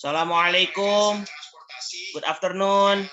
Assalamualaikum. Good afternoon.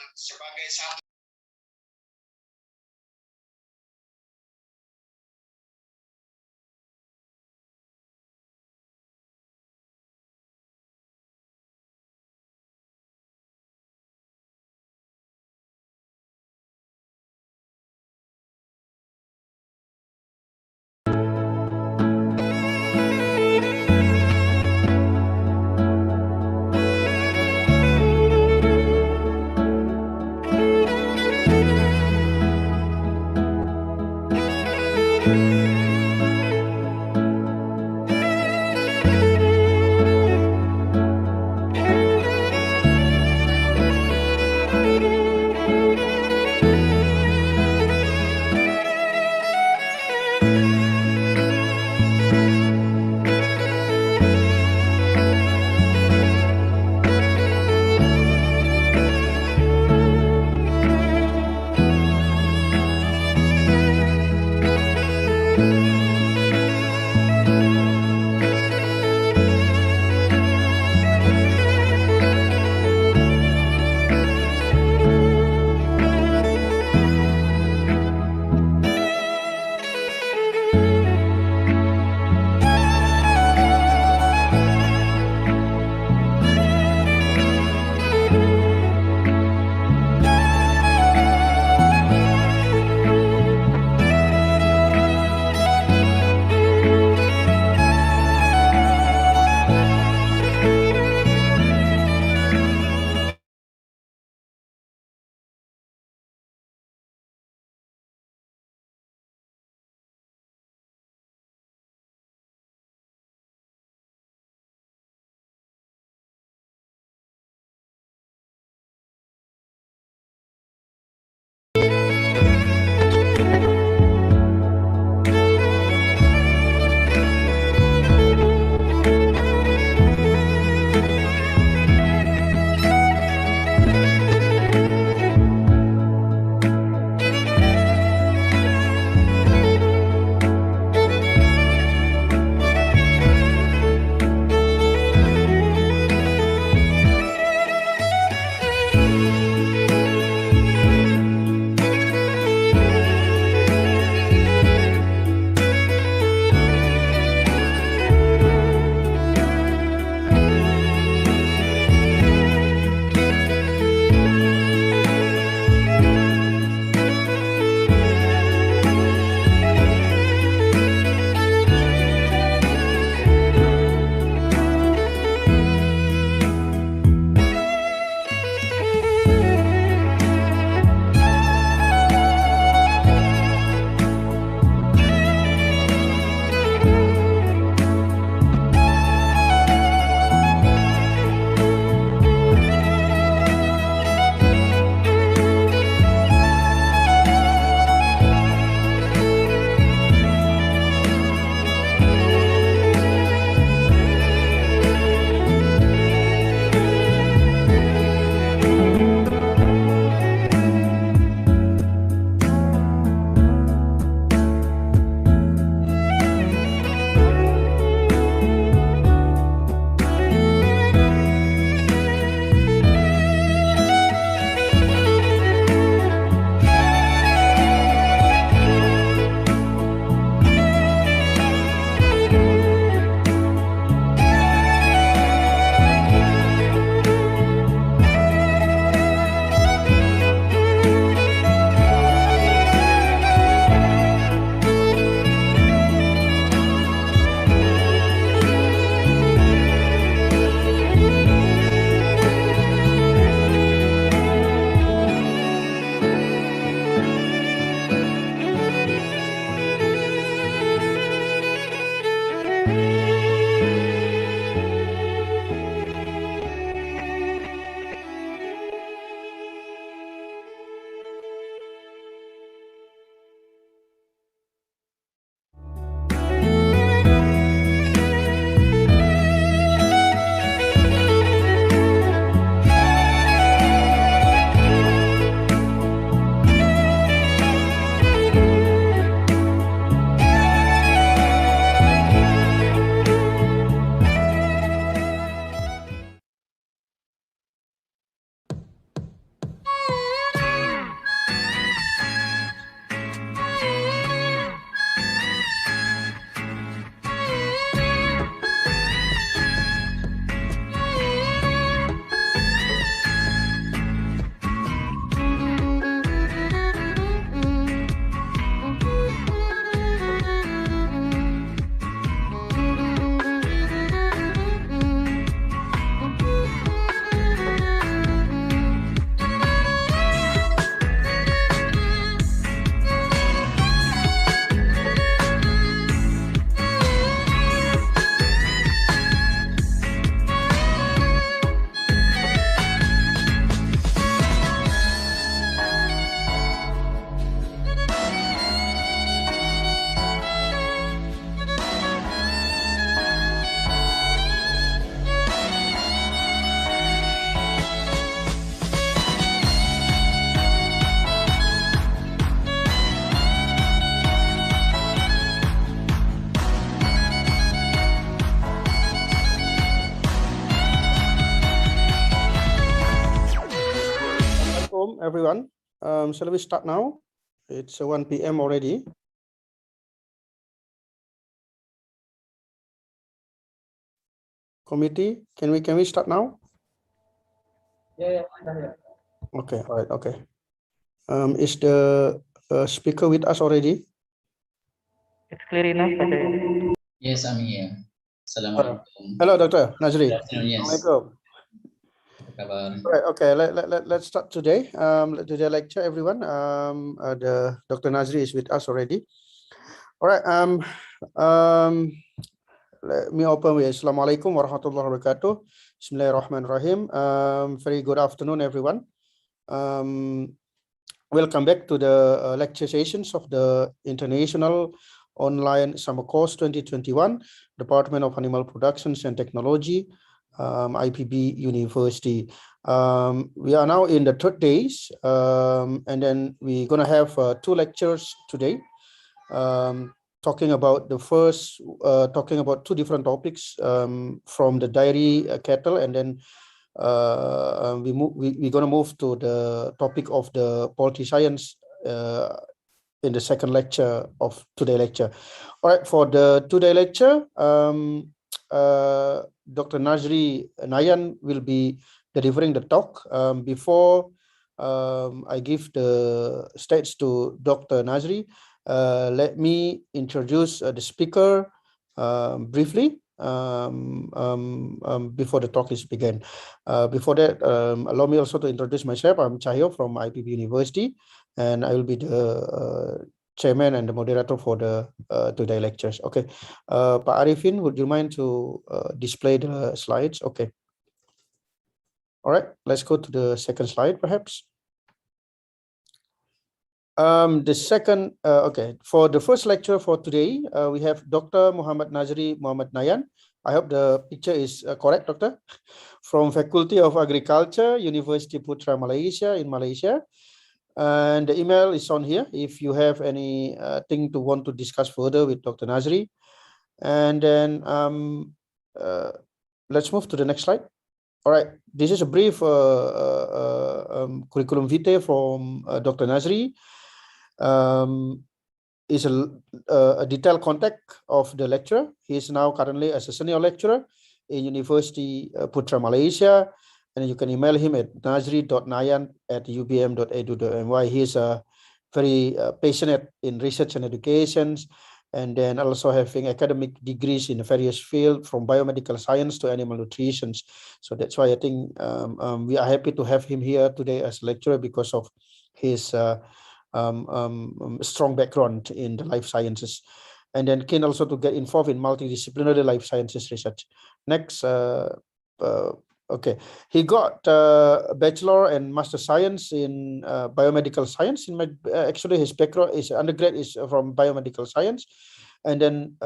everyone. Shall we start now? It's 1 p.m. already. Committee, can we start now? Yeah. Okay, all right, okay. Is the speaker with us already? It's clear enough, Pak Cahyo. Yes, I'm here. Assalamualaikum. Hello, Dr. Nazri. Good afternoon, yes. Assalamualaikum. Apa kabar? All right, okay, let's start today. Let's do the lecture, everyone. The Dr. Nazri is with us already. All right, let me open with Assalamualaikum warahmatullahi wabarakatuh. Bismillahirrahmanirrahim. Very good afternoon, everyone. Welcome back to the lecture sessions of the International Online Summer Course 2021, Department of Animal Productions and Technology, IPB University. We are now in the third days, and then we're going to have 2 lectures today. Talking about the first, talking about 2 different topics from the dairy cattle, and then we're going to move to the topic of the poultry science in the second lecture of today's lecture. All right, for the today lecture, Dr. Nazri Nayan will be delivering the talk. Before I give the stage to Dr. Nazri, let me introduce the speaker briefly before the talk is begun. Before that, allow me also to introduce myself. I'm Cahyo from IPB University, and I will be the chairman and the moderator for the today lectures. Okay, Pak Arifin, would you mind to display the slides? Okay. All right, let's go to the second slide, perhaps. The second, okay, for the first lecture for today, we have Dr. Muhammad Nazri Muhammad Nayan. I hope the picture is correct, Doctor. From Faculty of Agriculture, University Putra Malaysia in Malaysia. And the email is on here if you have any thing to want to discuss further with Dr. Nazri. And then let's move to the next slide. All right, this is a brief curriculum vitae from Dr. Nazri. Is a detailed contact of the lecturer. He is now currently as a senior lecturer in University Putra Malaysia, and you can email him at nazri.nayan@ubm.edu.my. He is very passionate in research and education, and then also having academic degrees in various fields from biomedical science to animal nutrition. So that's why I think we are happy to have him here today as a lecturer because of his strong background in the life sciences, and then keen also to get involved in multidisciplinary life sciences research. Next, okay, he got a bachelor and master science in biomedical science. Actually, his background is undergrad is from biomedical science, and then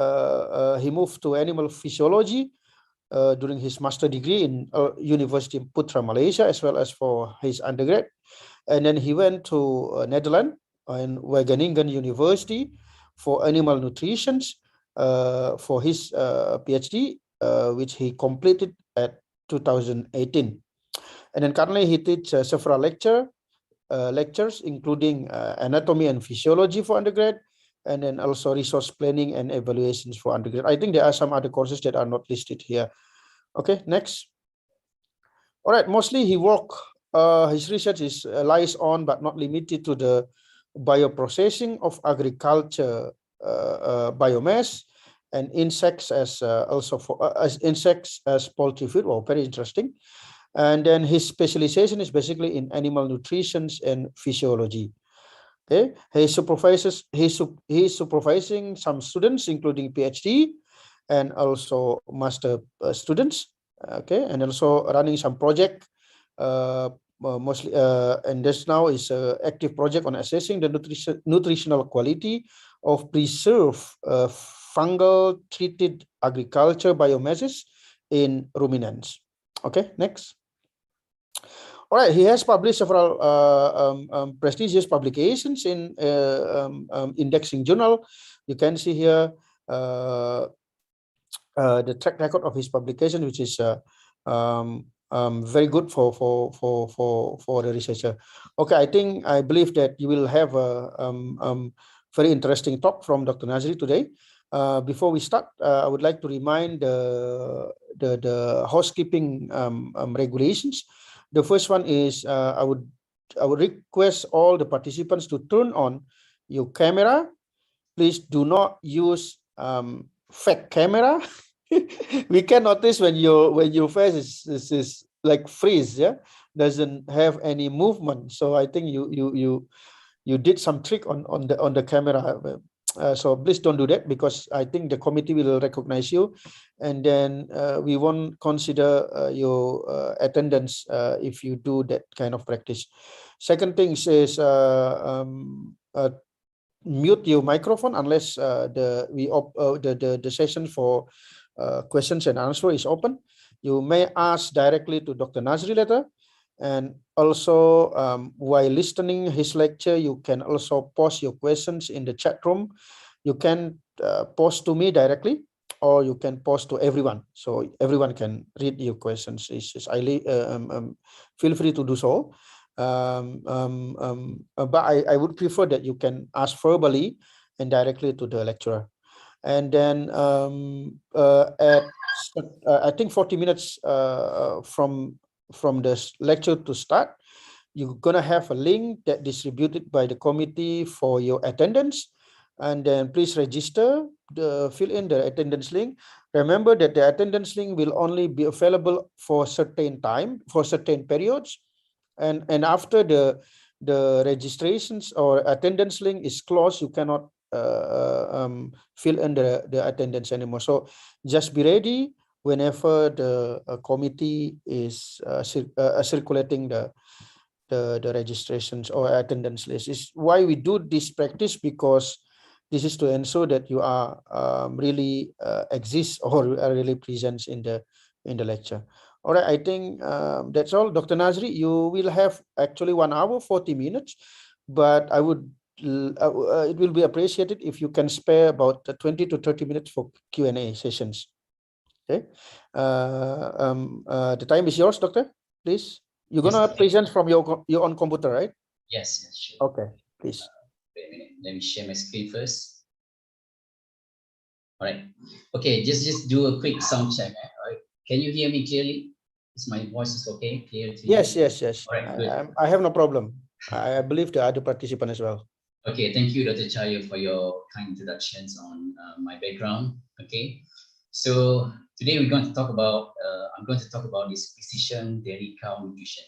he moved to animal physiology during his master degree in University Putra Malaysia, as well as for his undergrad. And then he went to Netherlands and Wageningen University for animal nutrition for his PhD, which he completed at 2018. And then currently he teaches several lectures, including anatomy and physiology for undergrad, and then also resource planning and evaluations for undergrad. I think there are some other courses that are not listed here. Okay, next. All right, mostly he his research is lies on, but not limited to, the bioprocessing of agriculture biomass and insects as also for as insects as poultry food. Well, very interesting. And then his specialization is basically in animal nutrition and physiology. Okay, he's supervising some students, including PhD and also master students. Okay, and also running some project. Mostly and this now is an active project on assessing the nutritional quality of preserved fungal treated agriculture biomasses in ruminants. Okay, next. All right, he has published several prestigious publications in indexing journal. You can see here the track record of his publication, which is very good for the researcher. Okay, I believe that you will have a very interesting talk from Dr. Nazri today. Before we start, I would like to remind the housekeeping regulations. The first one is I would request all the participants to turn on your camera. Please do not use fake camera. We can notice when your face is like freeze, yeah, doesn't have any movement. So I think you did some trick on the camera. So please don't do that, because I think the committee will recognize you, and then we won't consider your attendance if you do that kind of practice. Second thing is mute your microphone unless the session for questions and answer is open. You may ask directly to Dr. Nazri later, and also while listening his lecture, you can also post your questions in the chat room. You can post to me directly, or you can post to everyone, so everyone can read your questions. Feel free to do so. But I would prefer that you can ask verbally and directly to the lecturer. And then at I think 40 minutes from the lecture to start, you're gonna have a link that distributed by the committee for your attendance, and then please register, fill in the attendance link. Remember that the attendance link will only be available for certain time, for certain periods, and after the registrations or attendance link is closed, you cannot fill in the attendance anymore. So just be ready whenever the committee is circulating the registrations or attendance list. Is why we do this practice, because this is to ensure that you are really exist or are really present in the lecture. All right, I think that's all. Dr. Nazri, you will have actually 1 hour 40 minutes, but I would it will be appreciated if you can spare about 20 to 30 minutes for Q&A sessions. Okay, the time is yours, Doctor. Please, you're gonna present from your own computer, right? Yes, sure. Okay, please. Wait a minute. Let me share my screen first. All right. Okay, just do a quick sound check. All right. Can you hear me clearly? Is my voice is okay? Clear to you? Yes. All right, good. I have no problem. I believe the other participant as well. Okay, thank you, Dr. Chayo, for your kind introductions on my background. Okay, so today we're going to talk about, I'm going to talk about this precision dairy cow nutrition.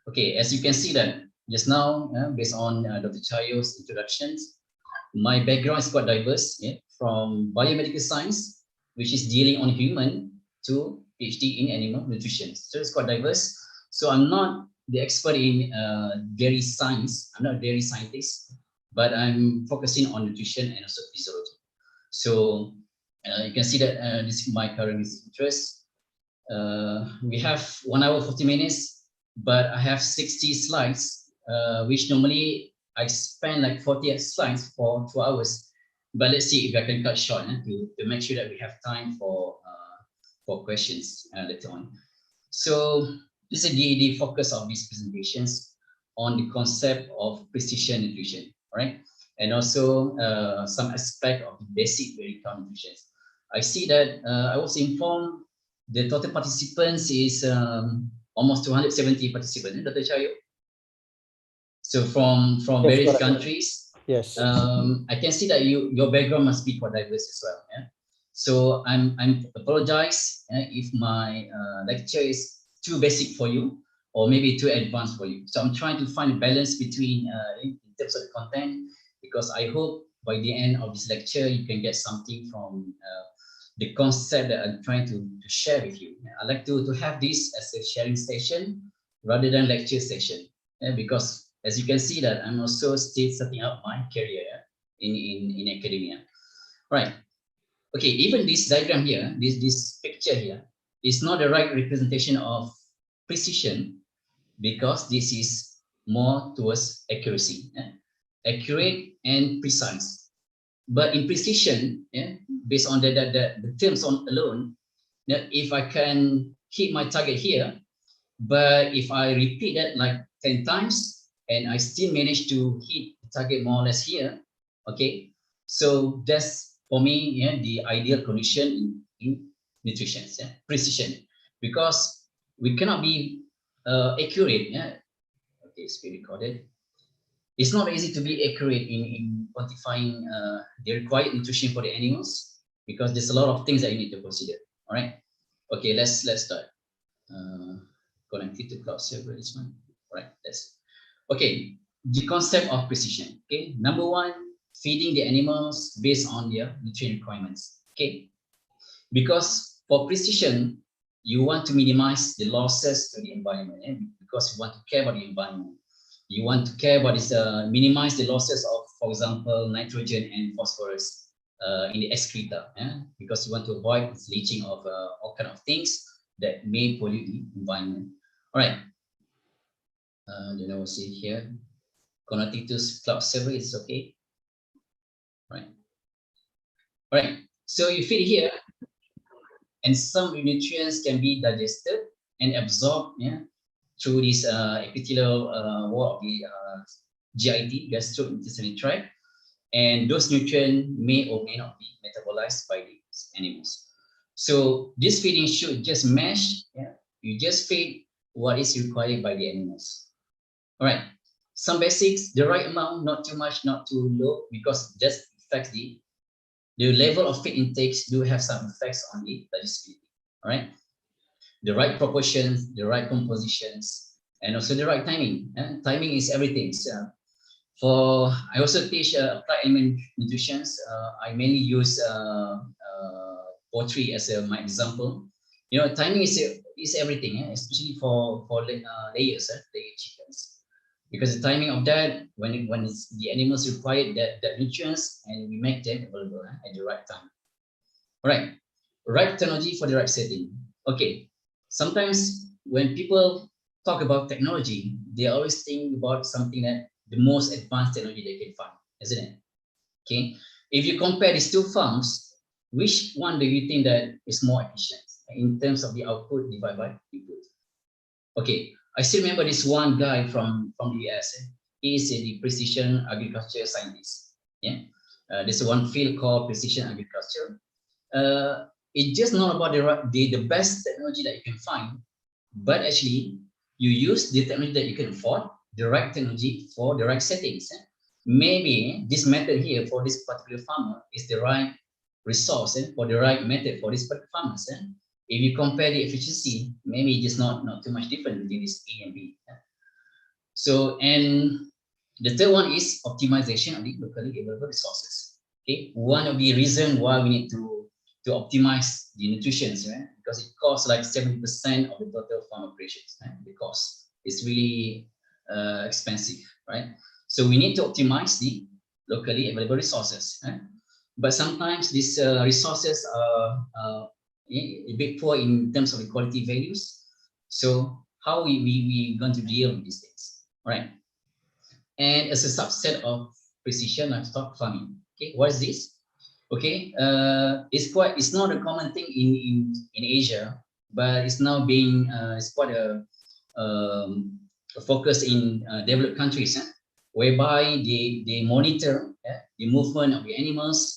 Okay, as you can see that just now, based on Dr. Chayo's introductions, my background is quite diverse, from biomedical science, which is dealing on human, to PhD in animal nutrition. So it's quite diverse. So I'm not the expert in dairy science. I'm not a dairy scientist, but I'm focusing on nutrition and also physiology. So you can see that this is my current interest. We have 1 hour 40 minutes, but I have 60 slides, which normally I spend like 40 slides for 2 hours. But let's see if I can cut short to make sure that we have time for questions later on. So this is the focus of these presentations on the concept of precision nutrition, right? And also some aspect of the basic dairy cow nutrition. I see that I was informed the total participants is almost 270 participants, Dr. Chayo. So from various countries. Yes. I can see that your background must be quite diverse as well. Yeah? So I'm apologize if my lecture is too basic for you, or maybe too advanced for you. So I'm trying to find a balance between in terms of the content, because I hope by the end of this lecture you can get something from the concept that I'm trying to share with you. I like to have this as a sharing session rather than lecture session, because as you can see that I'm also still setting up my career in academia. Right. Okay, even this diagram here, this picture here, is not the right representation of precision, because this is more towards accuracy, accurate and precise. But in precision, based on the terms on alone, if I can hit my target here, But if I repeat that like 10 times and I still manage to hit the target more or less here, okay, so that's for me, yeah, the ideal condition in nutrition, yeah, precision, because we cannot be accurate, yeah. Okay, it's being recorded. It's not easy to be accurate in quantifying the required nutrition for the animals, because there's a lot of things that you need to consider. All right. Okay, let's start. Connected to cloud server, this one. All right. That's okay. The concept of precision. Okay. Number one, feeding the animals based on their nutrient requirements. Okay. Because for precision, you want to minimize the losses to the environment, because you want to care about the environment. You want to care about is minimize the losses of, for example, nitrogen and phosphorus in the excreta, because you want to avoid this leaching of all kind of things that may pollute the environment. All right. Then I will see here, connected to cloud server is okay. All right. All right. So you feed here, and some nutrients can be digested and absorbed, through this epithelial wall of the GIT, gastrointestinal tract, and those nutrients may or may not be metabolized by these animals. So this feeding should just match. You just feed what is required by the animals. All right. Some basics, the right amount, not too much, not too low, because that affects the level of feed intakes do have some effects on the digestibility. All right. The right proportions, the right compositions, and also the right timing. Timing is everything. So I also teach applied element nutrition. I mainly use poultry as my example. Timing is everything, especially for layers, layer chickens, because the timing of that, when the animals require that nutrients, and we make them available at the right time. All right, right technology for the right setting. Okay. Sometimes when people talk about technology, they always think about something that the most advanced technology they can find, isn't it? Okay. If you compare these two farms, which one do you think that is more efficient in terms of the output divided by input? Okay. I still remember this one guy from the US. He is the precision agriculture scientist. Yeah. There's one field called precision agriculture. It's just not about the best technology that you can find, but actually you use the technology that you can afford, the right technology for the right settings. Maybe this method here for this particular farmer is the right resource for the right method for this particular farmers. If you compare the efficiency, maybe it's not too much different between this A and B. So, and the third one is optimization of the locally available resources. Okay, one of the reasons why we need to optimize the nutrition, right? Because it costs like 70% of the total farm operations. Right? The cost is really expensive, right? So we need to optimize the locally available resources. Right? But sometimes these resources are a bit poor in terms of the quality values. So how we going to deal with these things, right? And as a subset of precision livestock farming. Okay, what is this? Okay, it's not a common thing in Asia, but it's now being it's quite a focus in developed countries, whereby they monitor the movement of the animals.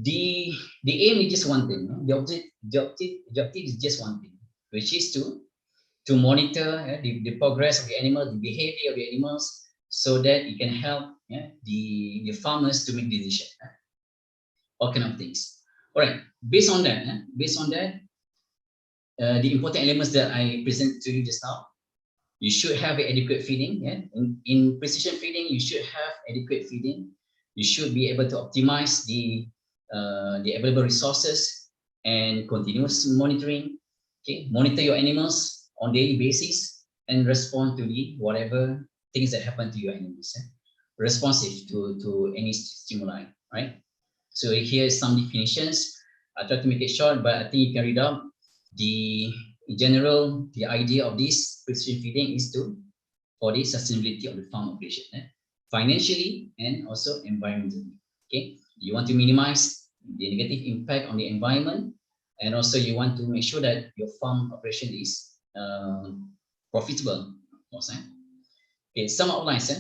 The aim is just one thing. The objective is just one thing, which is to monitor the progress of the animals, the behavior of the animals, so that it can help the farmers to make decisions. All kind of things. All right. Based on that, the important elements that I presented to you just now, you should have adequate feeding. In precision feeding, you should have adequate feeding. You should be able to optimize the available resources and continuous monitoring. Okay, monitor your animals on daily basis and respond to the whatever things that happen to your animals. Responsive to any stimuli, right? So here is some definitions. I try to make it short, but I think you can read out. In general, the idea of this precision feeding is for the sustainability of the farm operation, financially and also environmentally. Okay, you want to minimize the negative impact on the environment, and also you want to make sure that your farm operation is profitable. Okay, some outlines.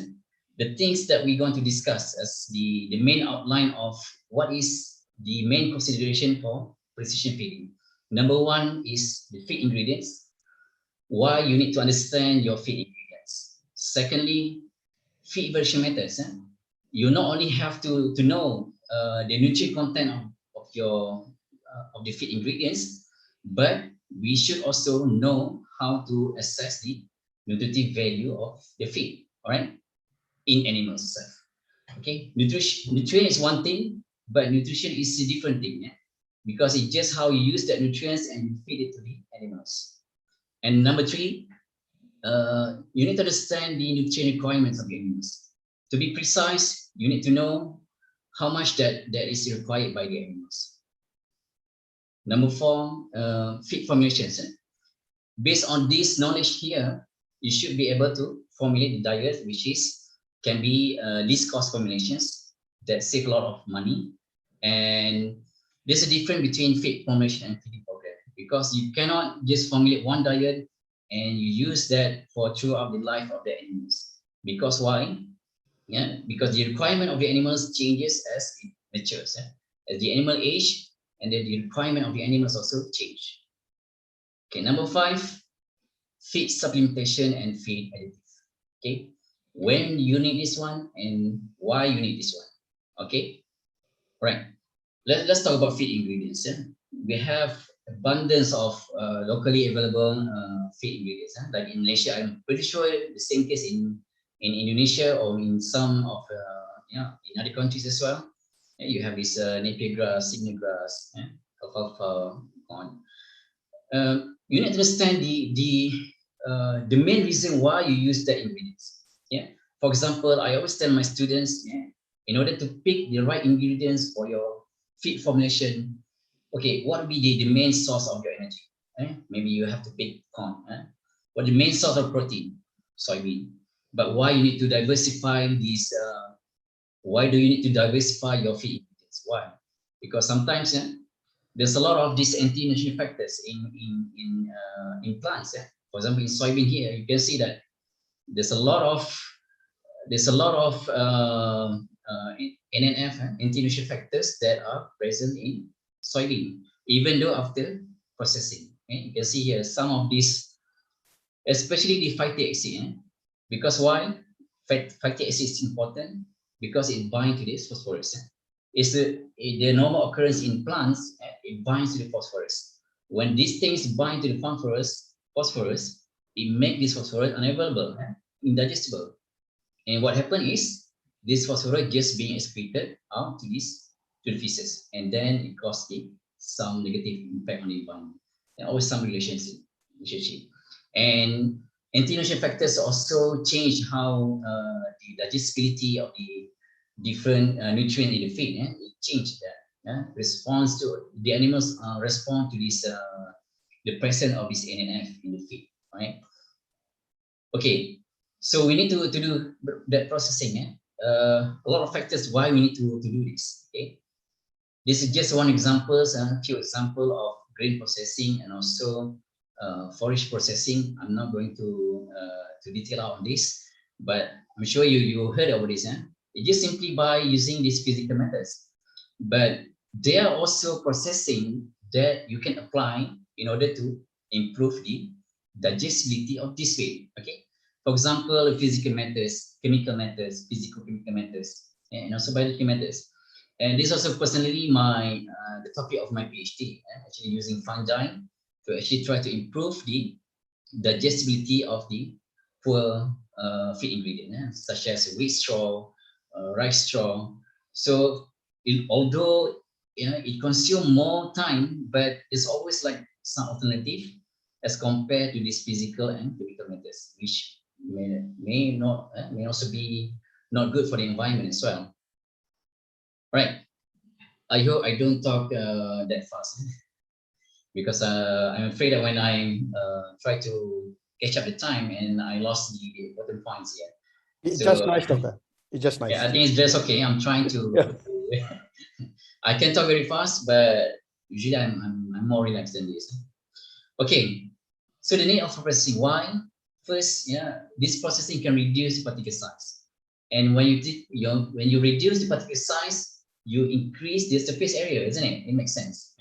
The things that we're going to discuss as the main outline of what is the main consideration for precision feeding. Number one is the feed ingredients. Why you need to understand your feed ingredients. Secondly, feed evaluation methods. You not only have to know the nutrient content of your of the feed ingredients, but we should also know how to assess the nutritive value of the feed. All right, in animals itself. Okay, nutrient is one thing, but nutrition is a different thing. Yeah? Because it's just how you use that nutrients and you feed it to the animals. And number three, you need to understand the nutrient requirements of the animals. To be precise, you need to know how much that is required by the animals. Number four, feed formulations. Based on this knowledge here, you should be able to formulate the diet, which can be least cost formulations that save a lot of money. And there's a difference between feed formulation and feeding program, because you cannot just formulate one diet and you use that for throughout the life of the animals. Because why? Yeah, because the requirement of the animals changes as it matures. As the animal age, and then the requirement of the animals also change. Okay, number five, feed supplementation and feed additive. Okay, when you need this one and why you need this one. Okay, right. Let's talk about feed ingredients. We have abundance of locally available feed ingredients. Like in Malaysia, I'm pretty sure the same case in Indonesia or in some of in other countries as well. You have this napier grass, signal grass, alfalfa, corn. You need to understand the main reason why you use the ingredients. Yeah. For example, I always tell my students, in order to pick the right ingredients for your feed formulation, okay, what would be the main source of your energy? Maybe you have to pick corn. What the main source of protein? Soybean. But why you need to diversify these? Why do you need to diversify your feed ingredients? Why? Because sometimes there's a lot of these anti-nutrition factors in plants. For example, in soybean here, you can see that there's a lot of NNF, anti-nutrition factors, that are present in soybean, even though after processing. You can see here some of these, especially the phytic acid. Because why? Phytic acid is important because it binds to this phosphorus. It's the normal occurrence in plants. It binds to the phosphorus. When these things bind to the phosphorus, it makes this phosphorus unavailable, indigestible. And what happens is this phosphorus just being excreted out to the feces, and then it causes some negative impact on the environment. There always some relationship. And anti-nutrition factors also change how the digestibility of the different nutrient in the feed. It changed that. Response to the animals respond to this the presence of this NNF in the feed, right? Okay, so we need to do that processing. A lot of factors why we need to do this. Okay, this is just one example, a few example of grain processing and also forage processing. I'm not going to detail out on this, but I'm sure you heard about this. It's just simply by using these physical methods, but there are also processing that you can apply in order to improve the digestibility of this feed. Okay, for example, physical methods, chemical methods, physico-chemical methods, and also biological methods. And this is also personally the topic of my PhD, actually using fungi to actually try to improve the digestibility of the poor feed ingredient, such as wheat straw, rice straw. So although it consumes more time, but it's always like some alternative as compared to these physical and chemical methods, which may also be not good for the environment as well. Right. I hope I don't talk that fast because I'm afraid that when I try to catch up the time and I lost the important points here. It's just nice, Doctor. It's just nice. Yeah, I think it's just okay. I'm trying to. I can talk very fast, but usually I'm more relaxed than this. Okay, so the need of processing. Why? first, this processing can reduce the particle size. And when you reduce the particle size, you increase the surface area, isn't it? It makes sense.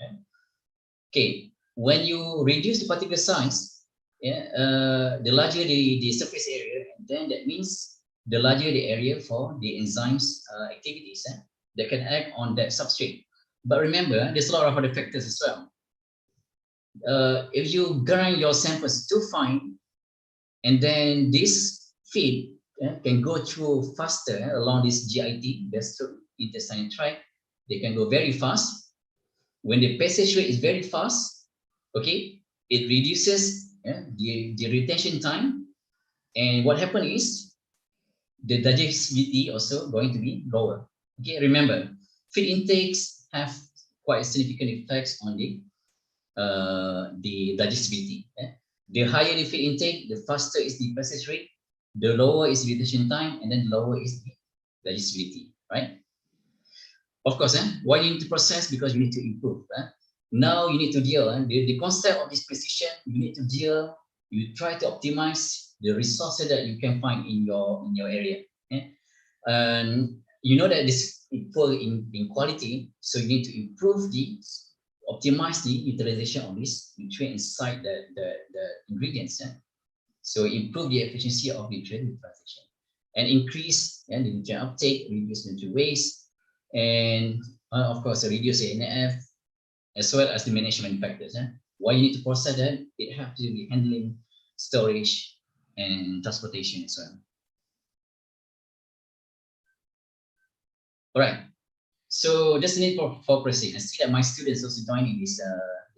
Okay, when you reduce the particle size, the larger the surface area, and then that means the larger the area for the enzymes activities that can act on that substrate. But remember, there's a lot of other factors as well. If you grind your samples too fine, and then this feed can go through faster along this GIT, gastrointestinal tract, they can go very fast. When the passage rate is very fast, okay, it reduces the retention time, and what happens is the digestibility also going to be lower. Okay, remember, feed intakes have quite significant effects on the digestibility. The higher the feed intake, the faster is the passage rate, the lower is retention time, and then the lower is the digestibility, right? Of course, why you need to process? Because you need to improve. Now you need to deal, the concept of this precision, you need to deal, you try to optimize the resources that you can find in your area. And you know that this equal in quality, so you need to improve optimize the utilization of this nutrient inside the ingredients. So improve the efficiency of nutrient utilization and increase the nutrient uptake, reduce nutrient waste, and of course reduce the NF, as well as the management factors. Why you need to process that? It has to be handling, storage, and transportation as well. All right. So just need for proceed. I see that my students also joining this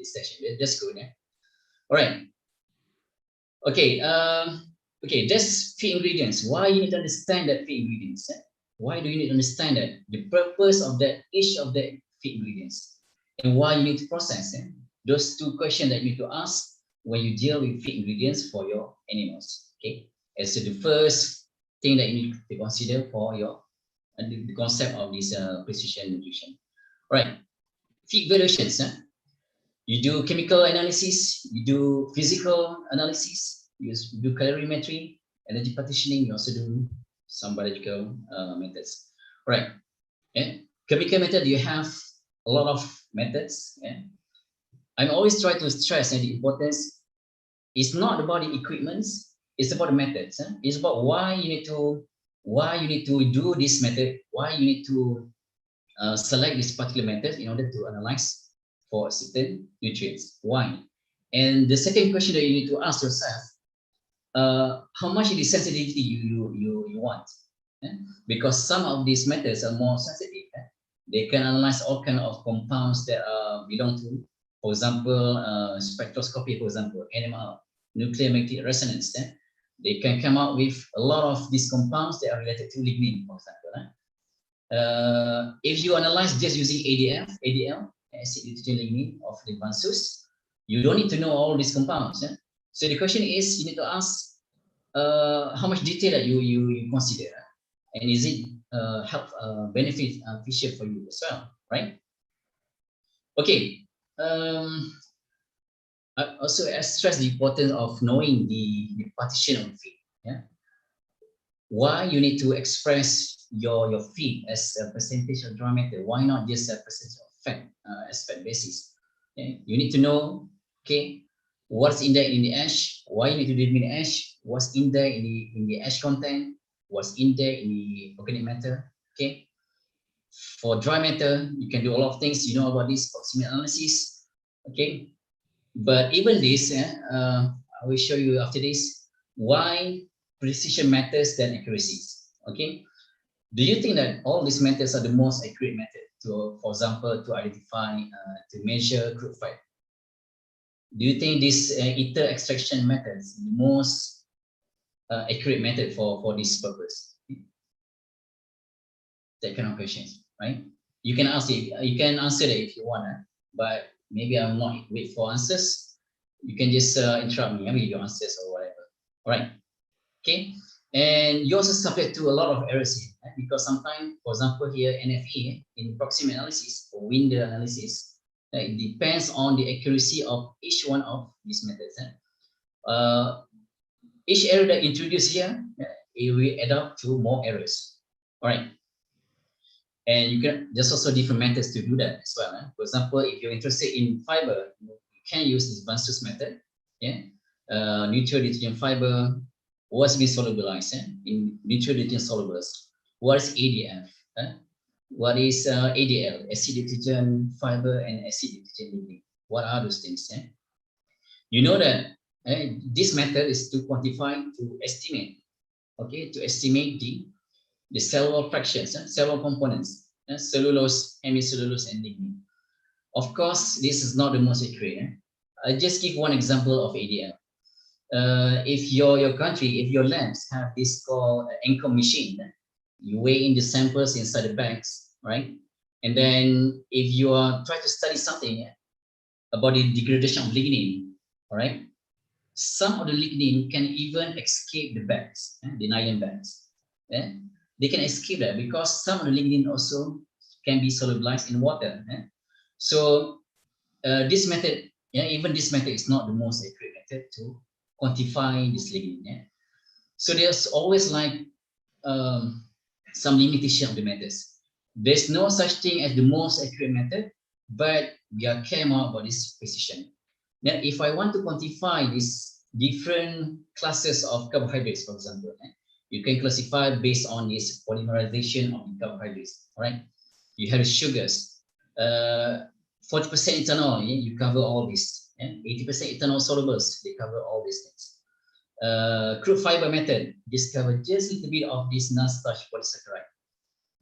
session. That's good. All right. Okay. Okay. That's feed ingredients. Why you need to understand that feed ingredients? Why do you need to understand that the purpose of that each of the feed ingredients, and why you need to process them? Those two questions that you need to ask when you deal with feed ingredients for your animals. Okay. As the first thing that you need to consider for your the concept of this precision nutrition. All right, feed evaluations. You do chemical analysis, you do physical analysis, you do calorimetry, energy partitioning. You also do some biological methods. All right, chemical method. You have a lot of methods. I'm always trying to stress the importance. It's not about the equipments. It's about the methods. It's about why you need to do this method, why you need to select this particular method in order to analyze for certain nutrients. Why? And the second question that you need to ask yourself, how much is the sensitivity you want? Because some of these methods are more sensitive. They can analyze all kinds of compounds that belong to, for example, spectroscopy, for example, NMR, nuclear magnetic resonance. They can come out with a lot of these compounds that are related to lignin, for example. If you analyze just using ADL, acid deuterated lignin of the Vansus, you don't need to know all these compounds. So the question is, you need to ask how much detail that you consider, and is it benefit feature for you as well, right? Okay. I also stress the importance of knowing the partition of feed. Why you need to express your feed as a percentage of dry matter? Why not just a percentage of fat as fat basis? You need to know, okay, what's in there in the ash? Why you need to determine the ash? What's in there in the ash content? What's in there in the organic matter? Okay. For dry matter, you can do a lot of things. You know about this proximity analysis. Okay. But even this, I will show you after this why precision matters than accuracies. Okay, do you think that all these methods are the most accurate method to, for example, to identify, to measure crude fat? Do you think this ether extraction method is the most accurate method for this purpose? That kind of questions, right? You can ask it. You can answer that if you want, but maybe I'm not wait for answers. You can just interrupt me with your answers or whatever. All right. Okay. And you also subject to a lot of errors here, because sometimes, for example, here NFE in proximity analysis or window analysis, it depends on the accuracy of each one of these methods. each error that introduced here, it will add up to more errors. All right. And you can, there's also different methods to do that as well. For example, if you're interested in fiber, you can use this Bunst's method. Yeah. Neutral deuterium fiber was being solubilized in neutral deuterium solubles. What is ADF? What is ADL? Acid detergent fiber and acid detergent lignin. What are those things? You know that this method is to quantify, to estimate, okay, to estimate the cellular fractions, cellular components, cellulose, hemicellulose, and lignin. Of course, this is not the most accurate. I just give one example of ADL. If your country, if your labs have this called ENCOM machine, you weigh in the samples inside the bags, right? And then if you are trying to study something about the degradation of lignin, all right, some of the lignin can even escape the bags, the nylon bags. They can escape that because some of the lignin also can be solubilized in water. So this method, even this method is not the most accurate method to quantify this lignin. So there's always like some limitation of the methods. There's no such thing as the most accurate method, but we are careful about this precision. Now, if I want to quantify these different classes of carbohydrates, for example, you can classify based on this polymerization of the carbohydrates. All right, you have sugars, 40% ethanol, you cover all this, 80% ethanol solubles, they cover all these things. Crude fiber method, discover just a little bit of this non-starch polysaccharide.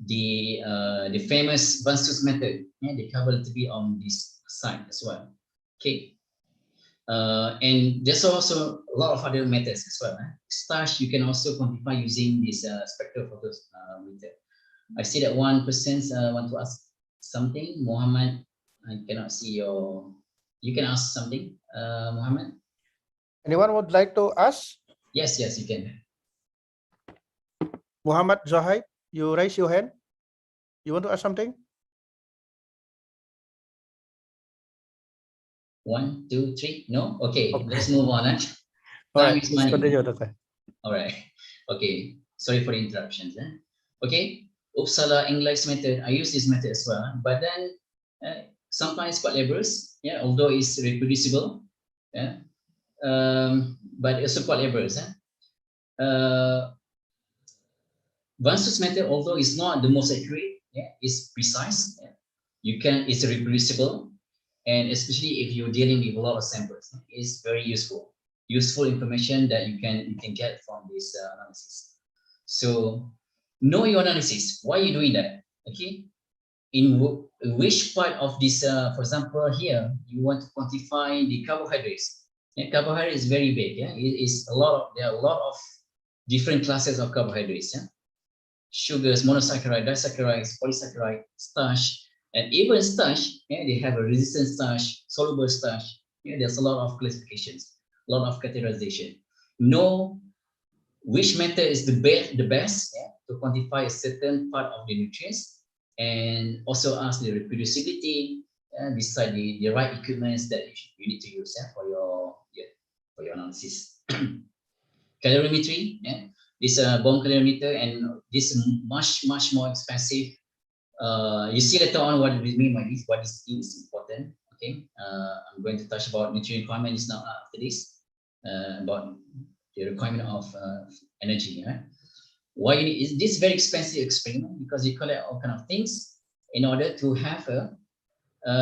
The famous Bunst's method, they cover a little bit on this side as well. Okay. And there's also a lot of other methods as well. Starch, you can also quantify using this spectrophotos method. I see that one person want to ask something. Muhammad, I cannot see your. You can ask something, Muhammad. Anyone would like to ask? Yes, you can. Muhammad Zahid, you raise your hand. You want to ask something? 1, 2, 3. No? Okay, let's move on. All right, is money. continue. Okay. All right. Okay. Sorry for the interruptions. Okay. Uppsala English method. I use this method as well, but then sometimes quite laborious. Yeah, although it's reproducible. Yeah. But also quite laborious. Bunst's method, although it's not the most accurate, it's precise. It's reproducible. And especially if you're dealing with a lot of samples, it's very useful information that you can get from this analysis. So know your analysis. Why are you doing that? Okay, in which part of this, for example, here you want to quantify the carbohydrates. Carbohydrate is very big. There are a lot of different classes of carbohydrates. Sugars, monosaccharide, disaccharides, polysaccharide, starch. And even starch, they have a resistant starch, soluble starch. There's a lot of classifications, a lot of categorization. Know which method is the best to quantify a certain part of the nutrients, and also ask the reproducibility, decide the right equipments that you need to use for your analysis. Calorimetry, this bone calorimeter, and this is much more expensive. You see later on what we mean by this, what is important. Okay, I'm going to touch about nutrient requirements now after this, about the requirement of energy. Why you need, is this very expensive experiment? Because you collect all kind of things in order to have a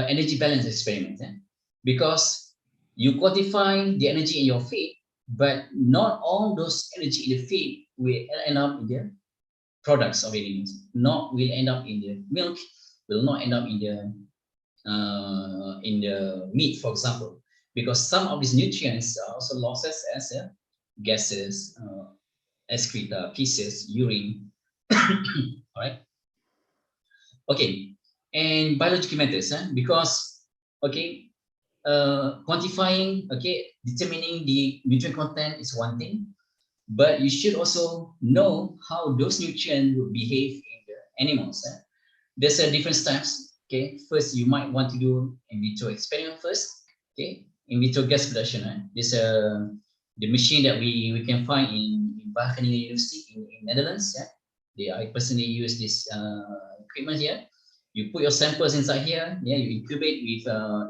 energy balance experiment. Because you quantify the energy in your feed, but not all those energy in the feed will end up in the products of animals. Not will end up in the milk, will not end up in the meat, for example, because some of these nutrients are also losses as gases, excreta, feces, urine. All right. Okay, and biological methods, because quantifying, determining the nutrient content is one thing, but you should also know how those nutrients will behave in the animals. There's different steps. Okay, first you might want to do in vitro experiment first. Okay, in vitro gas production. There's the machine that we can find in Wageningen University in Netherlands. Yeah, I personally use this equipment here. You put your samples inside here. Yeah, you inoculate with the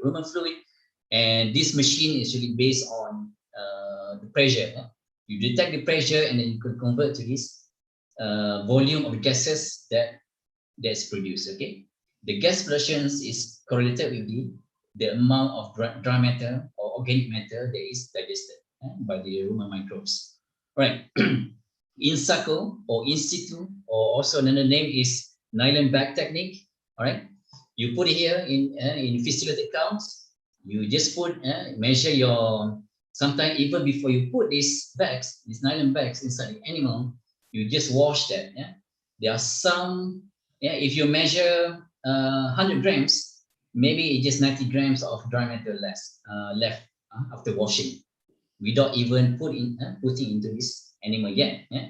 Raman fluid, and this machine is really based on the pressure. Yeah? You detect the pressure, and then you can convert to this volume of gases that's produced. Okay, the gas productions is correlated with the amount of dry matter or organic matter that is digested by the Raman microbes. Right. In situ or in situ, or also another name is nylon bag technique. All right, you put it here in physiological counts. You just put measure your. Sometimes even before you put these nylon bags inside the animal, you just wash that. Yeah, there are some. Yeah, if you measure 100 grams, maybe it's just 90 grams of dry matter left after washing, without even putting into this animal yet. Yeah?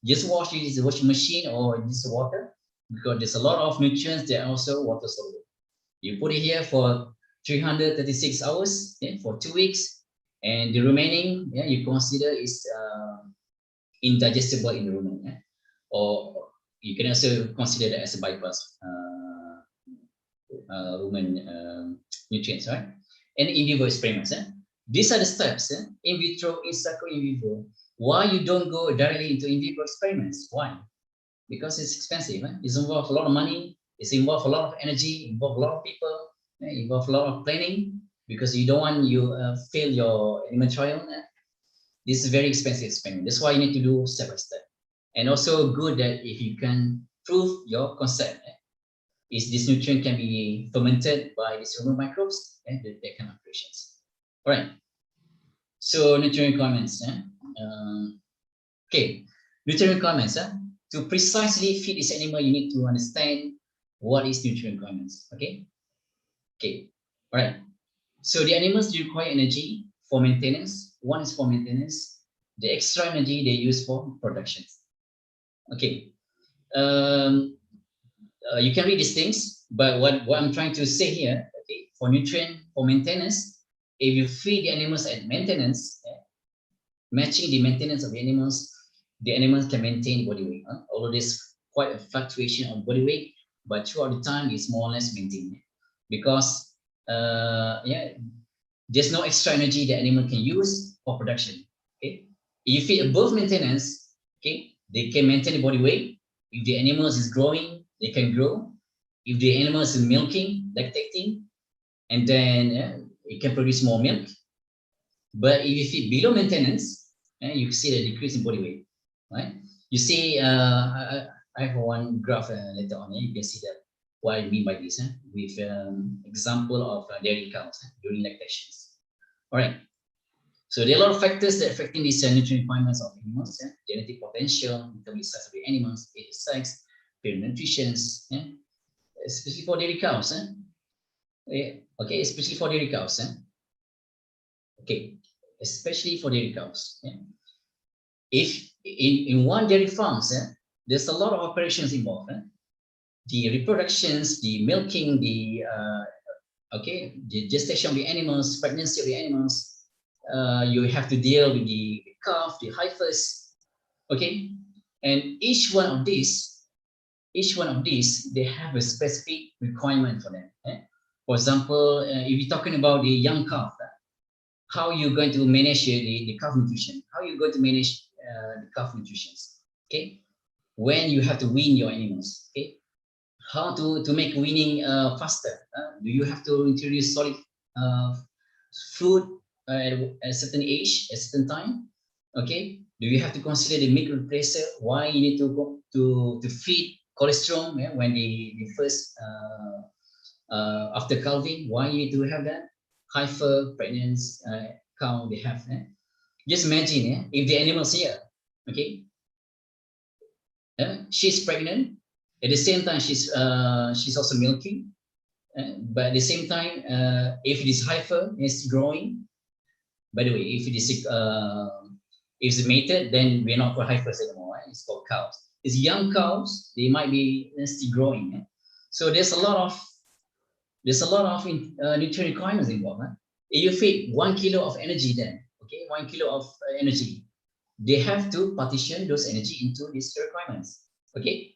Just wash it with the washing machine or just water, because there's a lot of nutrients that are also water soluble. You put it here for 336 hours, for 2 weeks, and the remaining, you consider is indigestible in the rumen, or you can also consider that as a bypass rumen nutrients, right? And in vivo experiments. These are the steps, in vitro, in situ, in vivo. Why you don't go directly into in vivo experiments? Why? Because it's expensive. It involves a lot of money. It involves a lot of energy. Involves a lot of people. It involves a lot of planning, because you don't want you fail your animal trial. This is very expensive experiment. That's why you need to do step by step. And also good that if you can prove your concept, is this nutrient can be fermented by these human microbes, and that kind of operations. All right. So nutrient requirements. Okay, nutrient requirements. To precisely feed this animal, you need to understand what is nutrient requirements. Okay. Okay. All right. So the animals require energy for maintenance. One is for maintenance. The extra energy they use for production. Okay. You can read these things, but what I'm trying to say here, okay, for nutrient, for maintenance, if you feed the animals at maintenance, matching the maintenance of the animals can maintain body weight. Although there's quite a fluctuation of body weight, but throughout the time it's more or less maintained, because there's no extra energy the animal can use for production. Okay, if you feed above maintenance, okay, they can maintain the body weight. If the animals is growing, they can grow. If the animals is milking, lactating, and then it can produce more milk. But if you feed below maintenance, you can see the decrease in body weight, right? You see, I have one graph later on. You can see that what I mean by this, with example of dairy cows during lactations. All right. So there are a lot of factors that affecting these nutrient requirements of animals: genetic potential, metabolism size of the animals, age, sex, period nutrition, especially for dairy cows. Okay, especially for dairy cows. Okay, especially for dairy cows. If in one dairy farms, there's a lot of operations involved. The reproductions, the milking, the gestation of the animals, pregnancy of the animals. You have to deal with the calf, the heifers. Okay, and each one of these, they have a specific requirement for them. For example, if you're talking about the young calf, how you're going to manage the calf nutrition? How you're going to manage the calf nutrition? Okay, when you have to wean your animals. Okay, how to make weaning faster? Do you have to introduce solid food at a certain age, at a certain time? Okay, do you have to consider the milk replacer? Why you need to go to feed cholesterol when the first after calving? Why you need to have that? Heifer, pregnant cow, they have. Just imagine if the animal's here, okay, she's pregnant. At the same time, she's also milking. But at the same time, if this heifer is growing, by the way, if it is if it's mated, then we're not for heifers anymore. It's called cows. It's young cows. They might be still growing. So there's a lot of nutrient requirements involved. If you feed 1 kilo of energy, then okay, 1 kilo of energy. They have to partition those energy into these requirements. Okay.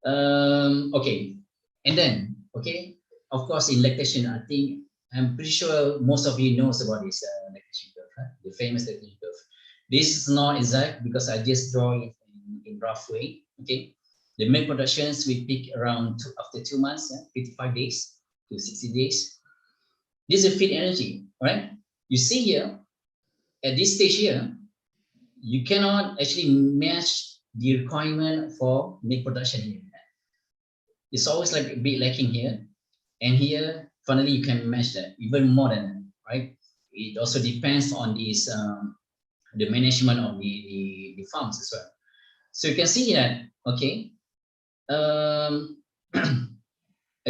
Okay, and then okay, of course, in lactation, I'm pretty sure most of you knows about this lactation curve, huh? The famous lactation curve. This is not exact because I just draw it in rough way. Okay, the milk productions we peak around after 2 months, 55 days to 60 days. This is feed energy, right? You see here, at this stage here, you cannot actually match the requirement for milk production here. It's always like a bit lacking here, and here finally you can match that even more than that, right? It also depends on this the management of the farms as well. So you can see that, okay, I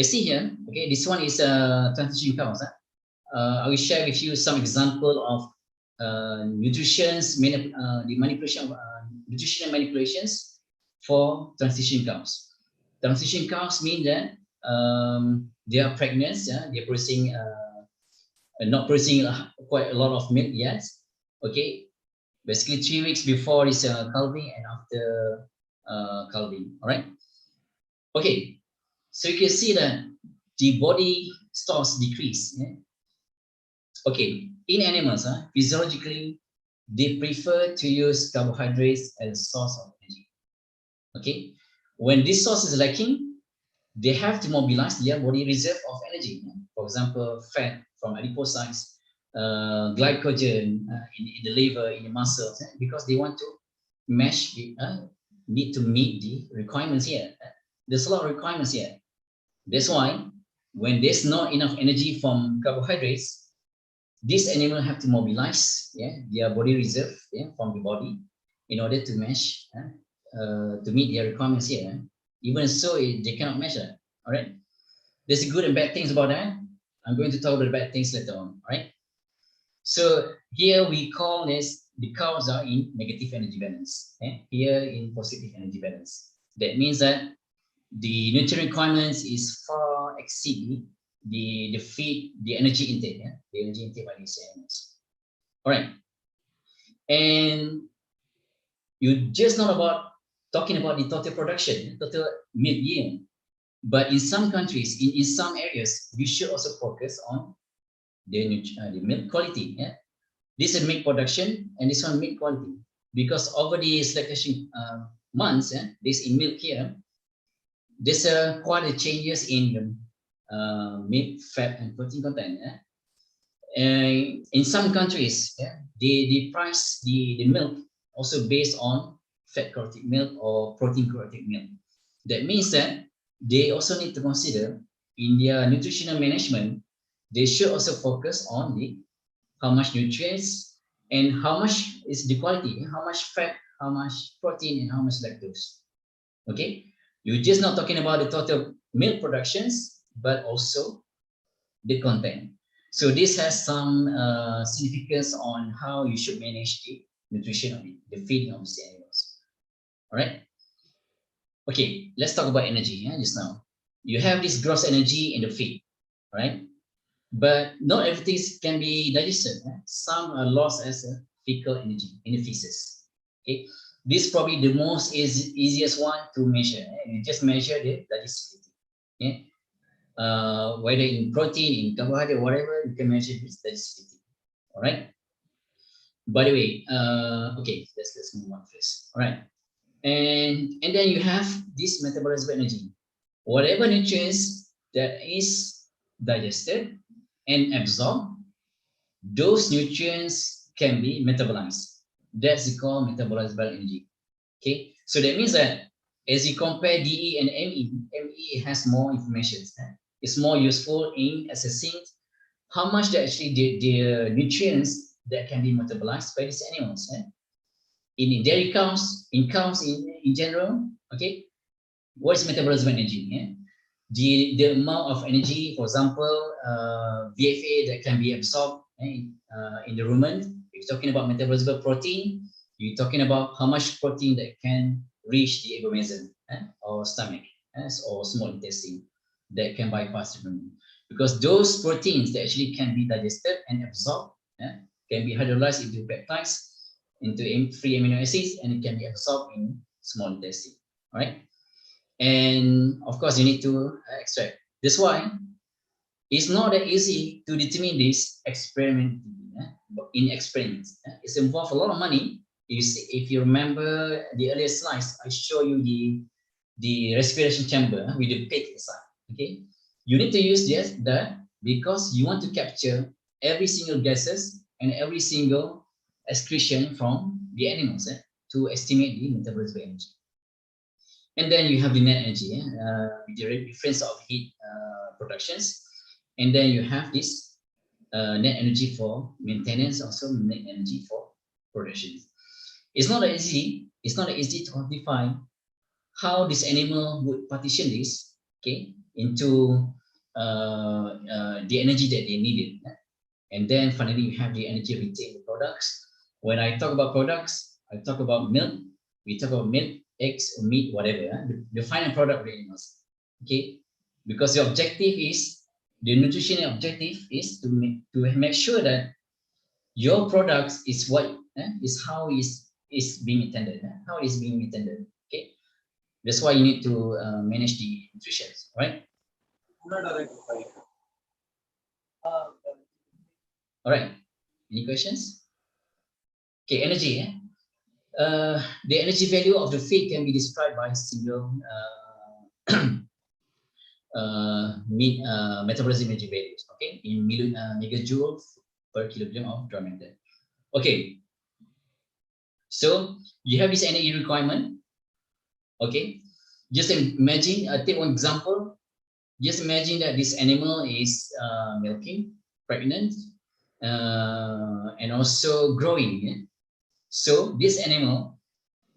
see here, okay, this one is transition cows. I will share with you some example of the manipulation of nutritional manipulations for transition cows. Transition cows mean that they are pregnant, they're producing not producing quite a lot of milk yet. Okay, basically 3 weeks before this calving and after calving. All right. Okay, so you can see that the body stores decrease. Yeah? Okay, in animals, physiologically, they prefer to use carbohydrates as a source of energy. Okay, when this source is lacking, they have to mobilize their body reserve of energy. For example, fat from adipocytes, glycogen in the liver, in the muscles, because they want to match the need to meet the requirements here. There's a lot of requirements here. That's why when there's not enough energy from carbohydrates, this animal have to mobilize their body reserve from the body in order to match to meet their requirements here. Even so, they cannot measure. All right. There's good and bad things about that. I'm going to talk about the bad things later on. All right. So here we call this the cows are in negative energy balance. Here in positive energy balance. That means that the nutrient requirements is far exceed the feed, the energy intake, the energy intake by these animals. All right. And you just not about talking about the total production, total milk yield. But in some countries, in some areas, you should also focus on the milk quality. Yeah? This is milk production and this one milk quality. Because over the lactation months, this in milk here, there's quite a changes in milk, fat, and protein content. In some countries, they price the milk also based on fat corrected milk or protein corrected milk. That means that they also need to consider in their nutritional management, they should also focus on how much nutrients and how much is the quality, how much fat, how much protein, and how much lactose. Okay, you're just not talking about the total milk productions, but also the content. So this has some significance on how you should manage the nutrition of the feeding of these animals. All right. Okay, let's talk about energy just now. You have this gross energy in the feed, right? But not everything can be digested. Some are lost as a fecal energy in the feces. Okay, this is probably the most easiest one to measure. You just measure the digestibility. Whether in protein, in carbohydrate, whatever, you can measure this digestibility. All right. By the way, okay, let's move on first. All right. And then you have this metabolism energy. Whatever nutrients that is digested and absorbed, those nutrients can be metabolized. That's called metabolizable energy. Okay, so that means that as you compare DE and ME, ME has more information. It's more useful in assessing how much they actually the nutrients that can be metabolized by these animals. In dairy cows, in cows in general, okay, what is metabolism energy? The amount of energy, for example, VFA that can be absorbed in the rumen. If you're talking about metabolizable protein, you're talking about how much protein that can reach the abomasum or stomach or small intestine that can bypass the rumen. Because those proteins that actually can be digested and absorbed can be hydrolyzed into peptides, into free amino acids, and it can be absorbed in small intestine. All right, and of course you need to extract. That's why it's not that easy to determine this in experiments. It's involved a lot of money. If you remember the earlier slides, I show you the respiration chamber with the pig inside. Okay, you need to use that because you want to capture every single gases and every single excretion from the animals to estimate the metabolism energy. And then you have the net energy, with the difference of heat productions. And then you have this net energy for maintenance, also net energy for production. It's not easy. It's not easy to quantify how this animal would partition this, okay, into the energy that they needed. And then finally, you have the energy retained products. When I talk about products, I talk about milk. We talk about milk, eggs, meat, whatever. The final product of the animals. Okay, because the objective is, the nutrition objective is to make sure that your products is what is how is being intended. How it is being intended. Okay, that's why you need to manage the nutrition, right? All right. Any questions? Okay, energy. The energy value of the feed can be described by single metabolism energy values. Okay, in megajoules per kilogram of dry matter. Okay, so you have this energy requirement. Okay, just imagine. Take one example. Just imagine that this animal is milking, pregnant, and also growing. Yeah? So this animal,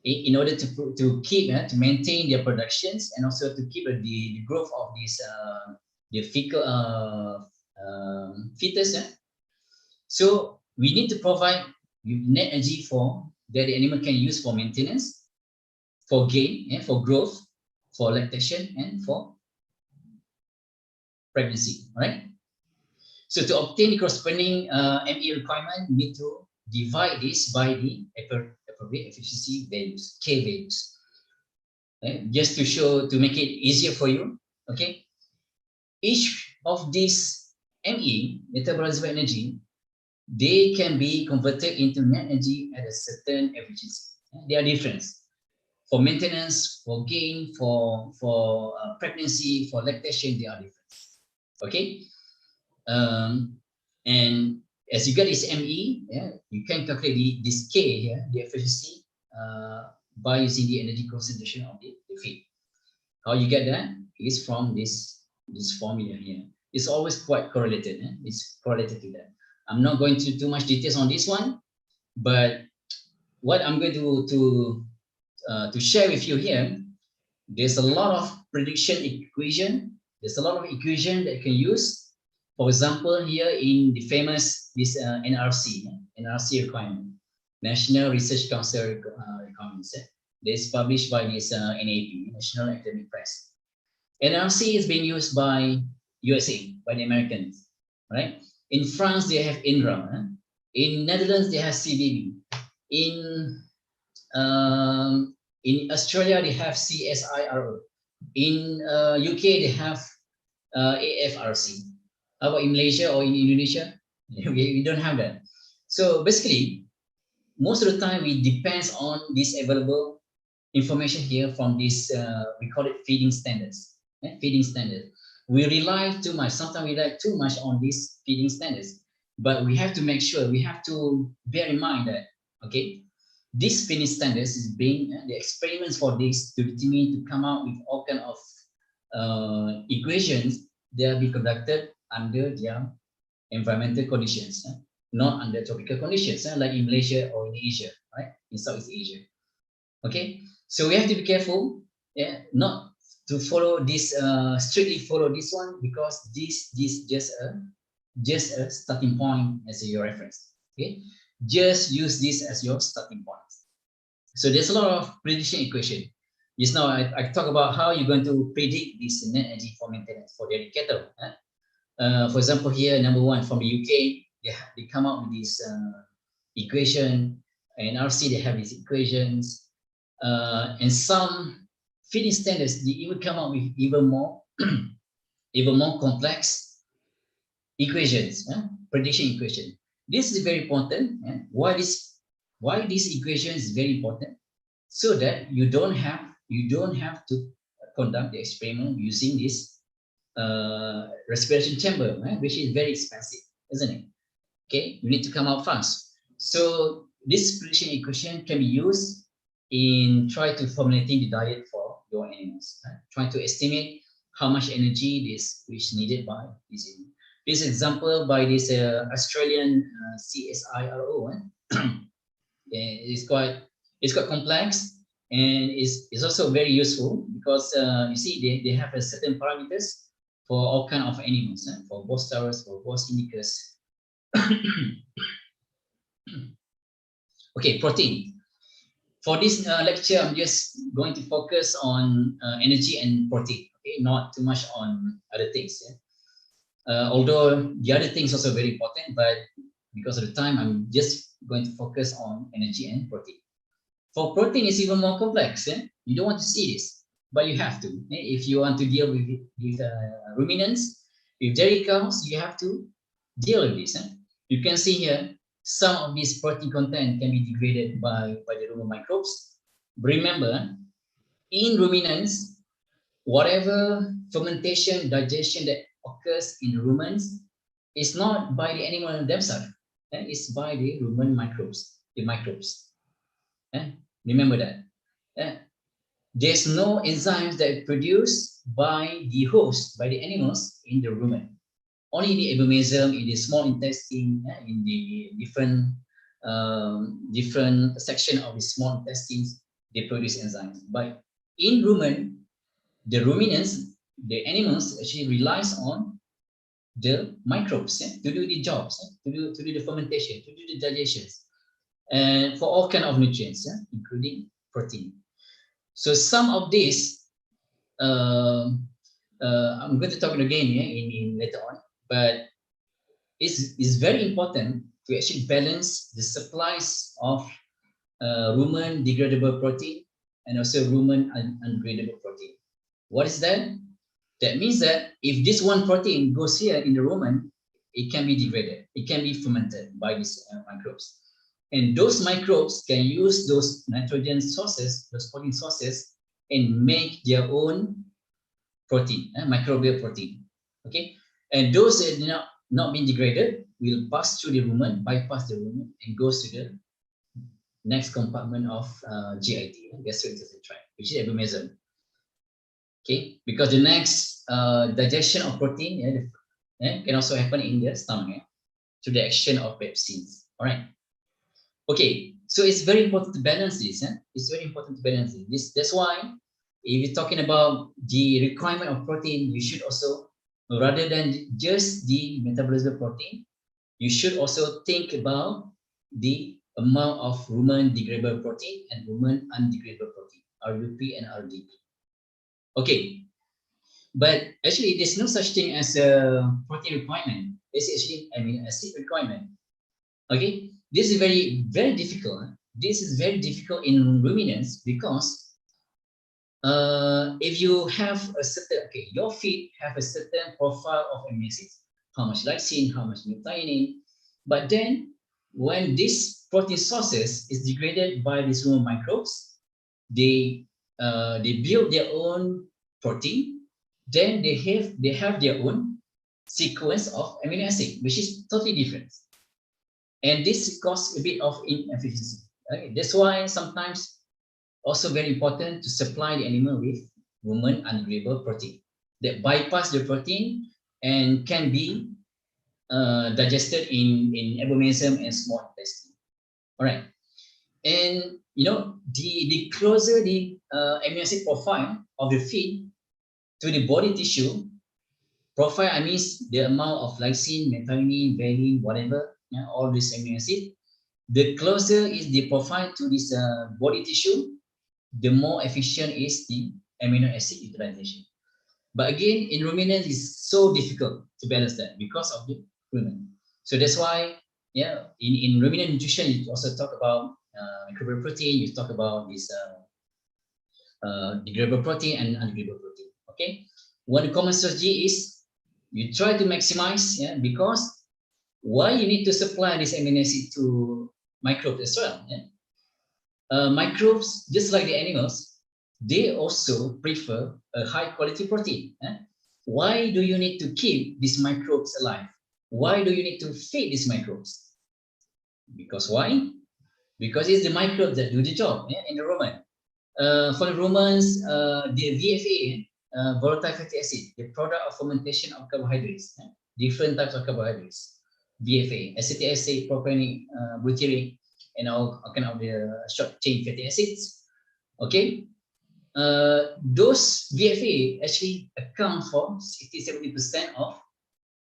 in order to keep to maintain their productions and also to keep the growth of this the fecal fetus, so we need to provide net energy for that the animal can use for maintenance, for gain, for growth, for lactation, and for pregnancy. Right? So to obtain the corresponding ME requirement, we need to divide this by the appropriate efficiency values, K values. Okay? Just to make it easier for you. Okay, each of these ME, metabolism energy, they can be converted into net energy at a certain efficiency. They are different. For maintenance, for gain, for pregnancy, for lactation, they are different. Okay, and as you get this ME, you can calculate this K here, the efficiency, by using the energy concentration of the feed. How you get that is from this formula here. It's always quite correlated. It's correlated to that. I'm not going to too much details on this one, but what I'm going to share with you here, there's a lot of prediction equation. There's a lot of equation that you can use. For example, here in the famous NRC requirement, National Research Council requirements. This is published by this NAP, National Academic Press. NRC is being used by USA, by the Americans, right? In France, they have INRA. In Netherlands, they have CBB. In Australia, they have CSIRO. In UK, they have AFRC. How about in Malaysia or in Indonesia? We don't have that. So basically, most of the time we depend on this available information here from this, we call it feeding standards. Feeding standards. We rely too much, sometimes we rely too much on these feeding standards, but we have to make sure, we have to bear in mind that, okay, this feeding standards is being, the experiments for this to determine, to come out with all kind of equations, they are being conducted under their environmental conditions, not under tropical conditions, like in Malaysia or in Asia, right? In Southeast Asia. Okay, so we have to be careful, not to follow this, strictly follow this one, because this just a starting point as your reference. Okay, just use this as your starting point. So there's a lot of prediction equation. Just now I talk about how you're going to predict this net energy for maintenance for dairy cattle. For example, here number one from the UK, they come up with this equation. And RC, they have these equations. And some feeding standards, they even come up with even more complex equations, prediction equation. This is very important. Why this equation is very important? So that you don't have to conduct the experiment using this respiration chamber, which is very expensive, isn't it? Okay, you need to come out fast. So this prediction equation can be used in try to formulating the diet for your animals, trying to estimate how much energy is needed by this animal. This example by this Australian CSIRO, it's quite complex, and it's also very useful because you see they have a certain parameters for all kind of animals, for both stars, for both indicators. Okay, protein. For this lecture, I'm just going to focus on energy and protein. Okay, not too much on other things. Although the other things also very important, but because of the time, I'm just going to focus on energy and protein. For protein, it's even more complex. You don't want to see this, but you have to. If you want to deal with ruminants, with dairy cows, you have to deal with this. You can see here, some of this protein content can be degraded by the rumen microbes. Remember, in ruminants, whatever fermentation, digestion that occurs in rumens is not by the animal themselves. It's by the rumen microbes, the microbes. Remember that. There's no enzymes that are produced by the host, by the animals in the rumen. Only the abomasum in the small intestine, in the different section of the small intestines, they produce enzymes. But in rumen, the ruminants, the animals actually relies on the microbes to do the jobs, to do the fermentation, to do the digestions, and for all kind of nutrients, including protein. So some of this, I'm going to talk again in later on, but it's very important to actually balance the supplies of rumen degradable protein and also rumen undegradable protein. What is that? That means that if this one protein goes here in the rumen, it can be degraded. It can be fermented by these microbes. And those microbes can use those nitrogen sources, those protein sources, and make their own protein, microbial protein. Okay, and those that not being degraded will pass through the rumen, bypass the rumen, and goes to the next compartment of GIT, gastrointestinal tract, which is abomasum. Okay, because the next digestion of protein can also happen in the stomach through the action of pepsins. All right. Okay, so it's very important to balance this. It's very important to balance this. That's why if you're talking about the requirement of protein, you should also, rather than just the metabolism protein, you should also think about the amount of rumen degradable protein and rumen undegradable protein, RUP and RDP. Okay, but actually there's no such thing as a protein requirement. It's actually amino acid requirement. Okay, this is very, very difficult. This is very difficult in ruminants because if you have a certain, your feed have a certain profile of amino acids, how much lysine, how much methionine, but then when this protein sources is degraded by these rumen microbes, they build their own protein, then they have their own sequence of amino acid, which is totally different. And this causes a bit of inefficiency. Okay? That's why sometimes also very important to supply the animal with rumen undegradable protein that bypass the protein and can be digested in abomasum and small intestine. All right, and the closer the amino acid profile of the feed to the body tissue profile, I mean the amount of lysine, methionine, valine, whatever. All this amino acid, the closer is the profile to this body tissue, the more efficient is the amino acid utilization. But again, in ruminants, it's so difficult to balance that because of the rumen. So that's why, yeah, in ruminant nutrition, you also talk about microbial protein, you talk about this degradable protein and undegradable protein. Okay, one common strategy is you try to maximize, yeah, because why you need to supply this amino acid to microbes as well. Yeah? Microbes, just like the animals, they also prefer a high quality protein. Eh? Why do you need to keep these microbes alive? Why do you need to feed these microbes? Because why? Because it's the microbes that do the job, yeah, in the rumen. For the rumens, the VFA, volatile fatty acid, the product of fermentation of carbohydrates, different types of carbohydrates. VFA, acetic acid, propionic, butyric, and all kind of the short chain fatty acids. Okay, those VFA actually account for 60-70% of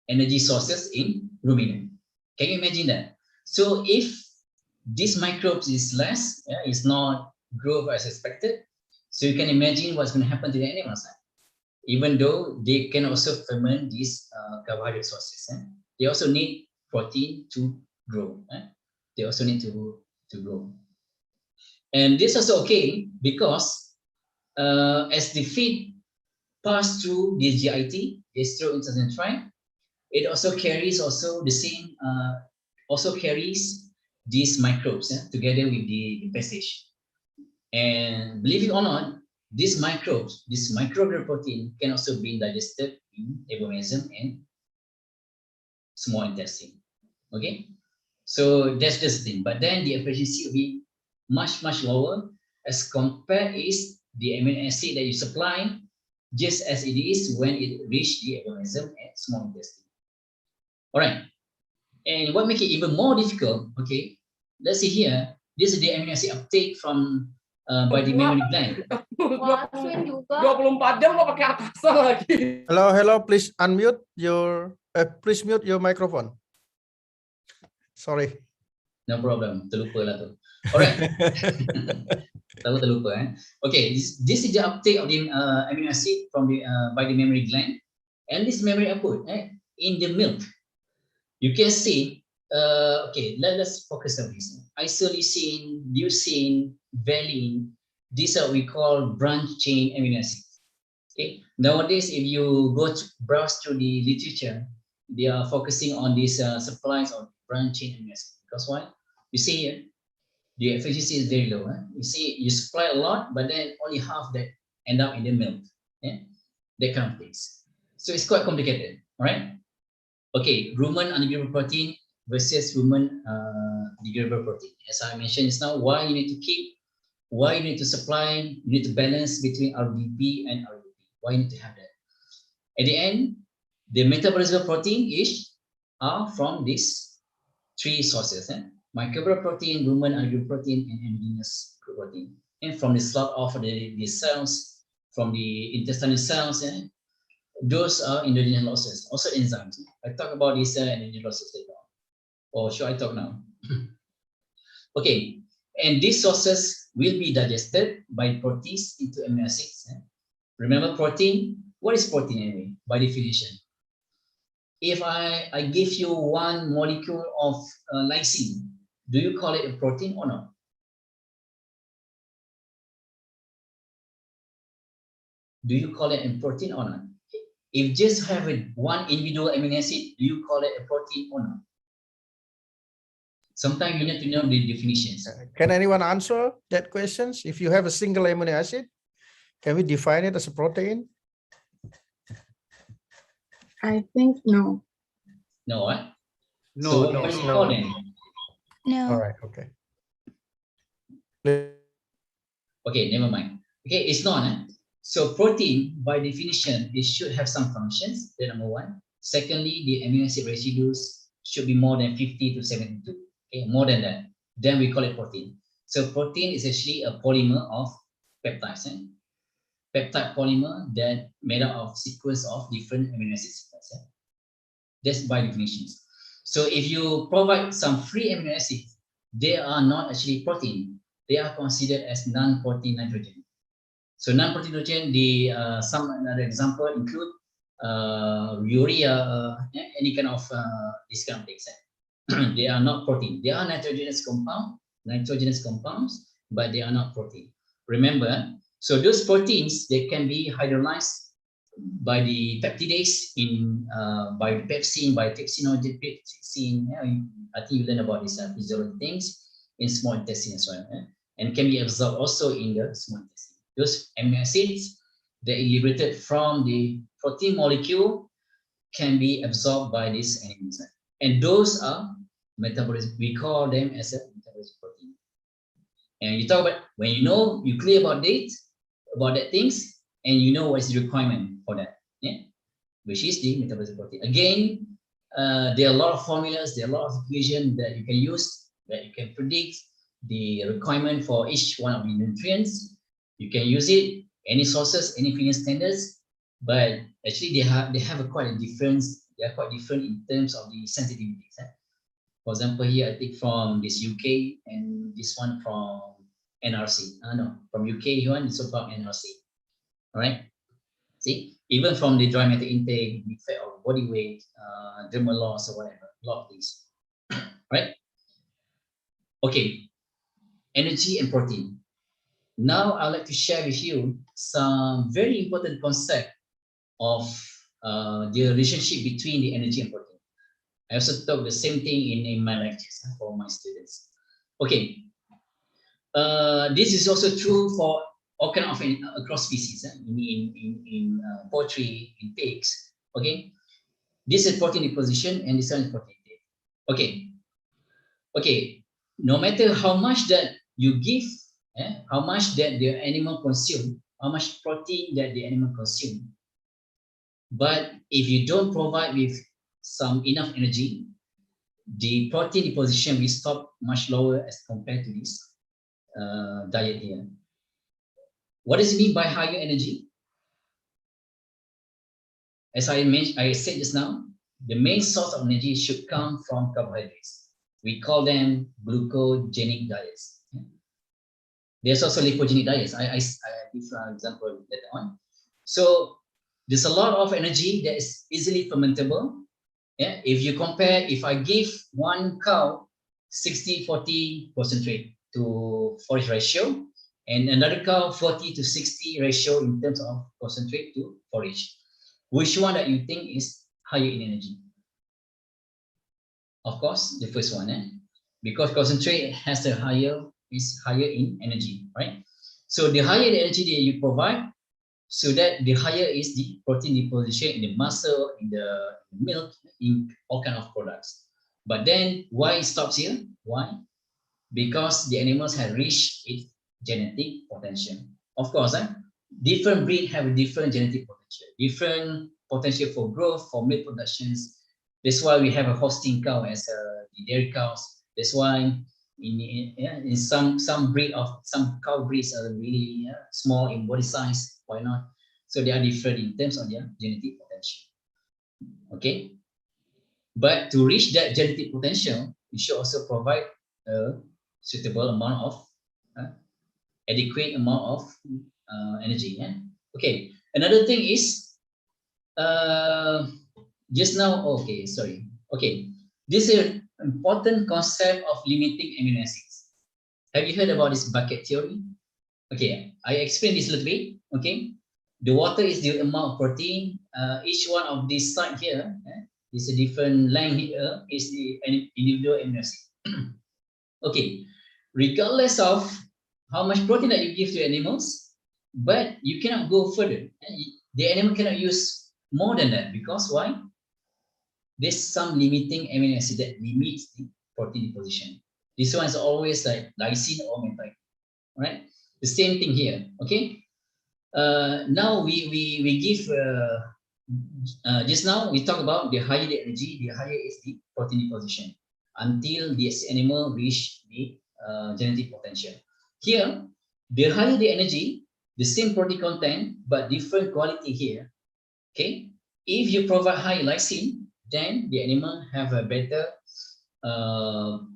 energy sources in ruminant. Can you imagine that? So if these microbes is less, yeah, is not grow as expected, so you can imagine what's going to happen to the animals. Even though they can also ferment these carbohydrate sources, they also need protein to grow. They also need to grow. And this is also okay because as the feed pass through the GIT, gastrointestinal tract, it also carries also the same, also carries these microbes together with the passage. And believe it or not, these microbes, this microbial protein can also be digested in abomasum and small intestine. Okay, so that's the thing. But then the efficiency will be much lower as compared is the amino acid that you supply, just as it is when it reach the abomasum and small intestine. All right, and what make it even more difficult? Okay, let's see here. This is the amino acid uptake from by the mammary gland. 24 jam lo pakai atasan lagi. Hello, please unmute your, please mute your microphone. Sorry. No problem, terlupa lah tu. Alright, tahu terlupa. Okay, this is the uptake of the amino acid from the by the mammary gland, and this mammary output in the milk. You can see. Okay, let's focus on this. Isoleucine, leucine, valine. These are we call branch chain amino acids. Okay, nowadays if you go to browse through the literature, they are focusing on these supplies of branch chain amino acids. Because why? You see here, the efficiency is very low. You see, you supply a lot, but then only half that end up in the milk. Yeah? That kind of things. So it's quite complicated. All right. Okay, rumen undegradable protein versus rumen degradable protein. As I mentioned just now, why you need to keep, why you need to supply, you need to balance between RDP and RDP. Why you need to have that? At the end, the metabolism protein are from these three sources: microbial protein, rumen undegradable protein, and endogenous protein. And from the slot of the cells, from the intestinal cells, those are endogenous losses, also enzymes. I talk about these endogenous losses later on. Or should I talk now? Okay, and these sources will be digested by proteins into amino acids. Remember protein? What is protein anyway, by definition? If I give you one molecule of lysine, do you call it a protein or not? Do you call it a protein or not? If just have one individual amino acid, do you call it a protein or not? Sometimes you need to know the definitions. Can anyone answer that questions? If you have a single amino acid, can we define it as a protein? I think no. No, what? No, So no, what do you no. call it? No. All right, okay. Okay, never mind. Okay, it's not. So protein, by definition, it should have some functions. That's number one. Secondly, the amino acid residues should be more than 50 to 72. Okay, more than that. Then we call it protein. So protein is actually a polymer of peptides. Peptide polymer that made up of sequence of different amino acid sequences. That's by definitions. So if you provide some free amino acids, they are not actually protein. They are considered as non-protein nitrogen. So non-protein nitrogen, some another example include urea, any kind of this kind of things. They are not protein. They are nitrogenous compounds, but they are not protein. Remember, so those proteins, they can be hydrolyzed by the peptidase in by the pepsin, by trypsin. I think you learn about these physiology things in small intestine as well, and can be absorbed also in the small intestine. Those amino acids that are liberated from the protein molecule can be absorbed by these animals, and those are metabolism. We call them as a metabolism protein. And you talk about when you clear about that things, and you know what is the requirement for that, which is the metabolism protein. Again, there are a lot of formulas, there are a lot of equations that you can use, that you can predict the requirement for each one of the nutrients. You can use it, any sources, any feeding standards, but actually they have quite a difference. They are quite different in terms of the sensitivities. For example, here I take from this UK and this one from NRC. No, from UK one is about NRC. All right. See, even from the dry matter intake, the effect of body weight, dermal loss, or whatever, a lot of things. Right? Okay. Energy and protein. Now I'd like to share with you some very important concept of the relationship between the energy and protein. I also talk the same thing in my lectures for my students. Okay. This is also true for all kind of across species, in poultry, in pigs. Okay, this is protein deposition and this one is protein intake. Okay. No matter how much that you give, how much that the animal consume, how much protein that the animal consume, but if you don't provide with some enough energy, the protein deposition will stop much lower as compared to this diet here. What does it mean by higher energy? As I said just now, the main source of energy should come from carbohydrates. We call them glucogenic diets. There's also lipogenic diets. I give an example later on. So there's a lot of energy that is easily fermentable. If you compare, if I give one cow 60-40 concentrate to forage ratio, and another cow 40-60 ratio in terms of concentrate to forage, which one that you think is higher in energy? Of course, the first one, because concentrate is higher in energy, right? So the higher the energy that you provide, so that the higher is the protein deposition in the muscle, in the milk, in all kind of products. But then why it stops here? Why? Because the animals have reached its genetic potential. Of course, different breed have a different genetic potential, different potential for growth, for milk productions. That's why we have a Holstein cow as the dairy cows. That's why in some cow breeds are really small in body size. Why not? So they are different in terms of their genetic potential. Okay, but to reach that genetic potential, we should also provide a suitable amount of adequate amount of energy. Okay, another thing is just now. Okay, sorry. Okay, this is an important concept of limiting amino acids. Have you heard about this bucket theory? Okay, I explained this a little bit. Okay, the water is the amount of protein. Each one of these side here is a different length here, is the individual amino acid. Okay, regardless of how much protein that you give to animals, but you cannot go further. The animal cannot use more than that, because why? There's some limiting amino acid that limits the protein deposition. This one is always like lysine or methionine. Right? The same thing here. Okay. Now we give just now we talk about the higher the energy, the higher is the protein deposition until this animal reach the genetic potential. Here, the higher the energy, the same protein content but different quality here. Okay. If you provide high lysine, then the animal have a better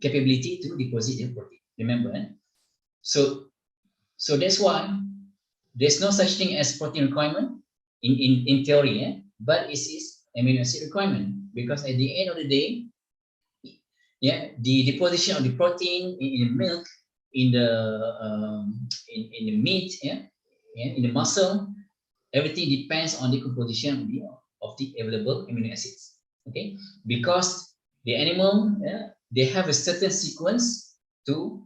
capability to deposit the protein. Remember, so that's why there's no such thing as protein requirement in theory, but it is amino acid requirement, because at the end of the day, yeah, the deposition of the protein in the milk, in the meat, in the muscle, everything depends on the composition of the available amino acids. Okay, because the animal, they have a certain sequence to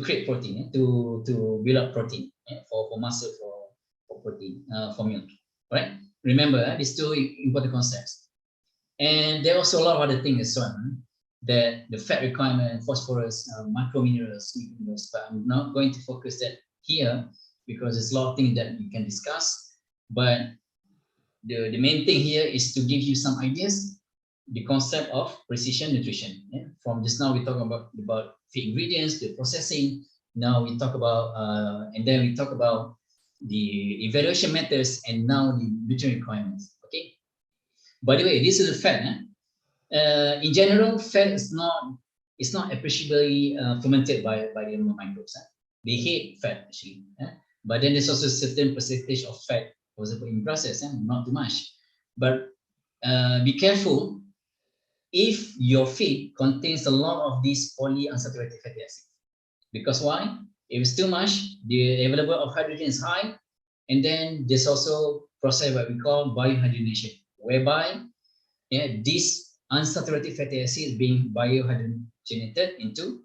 create protein, to build up protein, for muscle, for protein, for milk. Right? Remember, these two important concepts. And there are also a lot of other things as well, that the fat requirement, phosphorus, microminerals, but I'm not going to focus that here because there's a lot of things that we can discuss. But the main thing here is to give you some ideas, the concept of precision nutrition. From just now we talk about feed ingredients, the processing. Now we talk about, and then we talk about the evaluation methods, and now the nutrient requirements. Okay. By the way, this is the fat. In general, fat is not appreciably fermented by the animal microbes. They hate fat actually. But then there's also a certain percentage of fat, for example, in process, not too much. But be careful if your feed contains a lot of these polyunsaturated fatty acids. Because why? If it's too much, the available of hydrogen is high, and then there's also process what we call biohydrogenation, whereby these unsaturated fatty acids being biohydrogenated into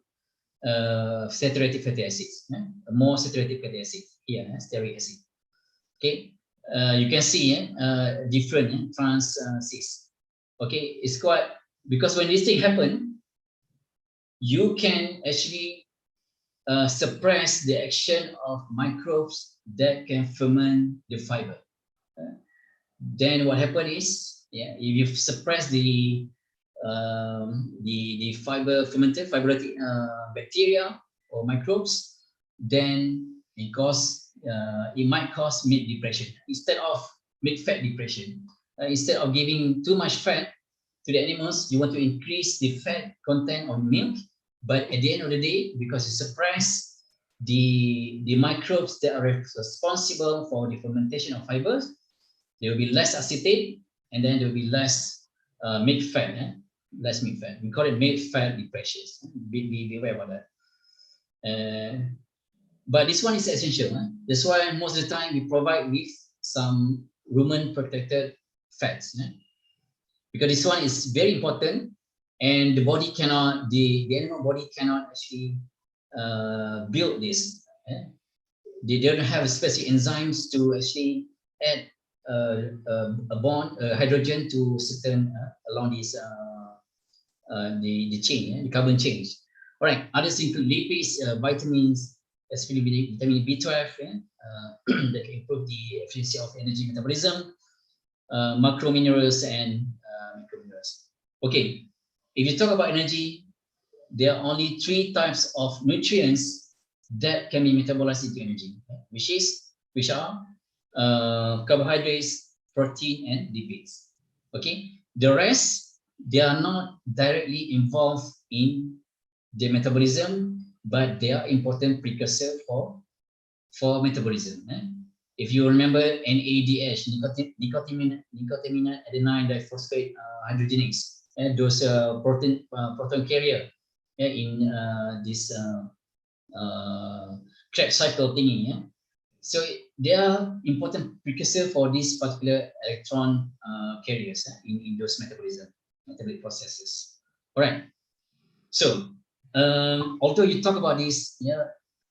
saturated fatty acids, more saturated fatty acids here, stearic acid. Okay, you can see different trans 6. Okay, it's quite, because when this thing happen, you can actually suppress the action of microbes that can ferment the fiber. Then what happens is, if you suppress the fiber fermented fibrotic bacteria or microbes, then it might cause milk depression instead of milk fat depression. Instead of giving too much fat to the animals, you want to increase the fat content of milk, but at the end of the day, because you suppress the microbes that are responsible for the fermentation of fibers, there will be less acetate, and then there will be less milk fat. Less milk fat. We call it milk fat depression. Be aware about that. But this one is essential. That's why most of the time we provide with some rumen protected fats. Because this one is very important, and the body cannot, the animal body cannot actually build this. They don't have specific enzymes to actually add a bond, hydrogen to certain along this the chain, the carbon chains. All right, others include lipids, vitamins, especially vitamin B12, that can improve the efficiency of energy metabolism, macrominerals and microminerals. Okay, if you talk about energy, there are only 3 types of nutrients that can be metabolized into energy, which are carbohydrates, protein, and lipids. Okay, the rest, they are not directly involved in the metabolism, but they are important precursor for metabolism. If you remember NADH, nicotinamide adenine diphosphate hydrogenase, those proton carrier in this Krebs cycle thingy. So they are important precursor for these particular electron carriers in those metabolic processes. All right. So although you talk about this,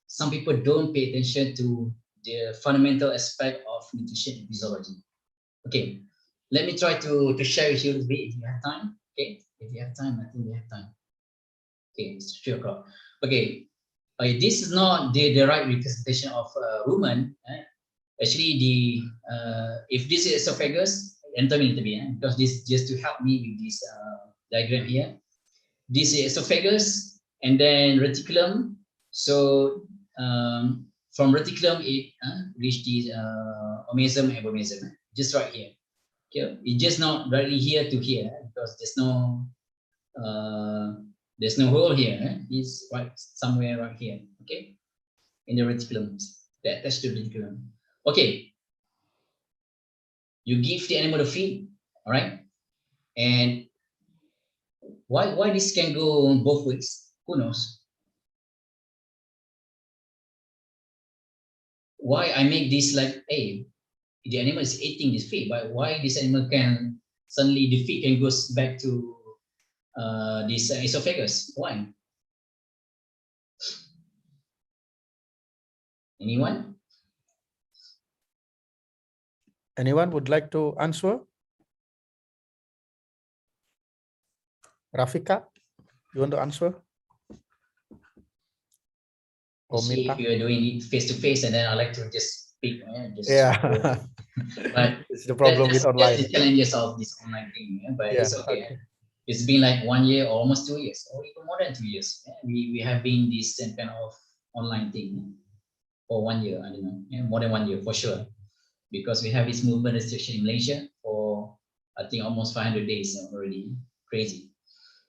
some people don't pay attention to the fundamental aspect of nutrition and physiology. Okay, let me try to share with you a little bit if you have time. Okay, if you have time, I think we have time. Okay, it's 3 o'clock. Okay, this is not the right representation of rumen. Actually, if this is esophagus, because this just to help me with this diagram here. This is esophagus, and then reticulum. So from reticulum, it reach the omasum and abomasum, just right here. Okay, it's just not directly here to here because there's no hole here. It's right somewhere right here. Okay, in the reticulum, attached to the reticulum. Okay. You give the animal the feed, all right? And why this can go both ways? Who knows? Why I make this like, hey, the animal is eating this feed, but why this animal can suddenly the feed can goes back to this esophagus? Why? Anyone? Anyone would like to answer? Rafika, you want to answer? Or See, if Mita? you are doing it face to face, and then I like to just speak. Just Yeah, but it's the problem with that's online. the challenges of this online thing. But Yeah, it's okay. okay. It's been like 1 year or almost 2 years, or even more than 2 years. We have been this same kind of online thing for 1 year. I don't know, more than 1 year for sure, because we have this movement restriction in Malaysia for I think almost 500 days already. Crazy.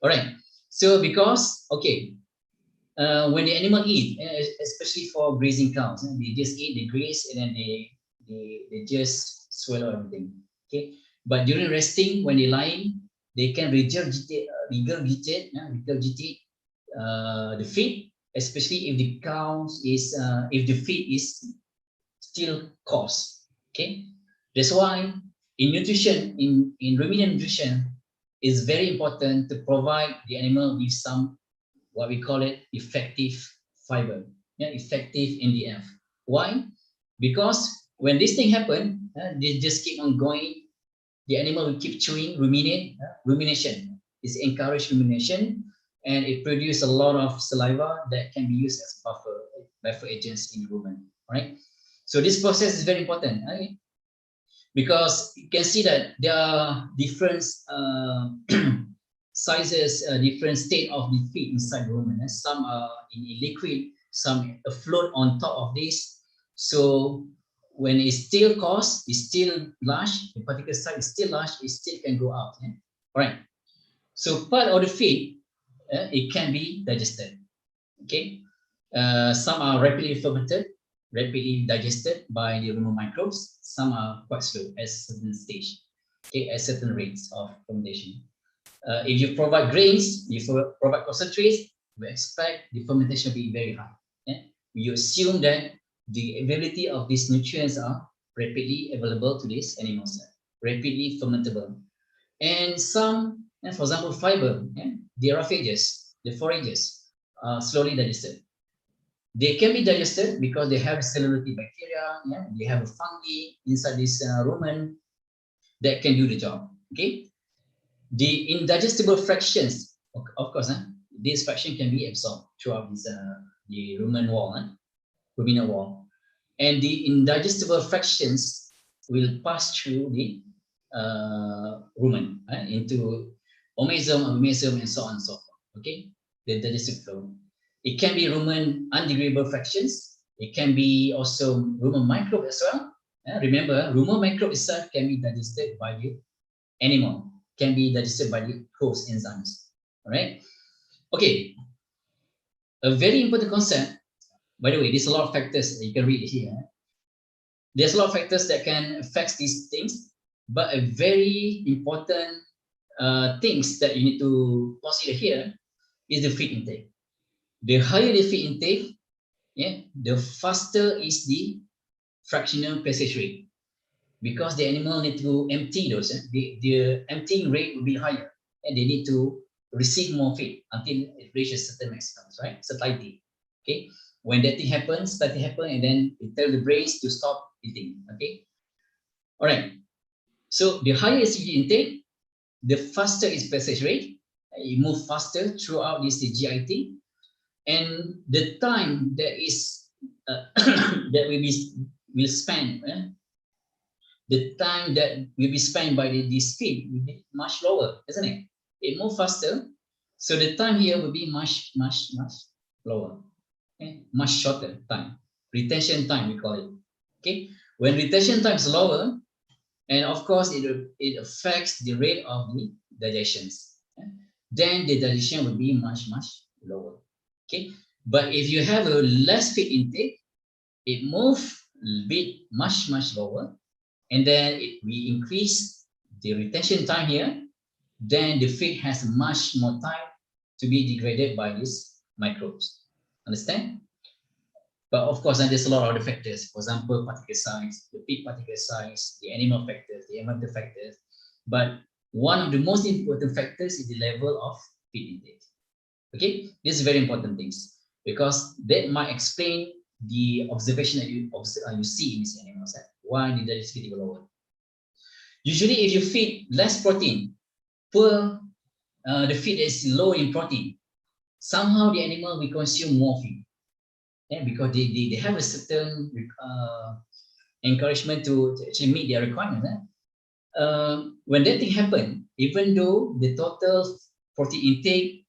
All right. So because when the animal eat, especially for grazing cows, they just eat the graze and then they just swallow everything. Okay. But during resting, when they're lying, they can regurgitate the feed, especially if the cows is if the feed is still coarse. Okay. That's why in nutrition, in ruminant nutrition, it's very important to provide the animal with some what we call it effective fiber, effective NDF. Why? Because when this thing happen, they just keep on going. The animal will keep chewing, rumination is encouraged rumination, and it produces a lot of saliva that can be used as buffer agents in rumen. Right? So this process is very important, right? Because you can see that there are different sizes, different state of the feed inside the rumen. Some are in liquid, some afloat on top of this. So when it's still coarse, it's still large, the particular side is still large, it still can go out. Yeah? All right. So part of the feed, it can be digested. Okay. Some are rapidly fermented, rapidly digested by the rumen microbes. Some are quite slow at a certain stage, okay, at certain rates of fermentation. If you provide grains, you provide concentrates, we expect the fermentation to be very high. Yeah? You assume that the availability of these nutrients are rapidly available to these animals, rapidly fermentable. And some, for example, fiber, the roughages, the forages, slowly digested. They can be digested because they have cellularity bacteria, they have a fungi inside this rumen that can do the job. Okay. The indigestible fractions, of course, this fraction can be absorbed throughout this, the rumen wall, ruminant wall. And the indigestible fractions will pass through the rumen into omasum, abomasum, and so on and so forth. Okay, the digestive flow. It can be rumen undegradable fractions. It can be also rumen microbe as well. Remember, rumen microbe itself can be digested by the animal, can be digested by the host enzymes. All right. Okay. A very important concept. By the way, there's a lot of factors you can read it here. There's a lot of factors that can affect these things, but a very important things that you need to consider here is the feed intake. The higher the feed intake, the faster is the fractional passage rate, because the animal need to empty those. The emptying rate will be higher, and they need to receive more feed until it reaches certain maximum, right? Satiety. Okay. When that thing happens, and then it tells the brains to stop eating. Okay. All right. So the higher is the intake, the faster is passage rate. It moves faster throughout this GIT, and the time that is that will spend. The time that will be spent by this feed will be much lower, isn't it? It moves faster, so the time here will be much lower, okay? Much shorter time. Retention time, we call it. Okay, when retention time is lower, and of course it affects the rate of the digestions, then the digestion will be much lower. Okay, but if you have a less feed intake, it moves a bit much lower. and then we increase the retention time here, then the feed has much more time to be degraded by these microbes. Understand? But of course, there's a lot of other factors. For example, particle size, the feed particle size, the animal factors, the environmental factors. But one of the most important factors is the level of feed intake. Okay, this is very important things because that might explain the observation that you see in these animals. Why the digestivity will lower? Usually, if you feed less protein, the feed is low in protein, somehow the animal will consume more feed. Yeah, because they have a certain encouragement to actually meet their requirements. When that thing happen, even though the total protein intake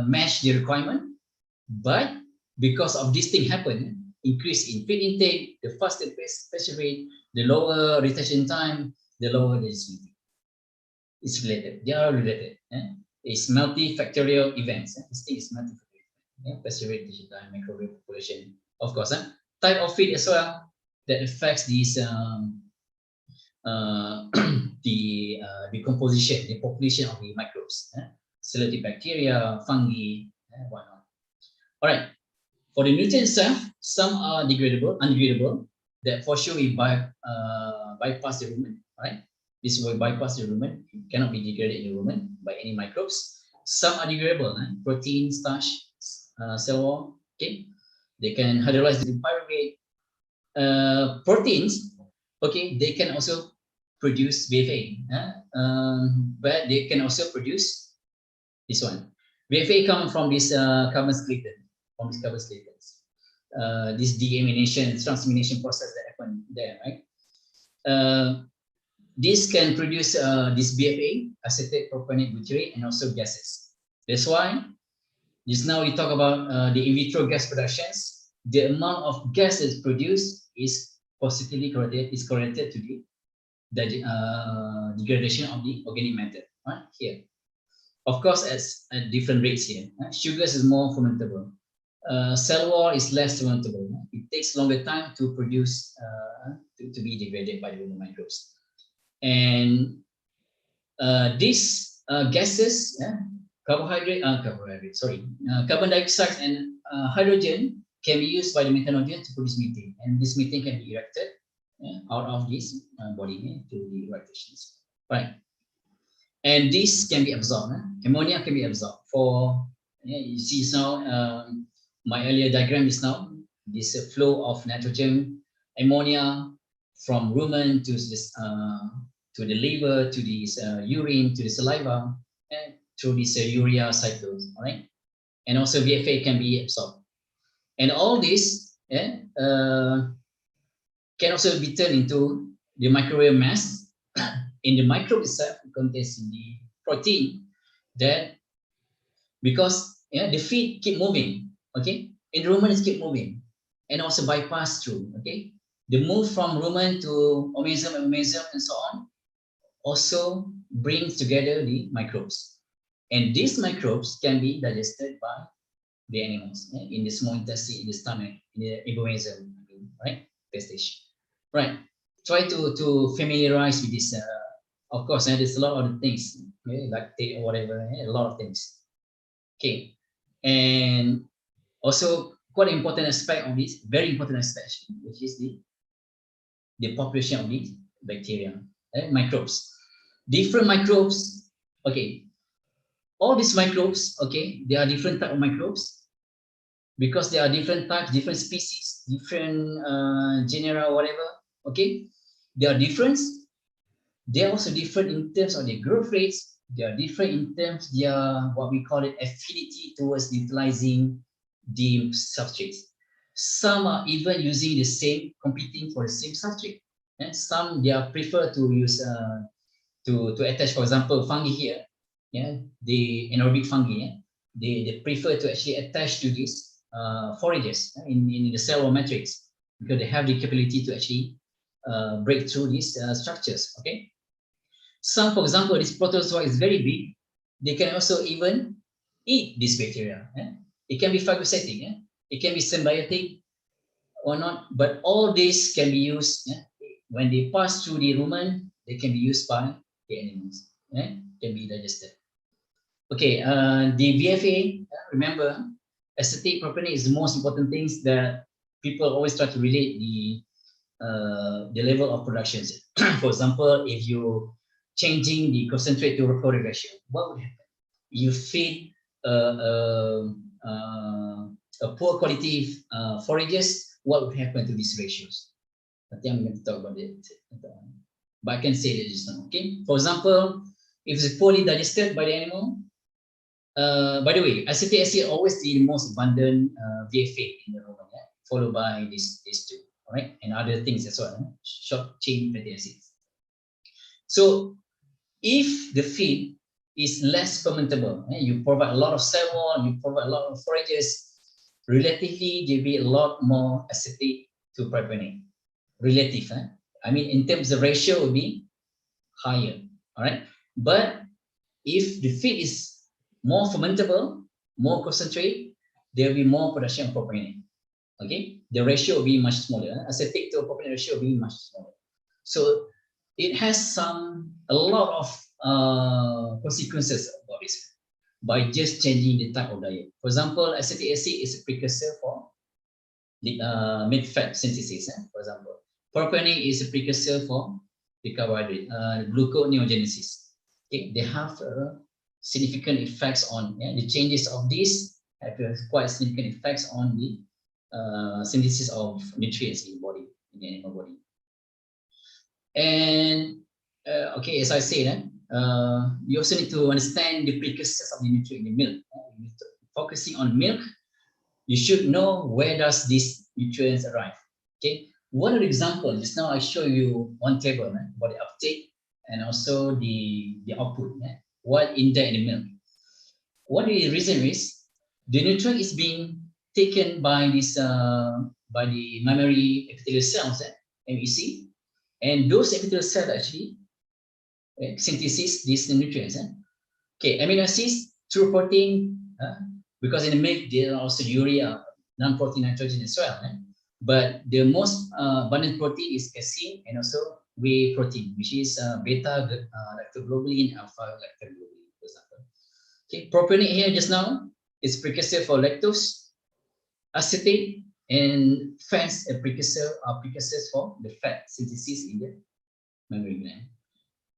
match the requirement, but because of this thing happen, increase in feed intake, the faster spatial rate, the lower retention time, the lower the digestivity. It's related. They are related. It's multifactorial events. This thing is multifactorial. Spatial rate, digestion time, microbial population. Of course, type of feed as well that affects these the composition, the population of the microbes, cellular bacteria, fungi, whatnot. All right. For the nutrient itself, some are undegradable. That for sure we bypass the rumen. Right. This will bypass the rumen. It cannot be degraded in the rumen by any microbes. Some are degradable. Protein, starch, cell wall. Okay. They can hydrolyze the pyruvate. Proteins. Okay, they can also produce BFA, but they can also produce this one. BFA comes from this carbon skeleton, this deamination, transmination process that happen there, right? This can produce this BFA, acetate propionate butyrate, and also gases. That's why just now we talk about the in vitro gas productions. The amount of gases produced is positively correlated to the degradation of the organic matter. Right here, of course, at different rates here. Sugars is more fermentable. Cell wall is less fermentable. It takes longer time to produce to be degraded by the microbes. And these gases, carbon dioxide and hydrogen can be used by the methanogen to produce methane, and this methane can be ejected out of this body to the rotations, right? And this can be absorbed. Ammonia can be absorbed. For you see now, my earlier diagram is now this flow of nitrogen, ammonia from rumen to this to the liver, to this urine, to the saliva, and through this urea cycles, all right? And also VFA can be absorbed. And all this can also be turned into the microbial mass. In the microbe itself, it contains the protein that, because the feed keep moving, okay? In the rumen, it keep moving and also bypass through, okay? The move from rumen to organism and so on also brings together the microbes. And these microbes can be digested by the animals in the small intestine, in the stomach, in the egoism, right? Gestation. Right. Try to familiarize with this. Of course, there's a lot of other things, lactate or whatever, a lot of things. Okay. And also quite an important aspect of this, very important aspect, which is the population of the bacteria, microbes. Different microbes, okay. All these microbes, okay, they are different type of microbes because there are different types, different species, different genera, whatever, okay. They are different. They are also different in terms of their growth rates. They are different in terms of their, what we call it, affinity towards utilizing the substrates. Some are even using the same, competing for the same substrate. And some, they are prefer to use, to attach, for example, fungi here. Yeah, the anaerobic fungi, they prefer to actually attach to these forages in the cell wall matrix because they have the capability to actually break through these structures. Okay, some, for example, this protozoa is very big. They can also even eat this bacteria. It can be phagocytic, it can be symbiotic or not, but all this can be used when they pass through the rumen, they can be used by the animals, can be digested. Okay, the VFA, remember, acetate propionate is the most important things that people always try to relate the level of production. For example, if you changing the concentrate to recovery ratio, what would happen? You feed a poor quality forages, what would happen to these ratios? I think I'm going to talk about it, but I can say that just now. Okay, for example, if it's poorly digested by the animal, by the way, acetic acid always the most abundant VFA in the rumen, followed by these two, all right, and other things as well, short chain fatty acids. So if the feed is less fermentable, you provide a lot of cell wall, you provide a lot of forages, relatively there will be a lot more acetate to propionate. Relative, I mean in terms of ratio will be higher, all right. But if the feed is more fermentable, more concentrate, there will be more production of propionate. Okay, the ratio will be much smaller. Acetate to propionate ratio will be much smaller. So it has a lot of consequences about this by just changing the type of diet. For example, acetic acid is a precursor for the milk fat synthesis. For example, propionate is a precursor for the carbohydrate, gluconeogenesis. Okay, they have significant effects on the changes of this have quite significant effects on the synthesis of nutrients in the body, in the animal body. And okay, as I said, you also need to understand the precursors of the nutrient in the milk. Focusing on milk, you should know where does these nutrients arrive. Okay, one example, just now I show you one table about the uptake and also the output, what in there in the milk. What the reason is, the nutrient is being taken by this by the mammary epithelial cells, MEC, and those epithelial cells actually synthesis these nutrients. Okay, amino acids through protein, because in the milk there are also urea, non-protein nitrogen as well. But the most abundant protein is casein and also whey protein, which is beta lactoglobulin, alpha lactoglobulin, for example. Okay, propionate here just now is precursor for lactose, acetate, and fats are precursors for the fat synthesis in the mammary gland.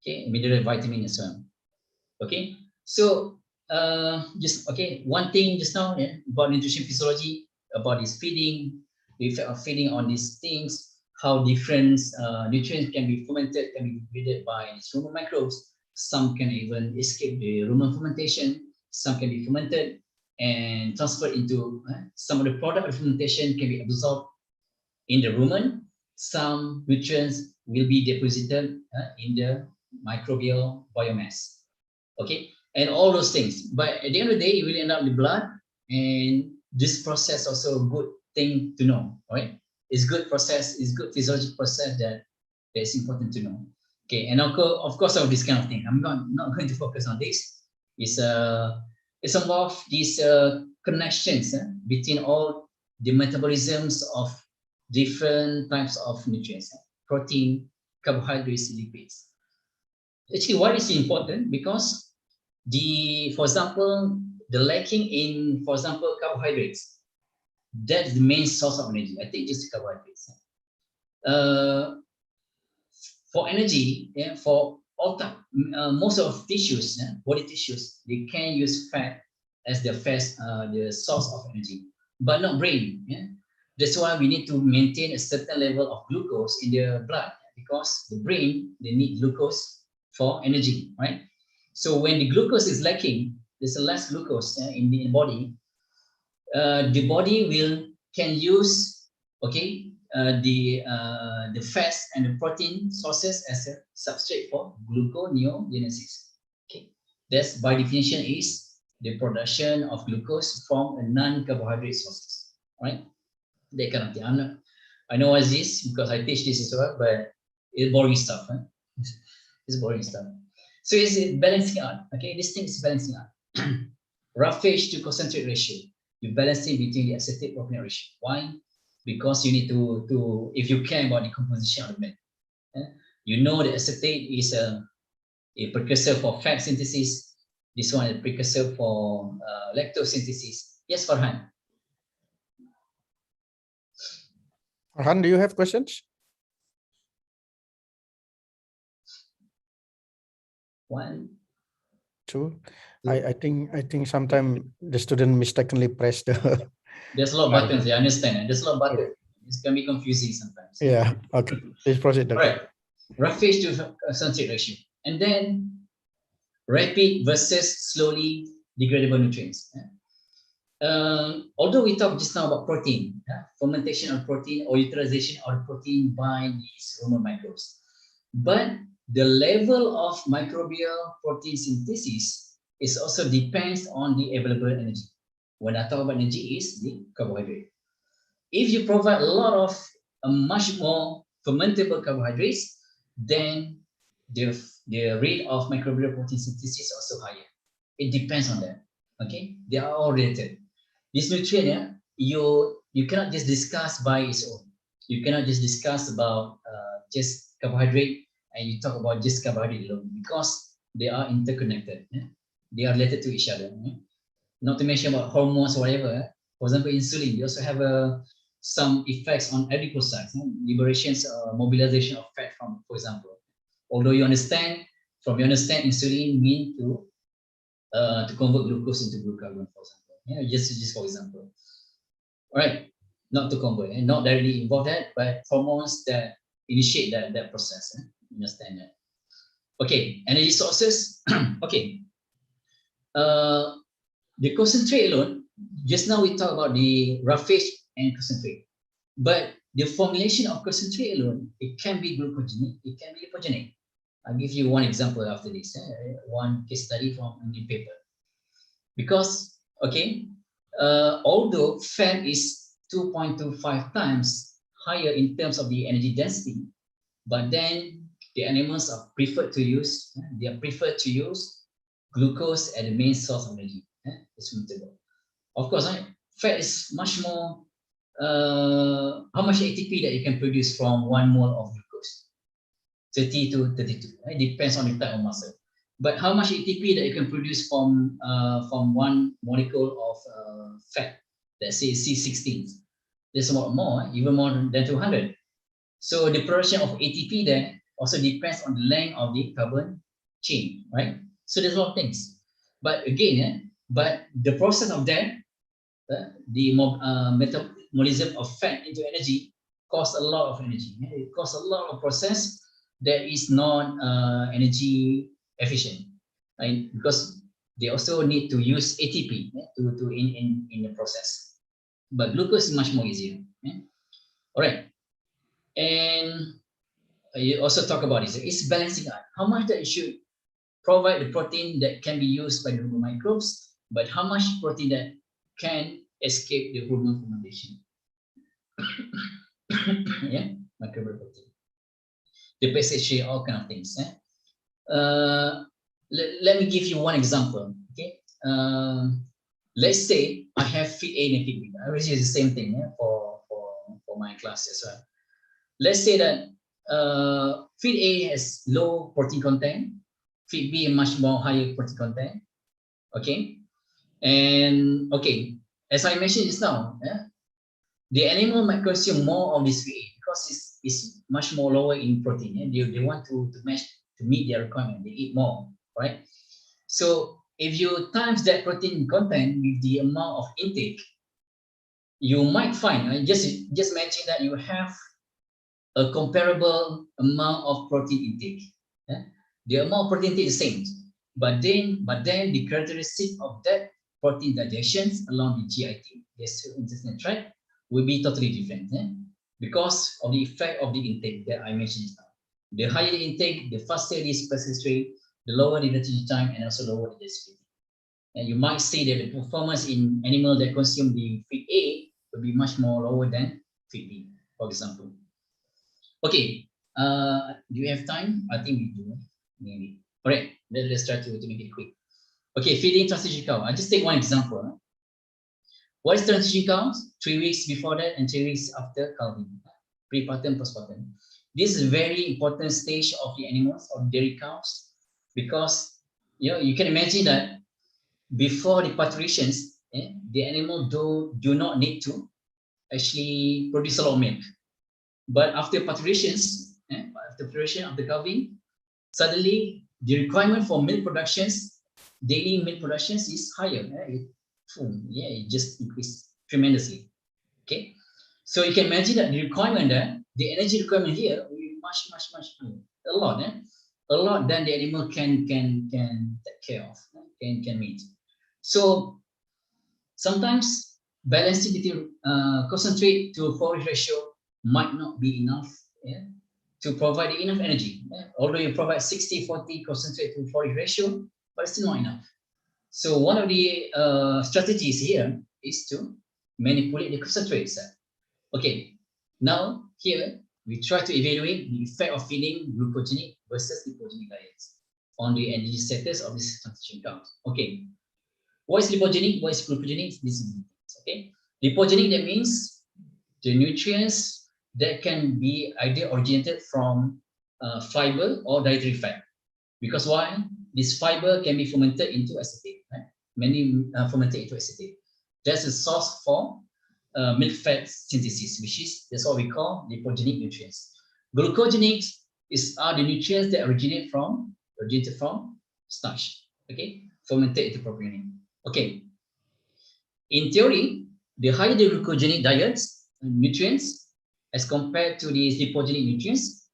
Okay, mineral vitamin as well. Okay, so just okay, one thing just now about nutrition physiology, about this feeding, the effect of feeding on these things, how different nutrients can be fermented, can be degraded by these rumen microbes. Some can even escape the rumen fermentation, some can be fermented and transferred into some of the product of fermentation can be absorbed in the rumen. Some nutrients will be deposited in the microbial biomass. Okay, and all those things. But at the end of the day, it will end up in the blood, and this process also a good thing to know, right? It's good process, it's good physiological process that's important to know. Okay, and of course, of this kind of thing, I'm not going to focus on this. It's about these connections between all the metabolisms of different types of nutrients, protein, carbohydrates, lipids. Actually, why is it important? Because for example, the lacking in, for example, carbohydrates, that's the main source of energy. I think just carbohydrates. For energy, for all type, most of tissues, body tissues, they can use fat as the source of energy, but not brain. That's why we need to maintain a certain level of glucose in the blood, because the brain, they need glucose for energy, right? So when the glucose is lacking, there's a less glucose in the body. The body can use the fats and the protein sources as a substrate for gluconeogenesis. Okay, that's by definition is the production of glucose from a non-carbohydrate sources, right? That kind of thing. I know what this because I teach this as well, but it's boring stuff. It's boring stuff. So it's balancing out. Okay, this thing is balancing out. Roughage to concentrate ratio. You balancing between the acetate propionate ratio. Why? Because you need to if you care about the composition of the milk. You know that acetate is a precursor for fat synthesis. This one is a precursor for lactose synthesis. Yes, Farhan. Farhan, do you have questions? One. Two. I think sometimes the student mistakenly pressed the. There's a lot of buttons. I understand. There's a lot of buttons. It can be confusing sometimes. Yeah. Okay. Please proceed. All right. Rough phase to concentrate ratio, and then rapid versus slowly degradable nutrients. Although we talked just now about protein, fermentation of protein or utilization of protein by these Roman microbes, but the level of microbial protein synthesis is also depends on the available energy. When I talk about energy, is the carbohydrate. If you provide a lot of much more fermentable carbohydrates, then the rate of microbial protein synthesis is also higher. It depends on that. Okay, they are all related. This nutrient, you cannot just discuss by its own. You cannot just discuss about just carbohydrate and you talk about just carbohydrate alone, because they are interconnected. They are related to each other. Not to mention about hormones or whatever. For example, insulin, they also have some effects on adipocytes, liberations or mobilization of fat from, for example. Although you understand, insulin means to convert glucose into glucagon, for example. Just for example. All right, not to convert, and not directly involved that, but hormones that initiate that process. You understand that? Okay, energy sources. Okay. The concentrate alone, just now we talked about the rough phase and concentrate, but the formulation of concentrate alone, it can be glucogenic, it can be lipogenic. I'll give you one example after this, one case study from the paper. Because, okay, although fat is 2.25 times higher in terms of the energy density, but then the animals are preferred to use, glucose as the main source of energy. It's mutable. Of course, fat is much more, how much ATP that you can produce from 1 mole of glucose? 30 to 32. It depends on the type of muscle. But how much ATP that you can produce from 1 molecule of fat? Let's say C16. There's a lot more, even more than 200. So the production of ATP then also depends on the length of the carbon chain, right? So there's a lot of things. But again, but the process of that, the metabolism of fat into energy costs a lot of energy. It costs a lot of process that is not energy efficient, right? Because they also need to use ATP in the process. But glucose is much more easier. All right, and you also talk about this. It's balancing out how much that you should provide the protein that can be used by the microbes, but how much protein that can escape the hormone fermentation. Yeah, microbial protein. The PSHA, all kind of things. Let me give you one example. Okay, let's say I have feed A and feed B. I always use the same thing for my class as well. Let's say that feed A has low protein content, feed B much more higher protein content. Okay, and okay, as I mentioned just now, the animal might consume more of this feed A because it's much more lower in protein. They want to meet their requirement. They eat more, right? So if you times that protein content with the amount of intake, you might find, just mention that you have a comparable amount of protein intake. The amount of protein intake is the same, but then the characteristic of that protein digestion along the GIT, gastrointestinal tract, will be totally different because of the effect of the intake that I mentioned just now. The higher the intake, the faster the persistence rate, the lower the digestion time, and also lower the density. And you might see that the performance in animals that consume the feed A will be much more lower than feed B, for example. Okay, do you have time? I think we do, maybe. All right, let's try to make it quick. Okay, feeding transition cow. I just take one example. What is transition cows? 3 weeks before that and 3 weeks after calving. Prepartum, postpartum. This is a very important stage of the animals, of dairy cows, because you can imagine that before the parturitions, the animal do not need to actually produce a lot of milk. But after parturitions, after parturition, after calving, suddenly the requirement for milk productions, daily milk productions is higher. It just increased tremendously. Okay, so you can imagine that the requirement there, the energy requirement here will be much higher, a lot, a lot than the animal can take care of, can meet. So sometimes balancing between concentrate to forage ratio might not be enough to provide enough energy. Although you provide 60-40 concentrate to forage ratio, but it's still not enough. So one of the strategies here is to manipulate the concentrates. Okay, now here we try to evaluate the effect of feeding glucogenic versus lipogenic diets on the energy status of this transition count. Okay, what is lipogenic? What is glucogenic? This is okay. Lipogenic, that means the nutrients that can be either originated from fiber or dietary fat. Because why? This fiber can be fermented into acetate. Right? Many fermented into acetate. That's the source for milk fat synthesis, that's what we call lipogenic nutrients. Glucogenic are the nutrients that originated from starch. Okay, fermented into propionate. Okay. In theory, the higher the glucogenic diets nutrients as compared to the lipogenic nutrients,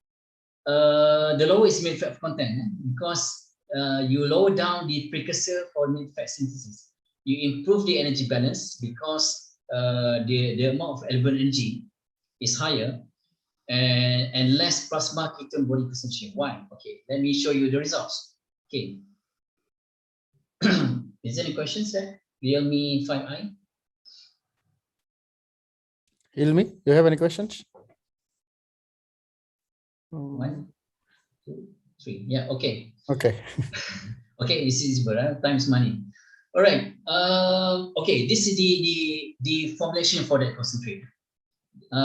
the lower is milk fat content because you lower down the precursor for milk fat synthesis. You improve the energy balance because the amount of available energy is higher and less plasma ketone body concentration. Why? Okay, let me show you the results. Okay. Is there any questions there? Realme 5i? Ilmi, do you have any questions? 1, 2, 3. Yeah, okay. Okay. Okay, this is better. Time is money. All right. Okay, this is the formulation for that concentrate.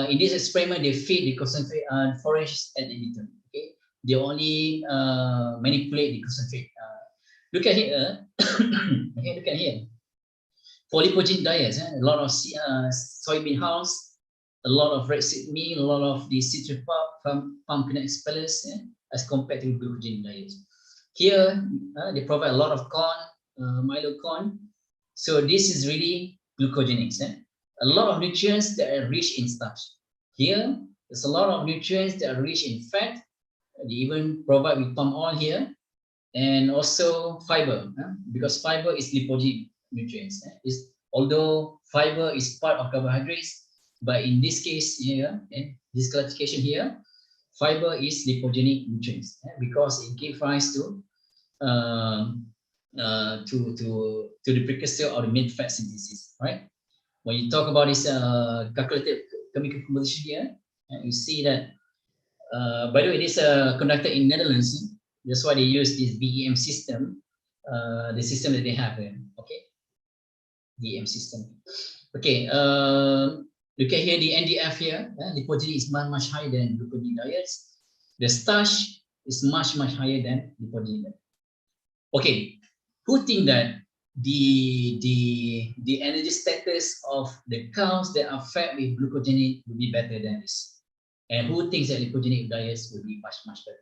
In this experiment, they feed the concentrate forage at the little. Okay, they only manipulate the concentrate. Look at here. Okay, look at here. For lipogenic diets, a lot of soybean hulls, a lot of rapeseed meal, a lot of the citrus pulp, pumpkin expellers, as compared to glucogenic diets. Here, they provide a lot of corn, milo corn. So this is really glucogenic. A lot of nutrients that are rich in starch. Here, there's a lot of nutrients that are rich in fat. They even provide with palm oil here, and also fiber, because fiber is lipogenic nutrients. Although fiber is part of carbohydrates, but in this case here, this classification here, fiber is lipogenic nutrients because it gives rise to the precursor of the milk fat synthesis, right? When you talk about this calculated chemical composition here, you see that, by the way, this conducted in Netherlands. That's why they use this BEM system, the system that they have there. Okay, BEM system. Okay, look at here the NDF here. Lipogenic is much higher than glucogenic diets. The starch is much higher than lipogenic. Okay, who think that the energy status of the cows that are fed with glucogenic will be better than this? And who thinks that lipogenic diets will be much better?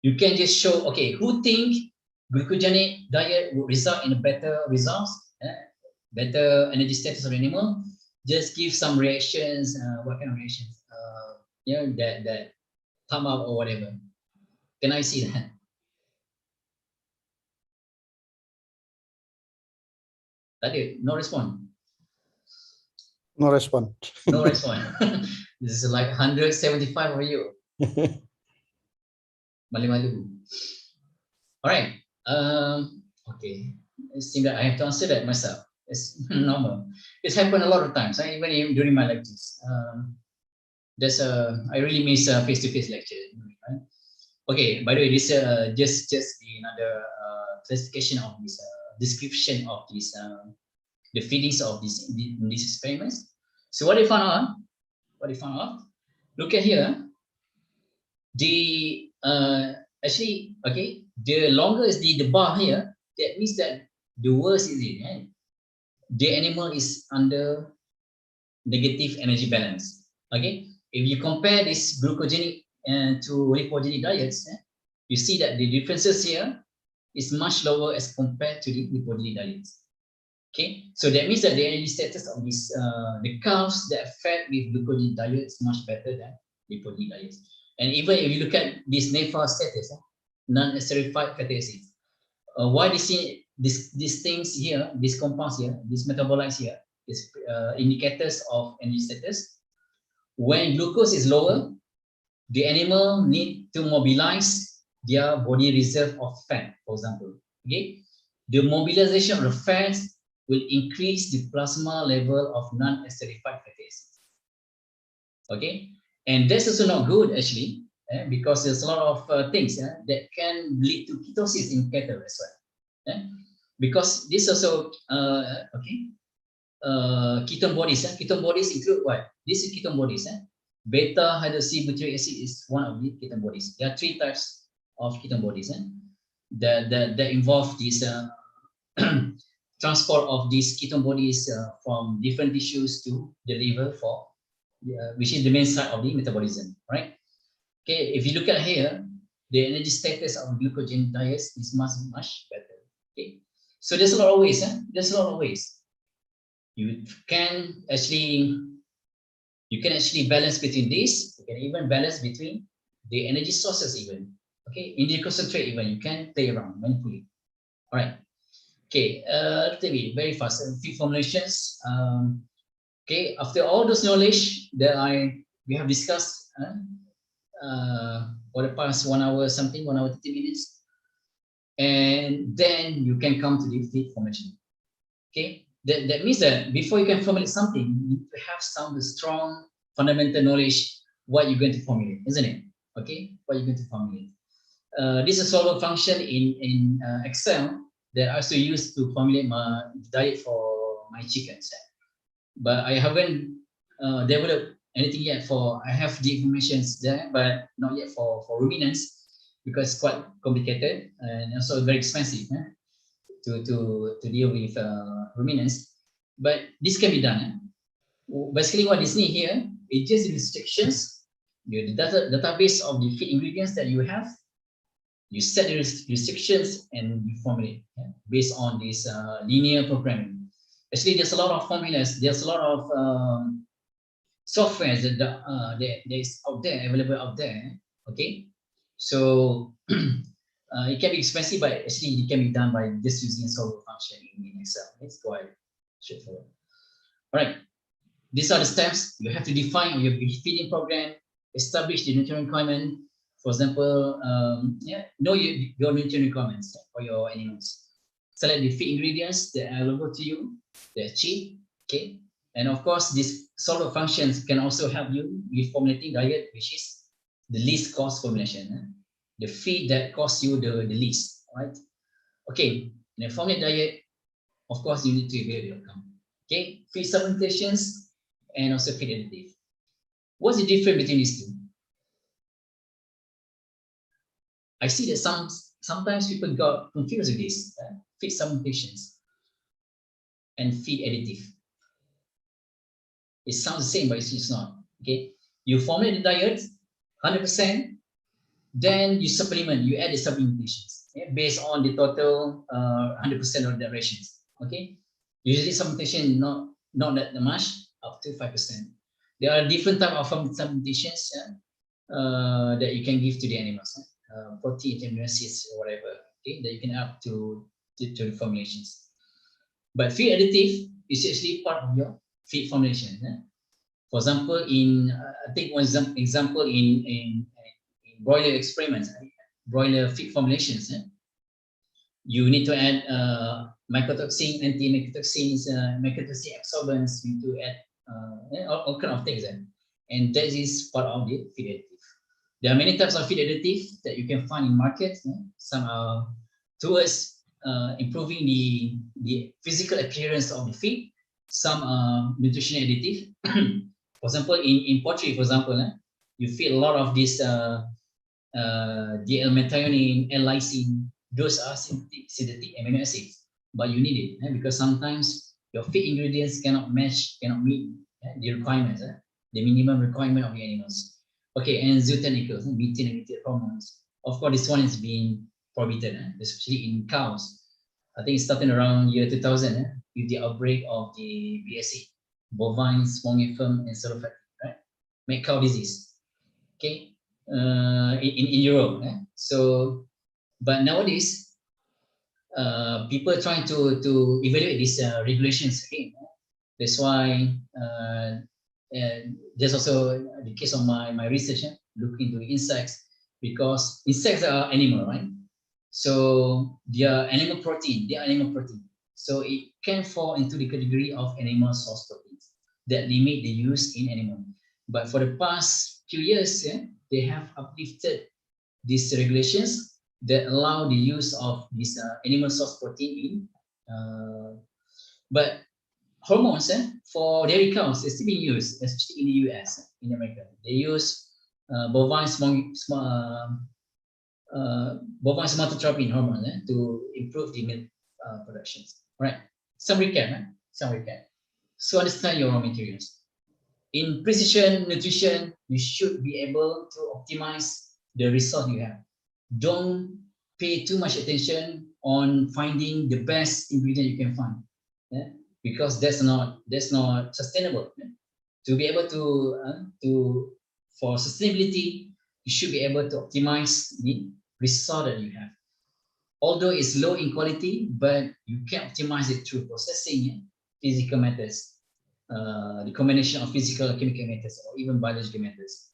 You can just show, okay, who think glucogenic diet will result in better results, better energy status of the animal? Just give some reactions. What kind of reactions? That thumb up or whatever. Can I see that? Tadi, no response. No response. No response. This is like 175 for you. Malu-malu. All right. Okay. It seems that I have to answer that myself. It's normal. It's happened a lot of times. Even during my lectures. I really miss face-to-face lecture. Right? Okay. By the way, this just another classification of this description of this the feedings of these experiments. So what they found out? look at here. The actually, okay, the longer is the bar here. That means that the worse is it. Eh? The animal is under negative energy balance. Okay, if you compare this glucogenic to lipogenic diets, you see that the differences here is much lower as compared to the lipogenic diets. Okay, so that means that the energy status of this the cows that are fed with glucogenic diet is much better than lipogenic diets. And even if you look at this NEFA status, non-esterified fatty acids, why these things here, these compounds here, these metabolites here, is indicators of energy status. When glucose is lower, the animal need to mobilize their body reserve of fat, for example. Okay, the mobilization of the fats will increase the plasma level of non-esterified fatty acids. Okay, and that's also not good actually, because there's a lot of things that can lead to ketosis in cattle as well. Because this also ketone bodies. Ketone bodies include what? This is ketone bodies. Beta hydroxybutyric acid is one of the ketone bodies. There are 3 types of ketone bodies that involve this transport of these ketone bodies from different tissues to the liver for which is the main site of the metabolism, right? Okay, if you look at here, the energy status of glucogen diets is much better. Okay, so there's a lot of ways. There's a lot of ways you can actually balance between this. You can even balance between the energy sources even. Okay, in the concentrate even you can play around, manipulate. All right. Okay, TV very fast. Feed formulations. Okay, after all those knowledge that we have discussed for the past 1 hour something, 1 hour 30 minutes, and then you can come to the feed formulation. Okay, that means that before you can formulate something, you need to have some strong fundamental knowledge what you're going to formulate, isn't it? Okay, what you're going to formulate. This is a solver function in Excel that I also use to formulate my diet for my chickens. But I haven't developed anything yet I have the information there, but not yet for ruminants because it's quite complicated and also very expensive to deal with ruminants. But this can be done. Basically, what is needed here is just restrictions, the database of the feed ingredients that you have. You set the restrictions and you formulate based on this linear programming. Actually, there's a lot of formulas. There's a lot of software that is out there, available out there. Okay, so it can be expensive, but actually it can be done by just using a solver function in Excel. It's quite straightforward. All right, these are the steps. You have to define your feeding program, establish the nutrient requirement. For example, know your nutrient requirements for your animals. Select the feed ingredients that are available to you. They're cheap, okay? And of course, these solver functions can also help you with formulating diet, which is the least cost formulation. The feed that costs you the least, right? Okay, in a formulate diet, of course, you need to evaluate the outcome. Okay, feed supplementations and also feed additive. What's the difference between these two? I see that sometimes people got confused with this, feed supplementations and feed additive. It sounds the same, but it's not. Okay, you formulate the diet 100%, then you supplement, you add the supplementations based on the total 100% of the rations. Okay, usually supplementation not that much, up to 5%. There are different type of supplementations that you can give to the animals. Protein, amino acids, or whatever, okay, that you can add to the formulations. But feed additive is actually part of your feed formulation. For example, I think one example in broiler experiments, broiler feed formulations, you need to add mycotoxin, anti-mycotoxins, mycotoxin absorbents. You need to add all kind of things, and that is part of the feed additive. There are many types of feed additive that you can find in markets. Some are towards improving the physical appearance of the feed. Some are nutrition additive. For example, in poultry, for example, you feed a lot of this D-L-methionine, L-lysine. Those are synthetic amino acids, but you need it because sometimes your feed ingredients cannot meet the requirements, the minimum requirement of the animals. Okay, and zootenicals, methane-mediated hormones. Of course, this one is being forbidden, especially in cows. I think it's starting around year 2000 with the outbreak of the BSE, bovine spongiform encephalopathy, right? Mad cow disease. Okay, in Europe. So, but nowadays, people are trying to evaluate these regulations again. That's why there's also the case of my research, looking into insects, because insects are animal, right? So they are animal protein. So it can fall into the category of animal source proteins that limit the use in animal. But for the past few years, they have uplifted these regulations that allow the use of this animal source protein in. But hormones for dairy cows is still being used, especially in the US, in America. They use bovine somatotropin hormone to improve the milk productions. Right. Some recap. So understand your raw materials. In precision nutrition, you should be able to optimize the resource you have. Don't pay too much attention on finding the best ingredient you can find, because that's not sustainable. To be able to for sustainability, you should be able to optimize the resource that you have. Although it's low in quality, but you can optimize it through processing, physical methods, the combination of physical, chemical methods, or even biological methods.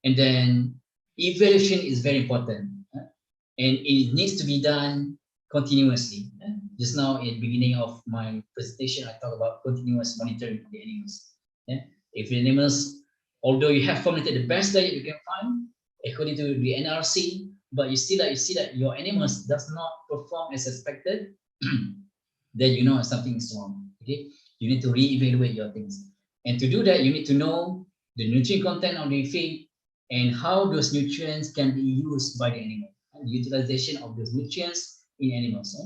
And then evaluation is very important, and it needs to be done continuously. Just now, at the beginning of my presentation, I talked about continuous monitoring of the animals. If the animals, although you have formulated the best diet you can find according to the NRC, but you see that your animals does not perform as expected, then you know something is wrong. Okay, you need to reevaluate your things, and to do that, you need to know the nutrient content of the feed and how those nutrients can be used by the animal, and the utilization of those nutrients in animals.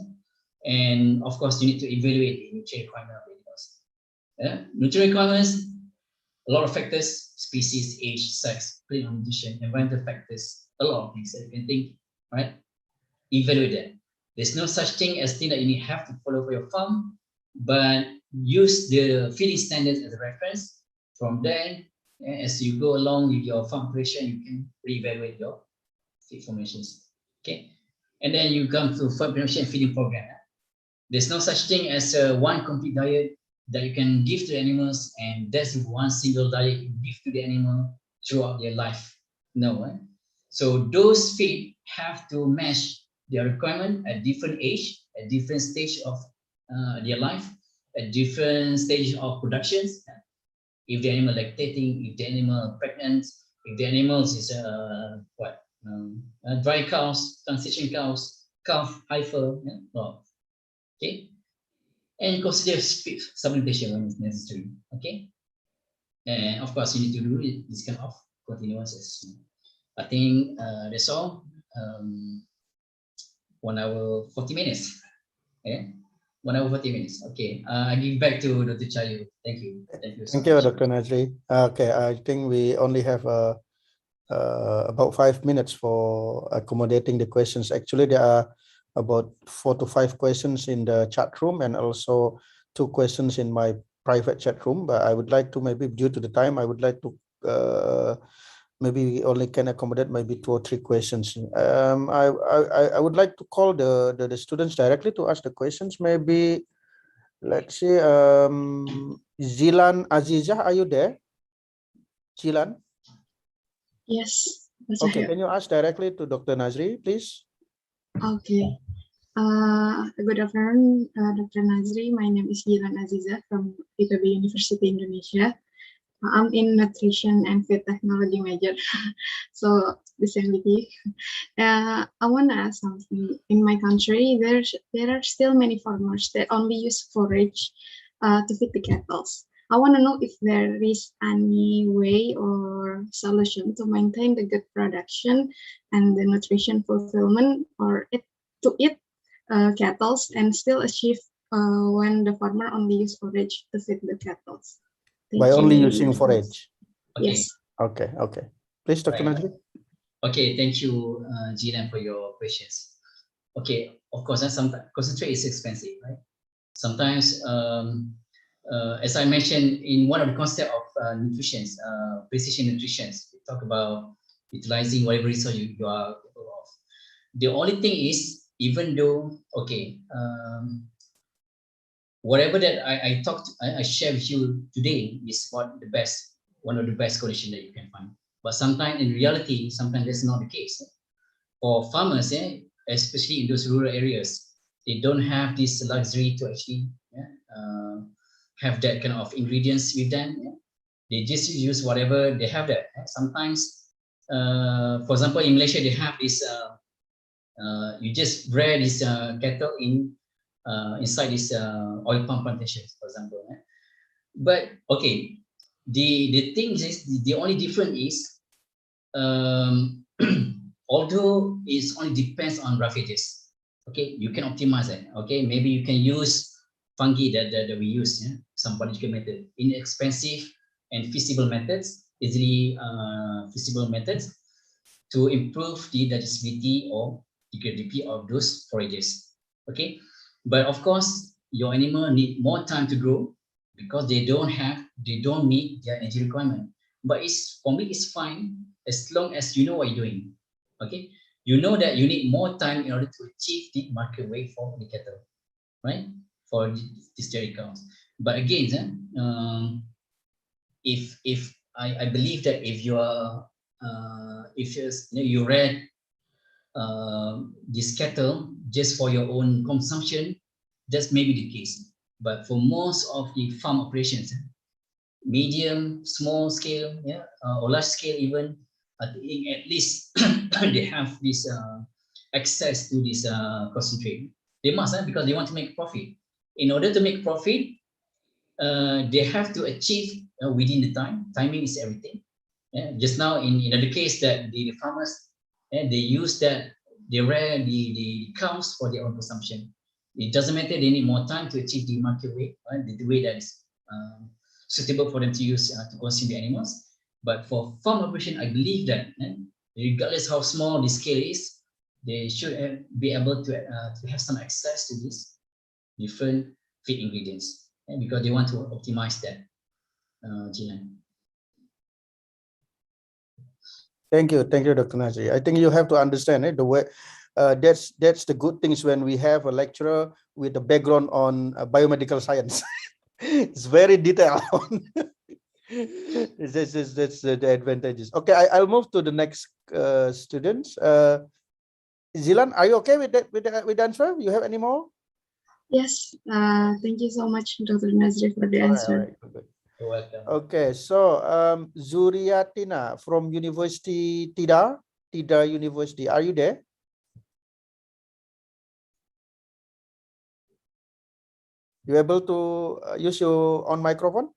And of course, you need to evaluate the nutrient requirement of the animals. Nutrient requirements, a lot of factors: species, age, sex, clinical nutrition, environmental factors, a lot of things that you can think, right? Evaluate that. There's no such thing as thing that you have to follow for your farm, but use the feeding standards as a reference. From there, as you go along with your farm operation, you can reevaluate your feed formations. Okay, and then you come to farm operation feeding program. There's no such thing as one complete diet that you can give to the animals, and that's one single diet you give to the animal throughout their life. No, so those feed have to match their requirement at different age, at different stage of their life, at different stage of productions. If the animal lactating, if the animal pregnant, if the animals is dry cows, transition cows, calf, heifer, okay, and consider supplementation when it's necessary. Okay, and of course you need to do this kind of continuous assessment. I think that's all. 1 hour 40 minutes. 1 hour 40 minutes. Okay, I give back to Dr. Chayu. Thank you. Thank you, Dr. Nazri. Okay, I think we only have about 5 minutes for accommodating the questions. Actually, there are about 4 to 5 questions in the chat room and also 2 questions in my private chat room. But I would like to, maybe due to the time, I would like to maybe we only can accommodate maybe 2 or 3 questions. I would like to call the students directly to ask the questions. Maybe let's see, Zilan Aziza, are you there? Zilan? Yes. Okay, can you ask directly to Dr. Nazri, please? Okay. Good afternoon, Dr. Nazri. My name is Zilan Aziza from IPB University Indonesia. I'm in nutrition and feed technology major, so the same with you. I want to ask something. In my country, there are still many farmers that only use forage to feed the cattle. I want to know if there is any way or solution to maintain the good production and the nutrition fulfillment or to eat cattle and still achieve when the farmer only use forage to feed the cattle. By only using forage. Okay. Yes. Okay. Please, Dr. Right. Nazri. Okay, thank you, Jilan, for your questions. Okay, of course, sometimes concentrate is expensive, right? Sometimes, as I mentioned in one of the concept of nutrition, precision nutrition, we talk about utilizing whatever resource you are capable of. The only thing is, even though, okay, whatever that I share with you today is one of the best condition that you can find. But sometimes in reality, sometimes that's not the case. For farmers, especially in those rural areas, they don't have this luxury to actually have that kind of ingredients with them. They just use whatever they have there. Sometimes, for example, in Malaysia, they have this, you just rear this cattle inside this oil palm plantations, for example. But okay, the thing is, the only difference is, although it only depends on roughages, okay, you can optimize it. Okay, maybe you can use fungi that we use, some biological method, inexpensive and feasible methods, easily feasible methods to improve the digestibility or degradability of those forages. Okay, but of course, your animal need more time to grow because they don't meet their energy requirement. But for me, it's fine as long as you know what you're doing. Okay, you know that you need more time in order to achieve the market weight for the cattle, right? For these dairy cows. But again, if I believe that if you are if you rear this cattle just for your own consumption, that's maybe the case. But for most of the farm operations, medium, small scale, or large scale even, I think at least they have this access to this concentrate. They must, because they want to make profit. In order to make profit, they have to achieve within the time. Timing is everything. Just now, in the case that the farmers, they use that, they rear the cows for their own consumption. It doesn't matter, they need more time to achieve the market weight, right? The way that is suitable for them to use to consume the animals. But for farm operation, I believe that regardless how small the scale is, they should be able to have some access to these different feed ingredients, because they want to optimize that. Jilan. Thank you, Dr. Nazri. I think you have to understand the way. That's the good things when we have a lecturer with a background on biomedical science. It's very detailed. That's the advantages. Okay, I'll move to the next students. Zilan, are you okay with that? With the answer? You have any more? Yes. Thank you so much, Dr. Nazri, for the answer. All right. You're welcome. Okay, so Zuriatina from University Tida University. Are you there? You able to use your on microphone?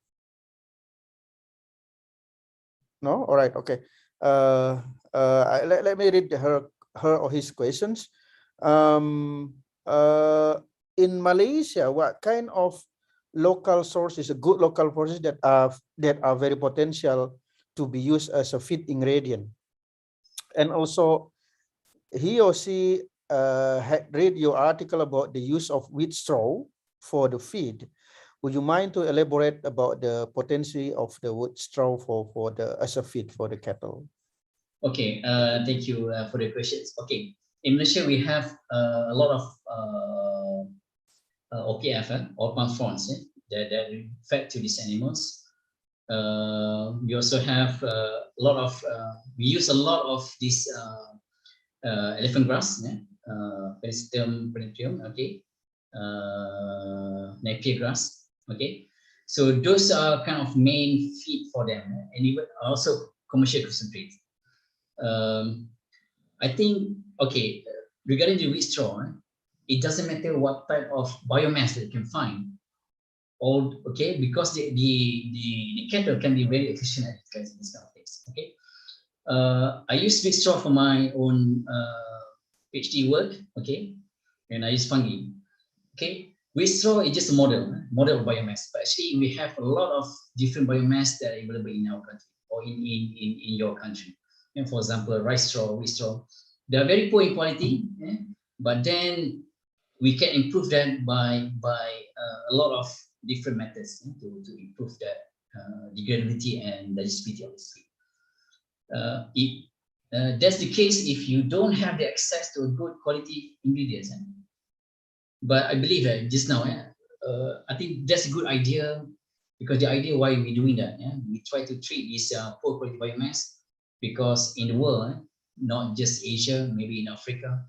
No. All right. Okay. Let me read her or his questions. In Malaysia, what kind of local sources, a good local sources that are very potential to be used as a feed ingredient? And also, he or she had read your article about the use of wheat straw for the feed. Would you mind to elaborate about the potential of the wheat straw for the as a feed for the cattle? Okay, thank you for the questions. Okay, in Malaysia we have a lot of OPF, or palm fronds, that fed to these animals. We also have a lot of we use a lot of this elephant grass, Penicillium penetrium, okay, napier grass, okay. So those are kind of main feed for them, and even also commercial concentrate. I think, okay, regarding the wheat straw, it doesn't matter what type of biomass that you can find. all okay, because the cattle can be very efficient at these kind of things. Okay, I use wheat straw for my own PhD work. Okay, and I use fungi. Okay, wheat straw is just a model of biomass, but actually we have a lot of different biomass that are available in our country or in your country. And for example, rice straw, wheat straw, they are very poor in quality, but then we can improve that by a lot of different methods to improve that degradability and digestibility of the feed. That's the case if you don't have the access to a good quality ingredients. But I believe that just now, I think that's a good idea, because the idea why we're doing that, we try to treat this poor quality biomass, because in the world, not just Asia, maybe in Africa,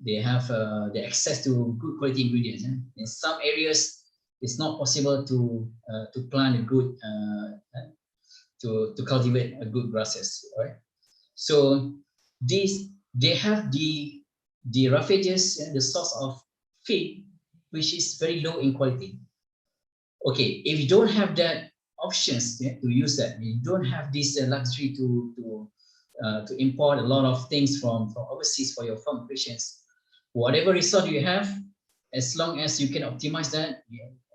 they have the access to good quality ingredients. In some areas, it's not possible to plant a good, to cultivate a good grasses, right? So they have the roughages and the source of feed, which is very low in quality. Okay, if you don't have that options to use that, you don't have this luxury to import a lot of things from overseas for your farm operations. Whatever resource you have, as long as you can optimize that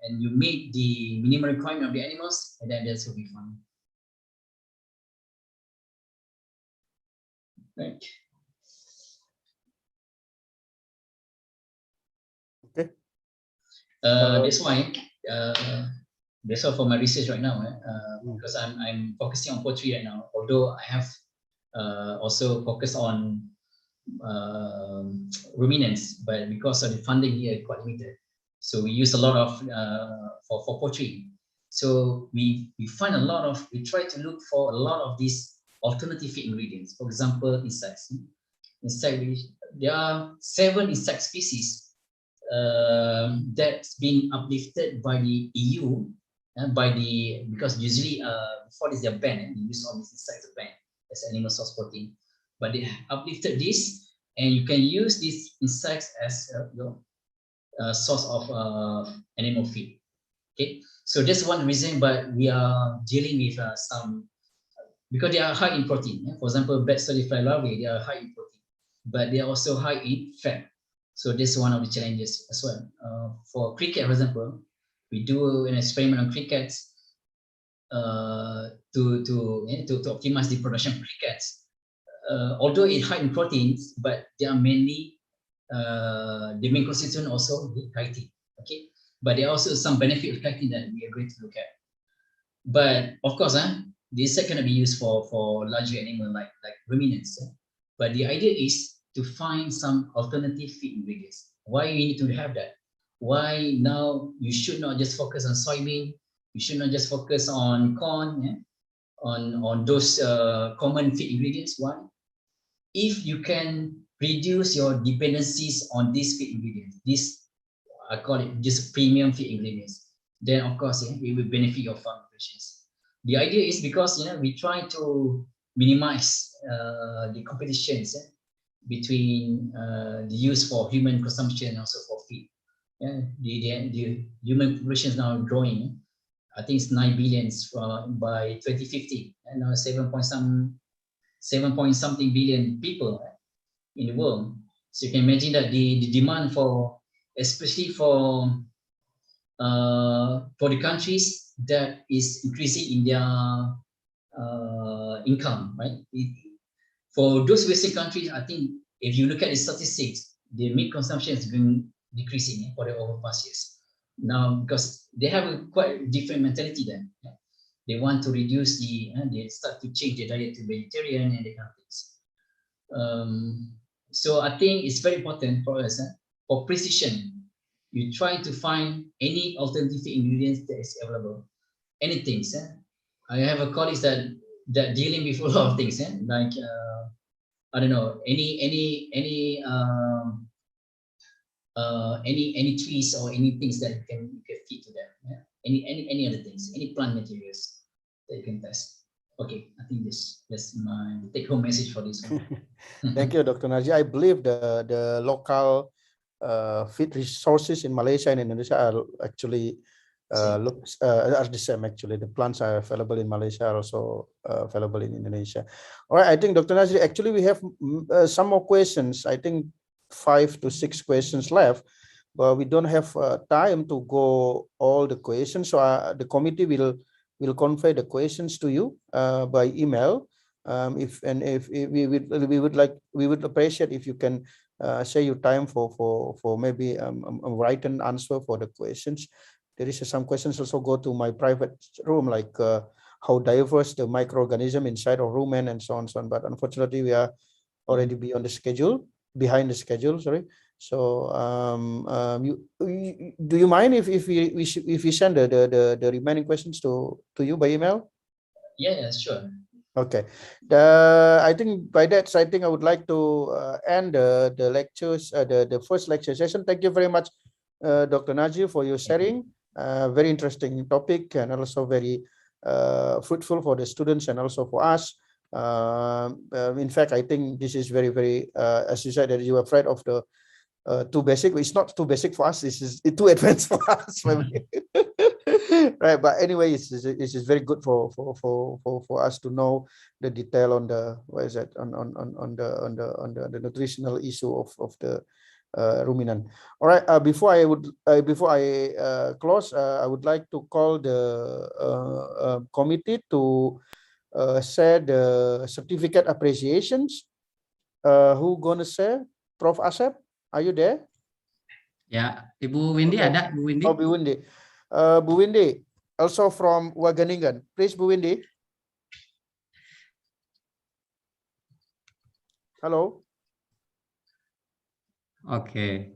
and you meet the minimum requirement of the animals, and then that will be fine. Right. Okay. That's why for my research right now, because I'm focusing on poultry right now. Although I have also focused on ruminants, but because of the funding here quite limited, so we use a lot of for poultry. So we find we try to look for a lot of these alternative feed ingredients. For example, insects. There are 7 insect species that's been uplifted by the EU, because usually before this they're banned, they use all these insects are banned as animal source protein, but they uplifted this, and you can use these insects as your source of animal feed. Okay, so that's one reason, but we are dealing with some, because they are high in protein. For example, bat fly larvae, they are high in protein, but they are also high in fat. So this is one of the challenges as well. For cricket, for example, we do an experiment on crickets to optimize the production of crickets. Although it's high in proteins, but they are mainly the main constituent also chitin. Okay, but there are also some benefit of chitin that we are going to look at. But of course, this cannot be used for larger animals like ruminants. But the idea is to find some alternative feed ingredients. Why you need to have that? Why now you should not just focus on soybean? You should not just focus on corn, on those common feed ingredients. Why? If you can reduce your dependencies on these feed ingredients, I call it just premium feed ingredients, then of course it will benefit your farm operations. The idea is because we try to minimize the competitions between the use for human consumption and also for feed. The human population is now growing. I think it's 9 billion by 2050, and now 7 point something billion people in the world. So you can imagine that the demand for, especially for the countries that is increasing in their income, right? For those Western countries, I think if you look at the statistics, the meat consumption has been decreasing for the over past years. Now, because they have a quite different mentality then. They want to reduce they start to change their diet to vegetarian and that kind of things. So I think it's very important for us, for precision, you try to find any alternative ingredients that is available. Anything. I have a colleague that dealing with a lot of things, like I don't know, any trees or any things that you can feed to them. Any other things, any plant materials that you can test. Okay, I think that's my take-home message for this one. Thank you, Dr. Narji. I believe the local feed resources in Malaysia and Indonesia are actually are the same actually. The plants are available in Malaysia, are also available in Indonesia. All right, I think Dr. Nazri, actually we have some more questions. I think 5 to 6 questions left, but we don't have time to go all the questions. So the committee will convey the questions to you by email. If we would appreciate if you can share your time for maybe a written answer for the questions. There is some questions also go to my private room, like how diverse the microorganism inside of rumen and so on, but unfortunately we are already behind the schedule, sorry. So do you mind if we send the remaining questions to you by email? Yeah, sure. Okay. I think by that, I think I would like to end the lectures, the first lecture session. Thank you very much, Dr. Nazri, for your sharing. Very interesting topic and also very fruitful for the students and also for us. In fact, I think this is very, very, as you said, that you are afraid of the too basic. It's not too basic for us. This is too advanced for us. Right, but anyway, it's very good for us to know the detail on the the nutritional issue of the ruminant. All right. Before I close, I would like to call the committee to share the certificate appreciations. Who gonna share? Prof. Asep, are you there? Ya, Ibu Windy Okay. ada, Bu Windy. Oh, Bu Windy. Bu Windy, also from Wageningen. Please, Bu Windy. Hello. Okay.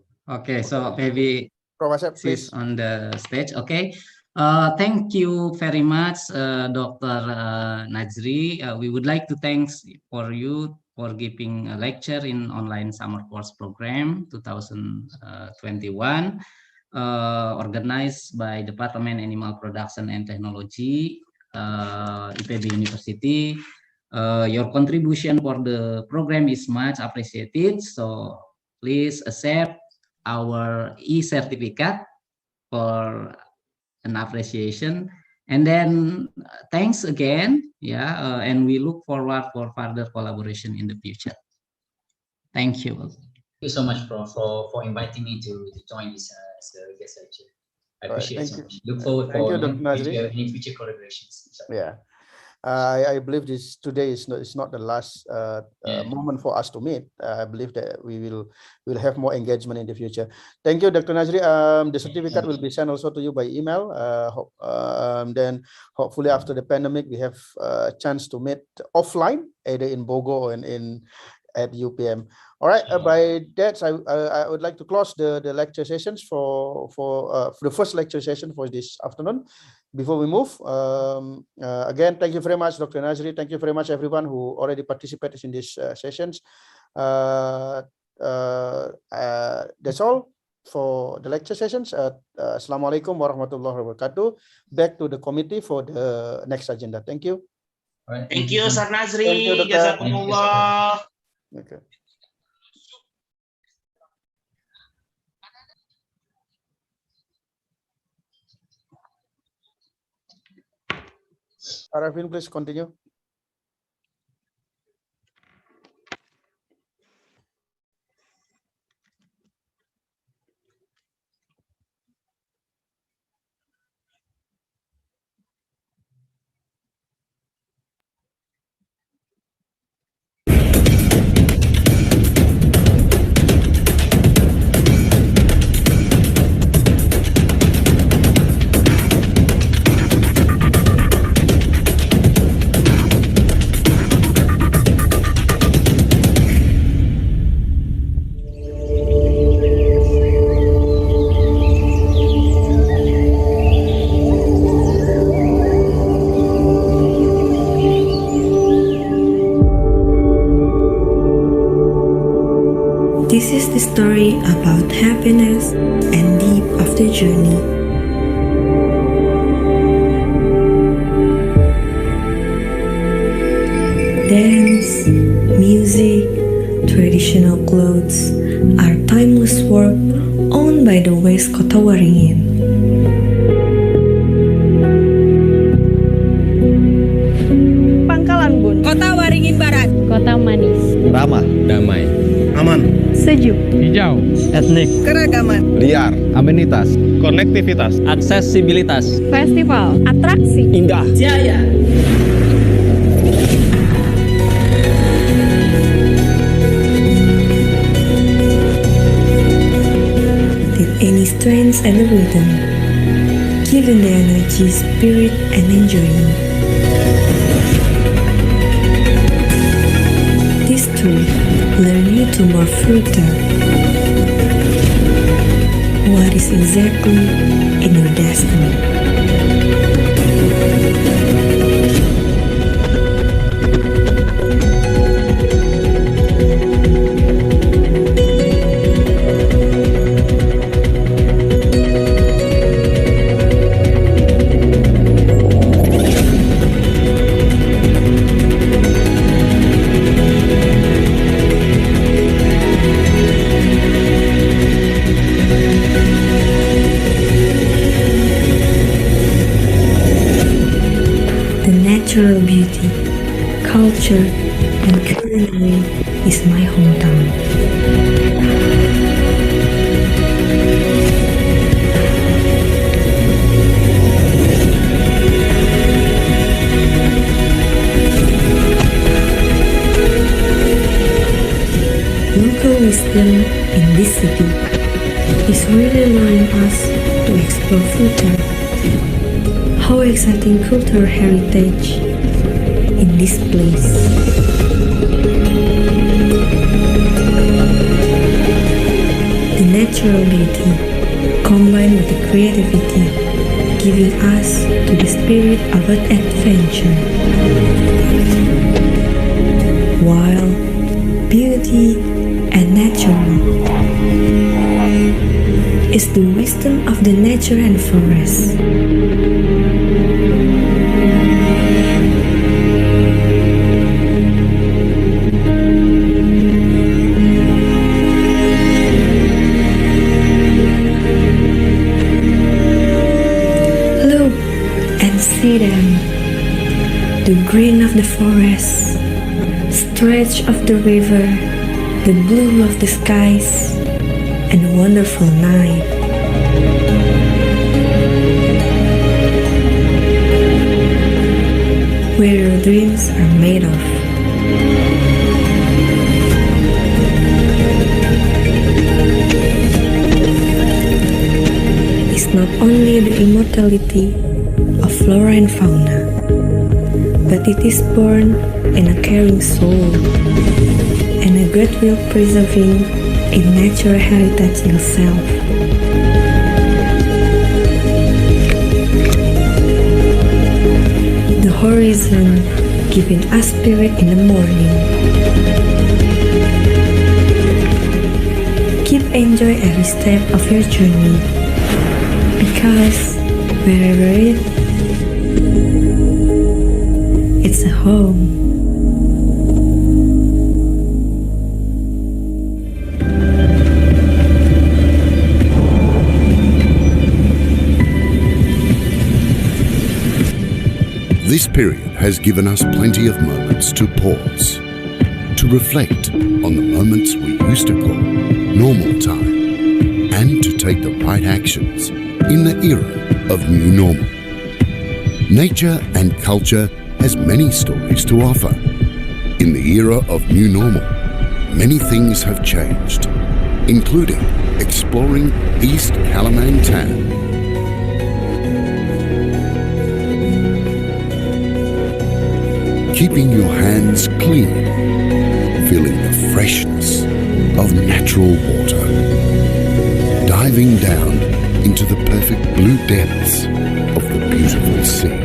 So maybe Prof. Asep, she's please. on the stage. Okay. Thank you very much, Dr. Nazri. We would like to thanks for you for giving a lecture in online summer course program 2021, organized by Department Animal Production and Technology, IPB University. Your contribution for the program is much appreciated. So please accept our e-certificate for an appreciation, and then thanks again. And we look forward for further collaboration in the future. Thank you. Thank you so much, Prof, for inviting me to join this as a guest lecture. I appreciate it so much. Look forward for any future collaborations. Yeah. I believe today is not the last moment for us to meet. I believe that we'll have more engagement in the future. Thank you, Dr. Nazri. The certificate will be sent also to you by email. Then hopefully after the pandemic, we have a chance to meet offline, either in Bogor or at UPM. All right. By that, I would like to close the lecture sessions for the first lecture session for this afternoon. Before we move, again, thank you very much, Dr. Nazri. Thank you very much, everyone who already participated in these sessions. That's all for the lecture sessions. Assalamualaikum warahmatullahi wabarakatuh. Back to the committee for the next agenda. Thank you. All right. Thank you, Sir Nazri. Thank you, Dr. Jazakumullah. Okay. Arifin, please continue. This is the story about happiness and deep of the journey. Dance, music, traditional clothes are timeless work owned by the West Kota Waringin. ramah, damai, aman, sejuk, hijau, etnik, keragaman, liar, amenitas, konektivitas, aksesibilitas, festival, atraksi, indah, jaya. With any strength and rhythm, given the energy, spirit, and enjoying. This truth learn you to more further what is exactly in your destiny. Natural beauty, culture, and culinary is my hometown. Local wisdom in this city is really allowing us to explore further how exciting cultural heritage in this place. The natural beauty combined with the creativity giving us to the spirit of an adventure. While beauty and natural is the wisdom of the nature and forest. See them, the green of the forest, stretch of the river, the blue of the skies, and a wonderful night. Where your dreams are made of. It's not only the immortality of flora and fauna, but it is born in a caring soul and a great will preserving a natural heritage itself. The horizon giving us spirit in the morning. Keep enjoy every step of your journey, because wherever it's a home. This period has given us plenty of moments to pause, to reflect on the moments we used to call normal time, and to take the right actions in the era of new normal. Nature and culture has many stories to offer. In the era of new normal, many things have changed, including exploring East Kalimantan. Keeping your hands clean, feeling the freshness of natural water, diving down into the perfect blue depths of the beautiful sea,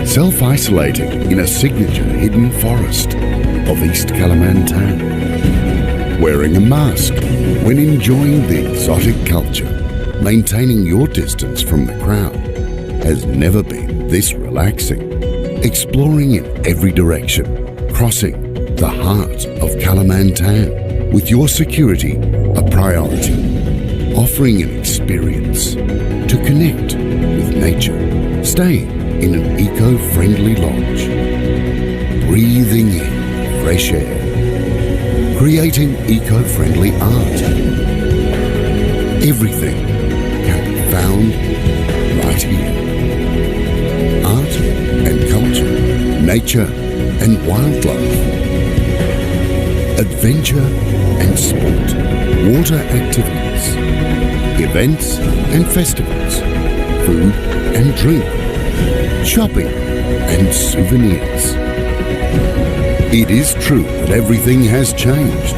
self-isolating in a signature hidden forest of East Kalimantan, wearing a mask when enjoying the exotic culture, maintaining your distance from the crowd has never been this relaxing. Exploring in every direction, crossing the heart of Kalimantan with your security a priority, offering an experience to connect with nature, staying in an eco-friendly lodge, breathing in fresh air, creating eco-friendly art. Everything can be found right here. Art and culture, nature and wildlife, adventure and sport, water activities, events and festivals, food and drink, shopping and souvenirs. It is true that everything has changed.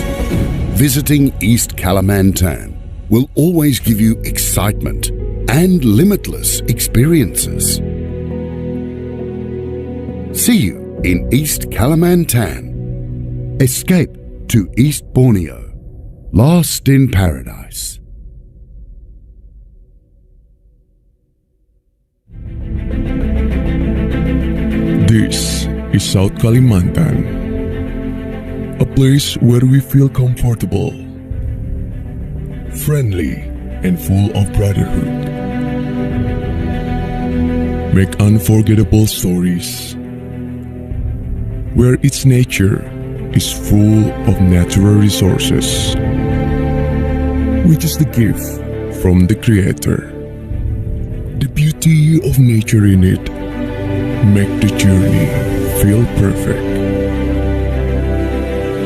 Visiting East Kalimantan will always give you excitement and limitless experiences. See you in East Kalimantan. Escape to East Borneo, lost in paradise. This is South Kalimantan, a place where we feel comfortable, friendly, and full of brotherhood. Make unforgettable stories, where its nature is full of natural resources, which is the gift from the Creator. The beauty of nature in it make the journey feel perfect.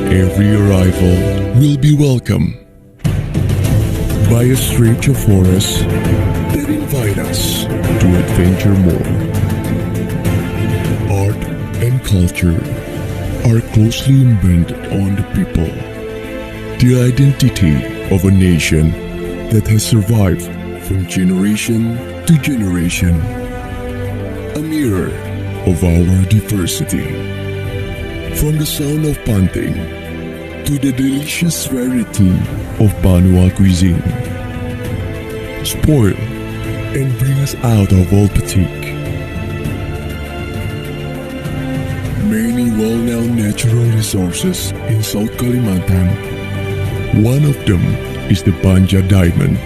Every arrival will be welcome by a stretch of forest that invite us to adventure more. Art and culture are closely embedded on the people, the identity of a nation that has survived from generation to generation, a mirror of our diversity. From the sound of panting to the delicious variety of Banua cuisine, spoil and bring us out of all fatigue. Many well-known natural resources in South Kalimantan. One of them is the Banja Diamond,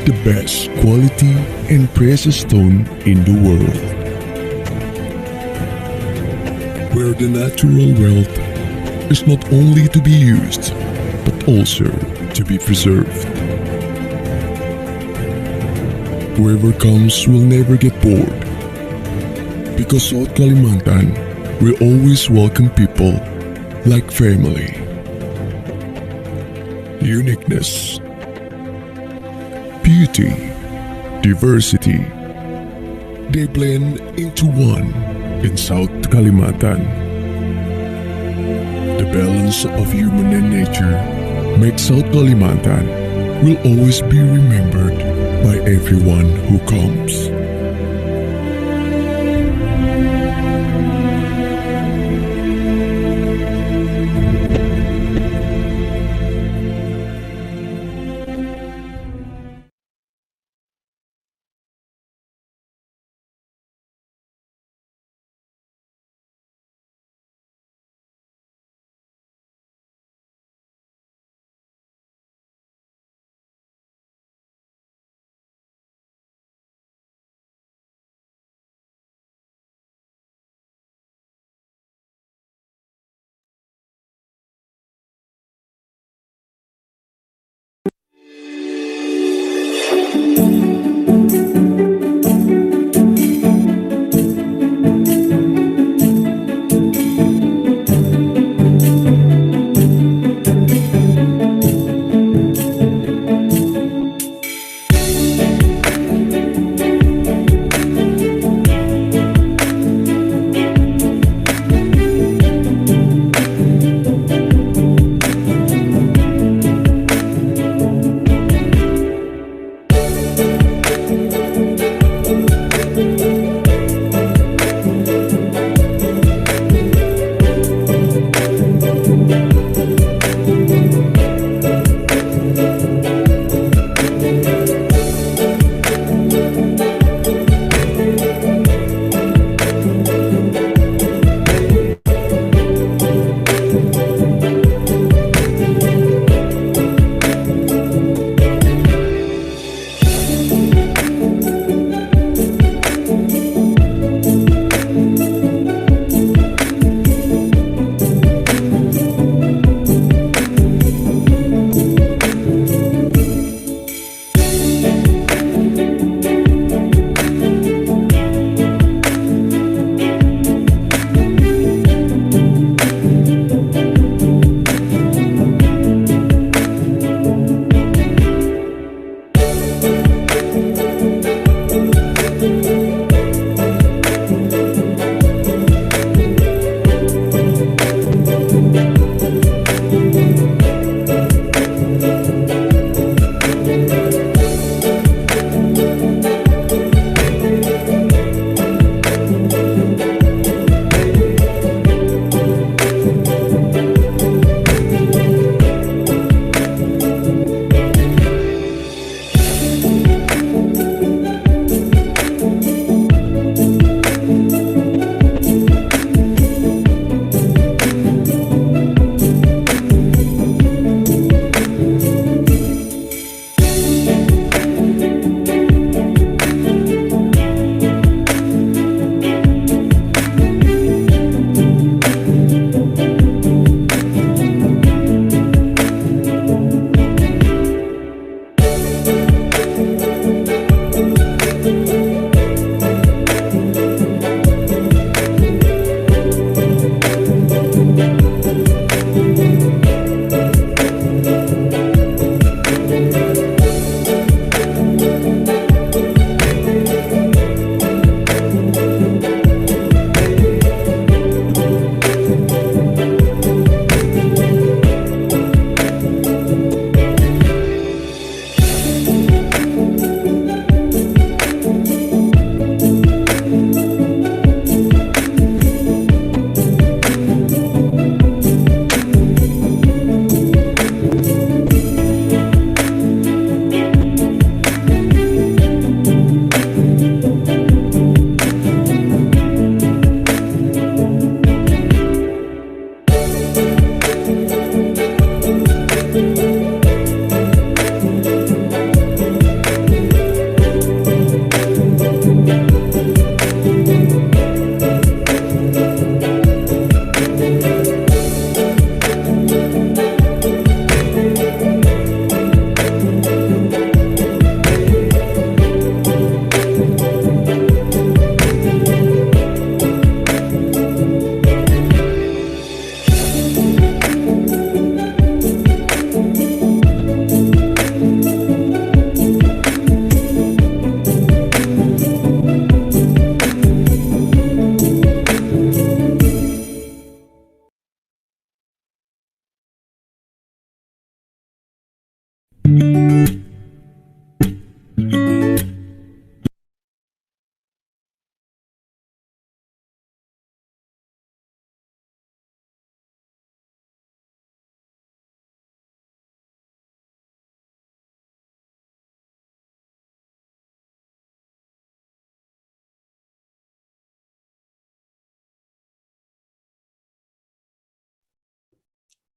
the best quality and precious stone in the world, where the natural wealth is not only to be used, but also to be preserved. Whoever comes will never get bored, because South Kalimantan will always welcome people like family. Uniqueness, beauty, diversity, they blend into one in South Kalimantan. The balance of human and nature makes South Kalimantan will always be remembered by everyone who comes.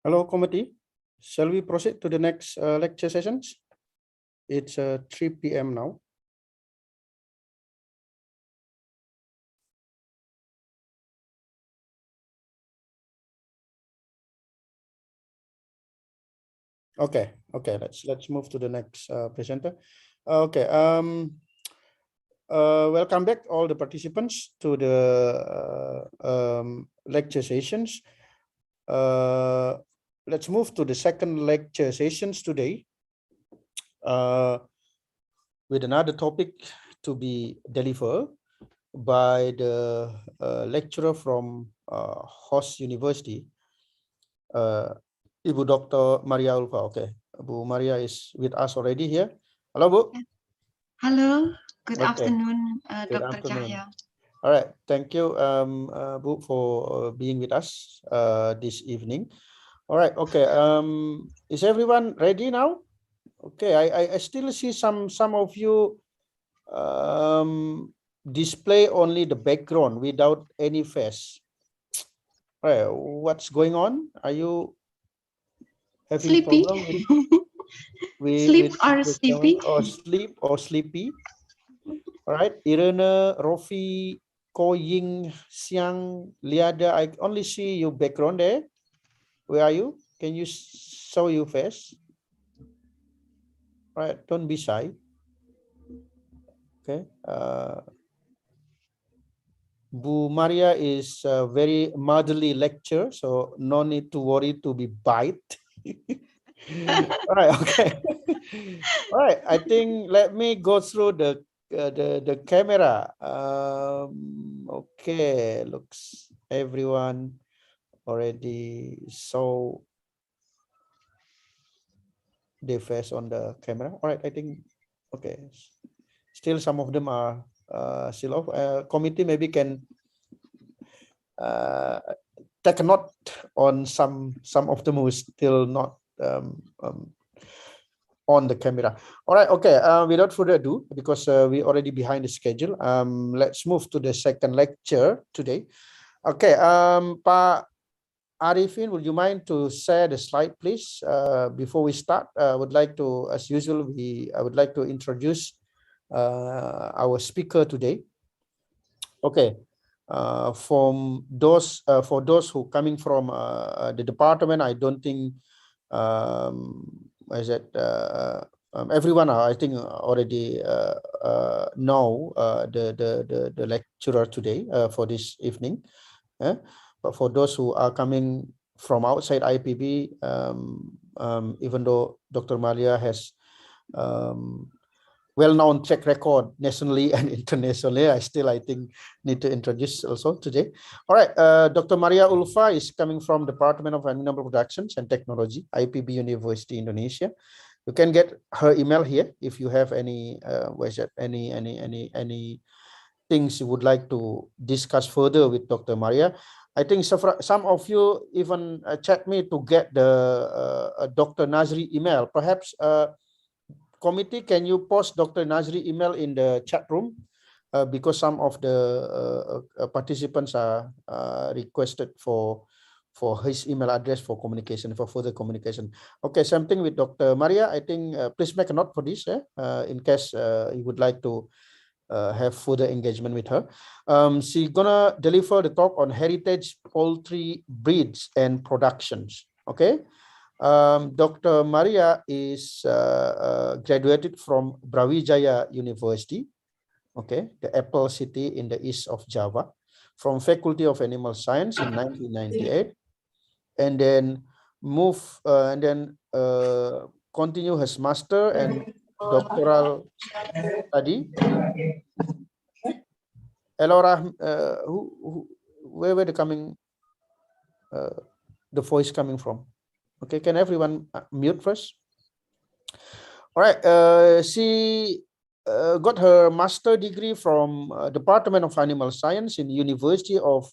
Hello, committee. Shall we proceed to the next lecture sessions? It's 3 p.m. now. Okay, let's move to the next presenter. Okay, welcome back all the participants to the lecture sessions. Let's move to the second lecture sessions today with another topic to be delivered by the lecturer from Host University, Ibu Dr. Maria Ulfa. Okay, Bu Maria is with us already here. Hello, Bu. Hello, good Okay. afternoon, Good Dr. afternoon. Cahya. All right, thank you, Bu, for being with us this evening. All right, okay. Is everyone ready now? Okay, I still see some of you display only the background without any face. All right, what's going on? Are you having Sleepy? problem with Sleep or with sleepy? or sleepy? All right, Irene, Rofi, Ko Ying, Xiang, Liada, I only see your background there. Where are you? Can you show your face? All right, don't be shy. Okay. Bu Maria is a very motherly lecture, so no need to worry to be bite. All right, okay. All right, I think let me go through the camera. Okay, looks everyone already saw the face on the camera. All right, I think okay. Still, some of them are still off. Committee maybe can take a note on some of them who is still not on the camera. All right, okay. Without further ado, because we already behind the schedule, let's move to the second lecture today. Okay, Pak Arifin, would you mind to share the slide, please? Before we start, I would like to, as usual, I would like to introduce our speaker today. Okay, for those who coming from the department, I don't think everyone I think already know the lecturer today for this evening. But for those who are coming from outside IPB, even though Dr. Maria has well-known track record nationally and internationally, I think need to introduce also today. All right, Dr. Maria Ulfa is coming from Department of Animal Productions and Technology, IPB University Indonesia. You can get her email here if you have any any things you would like to discuss further with Dr. Maria. I think some of you even chat me to get the Dr. Nazri email. Perhaps committee, can you post Dr. Nazri email in the chat room? Because some of the participants are requested for his email address for communication, for further communication. Okay, same thing with Dr. Maria. I think please make a note for this, in case you would like to have further engagement with her. She's gonna deliver the talk on heritage poultry breeds and productions. Okay. Dr. Maria is graduated from Brawijaya University, okay, the Apple City in the east of Java, from Faculty of Animal Science in 1998, and then continue his master and doctoral study. Elora, where were the voice coming from? Okay, can everyone mute first? All right, she got her master degree from Department of Animal Science in University of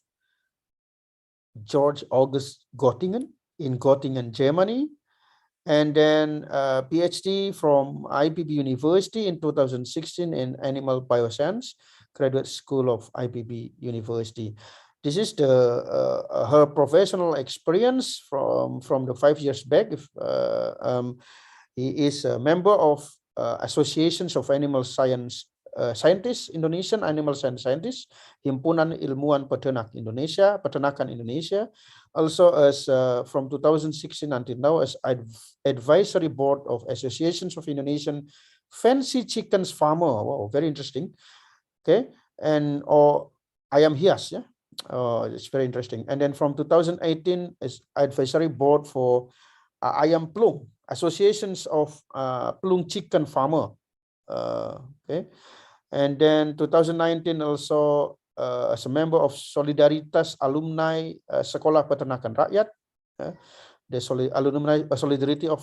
Georg August Göttingen in Göttingen, Germany, and then PhD from IPB University in 2016 in Animal Bioscience, Graduate School of IPB University. This is the her professional experience from the 5 years back. He is a member of associations of animal science scientists, Indonesian animal science scientists, Himpunan Ilmuwan Peternakan Indonesia. Also, as from 2016 until now, as advisory board of associations of Indonesian fancy chickens farmer. Wow, very interesting. Okay, and Ayam Hias, yeah. It's very interesting. And then from 2018 is advisory board for Ayam Plung, associations of Plung chicken farmer. Okay, and then 2019 also as a member of Solidaritas Alumni Sekolah Peternakan Rakyat, the alumni solidarity of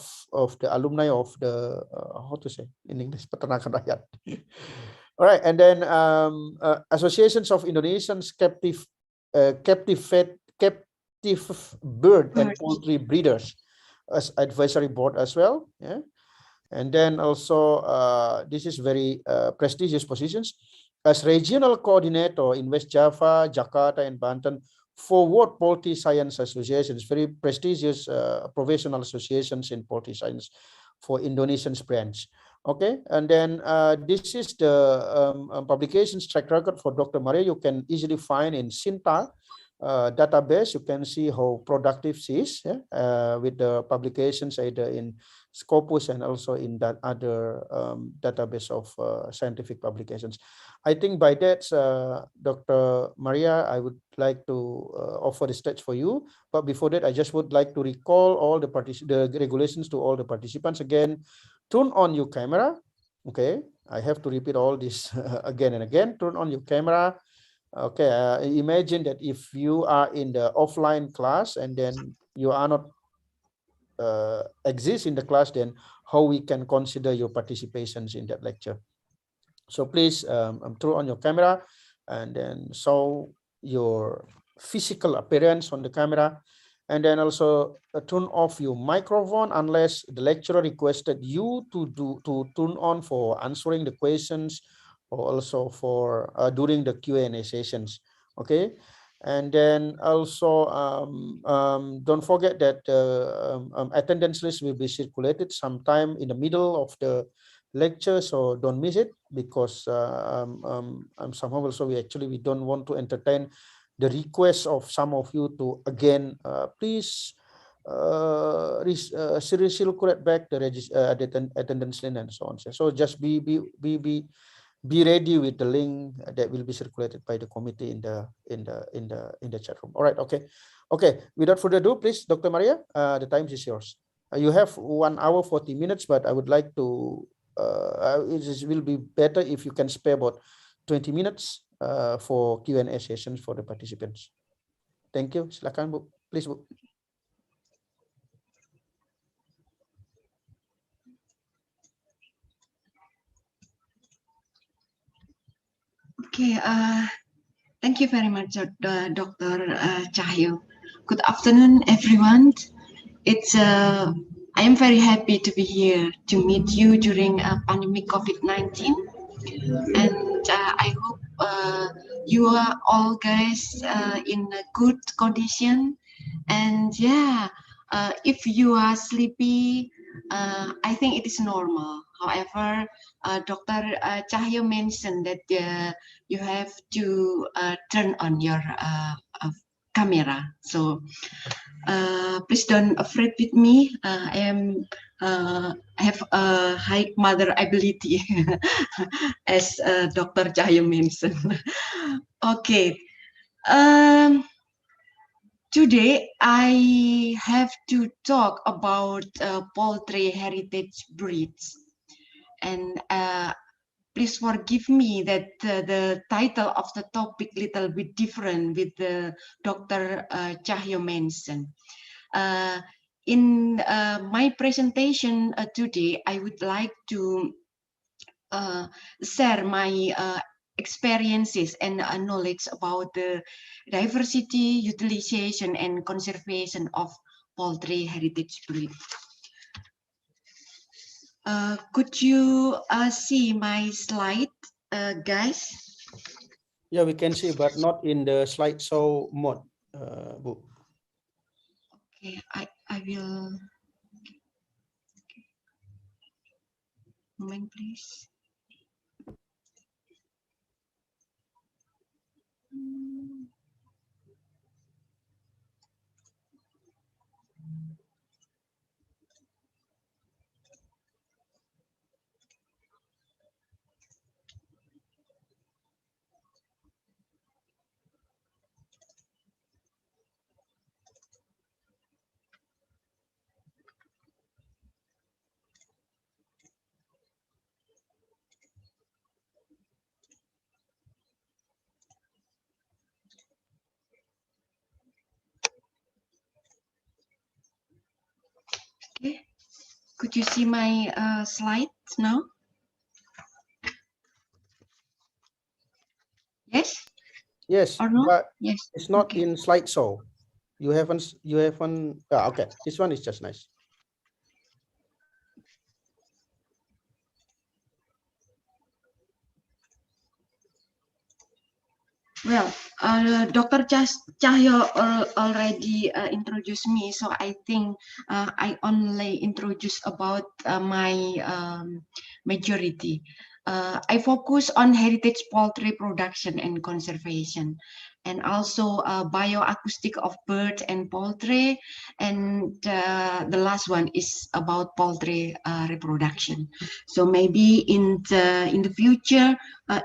the alumni of the how to say in English, Peternakan Rakyat. All right, and then associations of Indonesians captive bird and poultry breeders as advisory board as well. Yeah, and then also this is very prestigious positions as regional coordinator in West Java, Jakarta, and Banten for World Poultry Science Associations, very prestigious professional associations in poultry science for Indonesian branch. Okay, and then this is the publications track record for Dr. Maria. You can easily find in Sinta database. You can see how productive she is, yeah? With the publications either in Scopus and also in that other database of scientific publications. I think by that, Dr. Maria, I would like to offer the stage for you. But before that, I just would like to recall all the regulations to all the participants again. Turn on your camera. Okay, I have to repeat all this again and again. Turn on your camera. Okay, imagine that if you are in the offline class and then you are not exist in the class, then how we can consider your participations in that lecture. So please turn on your camera and then show your physical appearance on the camera, and then also turn off your microphone unless the lecturer requested you to turn on for answering the questions or also for during the Q&A sessions. Okay, and then also don't forget that attendance list will be circulated sometime in the middle of the lecture, so don't miss it, because somehow also we don't want to entertain the request of some of you to again please circulate back the attendance link and so on. So just be ready with the link that will be circulated by the committee in the chat room. All right, okay. Without further ado, please, Dr. Maria, the time is yours. You have 1 hour 40 minutes, but I would like to. It will be better if you can spare about 20 minutes for Q&A sessions for the participants. Thank you. Silakan, Bu. Please, Bu. Okay, thank you very much, Dr. Cahyo. Good afternoon, everyone. I am very happy to be here to meet you during pandemic COVID-19, and I hope you are all guys in a good condition. And yeah, if you are sleepy, I think it is normal. However, Dr. Cahyo mentioned that you have to turn on your camera. So please don't afraid with me. I have a high mother ability, as Dr. Cahyo mentioned. Okay. Today, I have to talk about poultry heritage breeds. And please forgive me that the title of the topic little bit different with the Dr. Cahyo mentioned. In my presentation today, I would like to share my experiences and knowledge about the diversity, utilization, and conservation of poultry heritage breed. Could you see my slide, guys? Yeah, we can see, but not in the slideshow mode, Bu. Okay, I will. Moment, please. Okay, could you see my slides now? Yes Yes, or no? but Yes. it's not Okay. in slideshow. You haven't. Okay, this one is just nice. Well, Dr. Cahyo already introduced me, so I think I only introduce about my majority. I focus on heritage poultry production and conservation, and also bioacoustic of birds and poultry, and the last one is about poultry reproduction. So maybe in the future,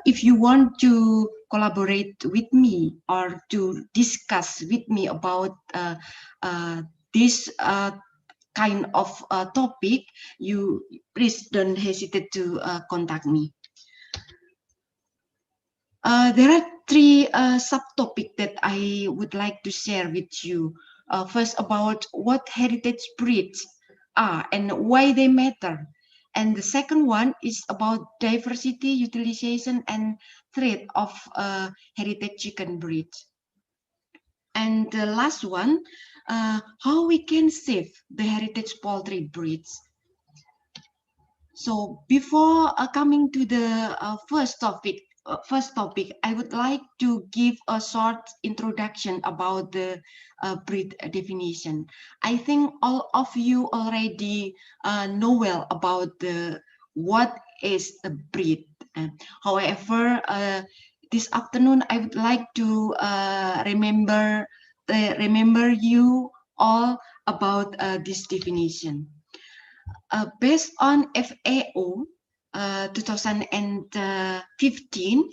if you want to collaborate with me or to discuss with me about this kind of topic, you please don't hesitate to contact me. There are three subtopics that I would like to share with you. First, about what heritage breeds are and why they matter. And the second one is about diversity, utilization, and threat of heritage chicken breeds. And the last one, how we can save the heritage poultry breeds. So before coming to the first topic, I would like to give a short introduction about the breed definition. I think all of you already know well about what is a breed. However, this afternoon I would like to remember you all about this definition. Based on FAO 2015,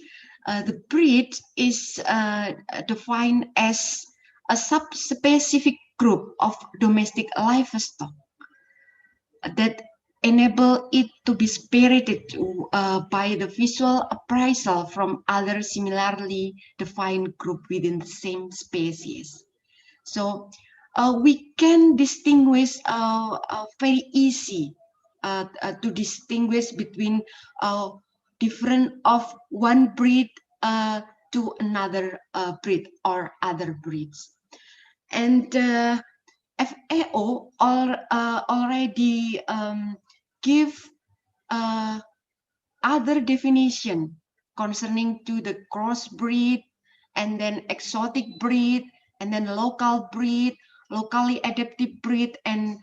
the breed is defined as a subspecific group of domestic livestock that enable it to be separated by the visual appraisal from other similarly defined group within the same species. So we can distinguish very easy to distinguish between different of one breed to another breed or other breeds. And FAO already give other definition concerning to the crossbreed and then exotic breed and then local breed, locally adaptive breed, and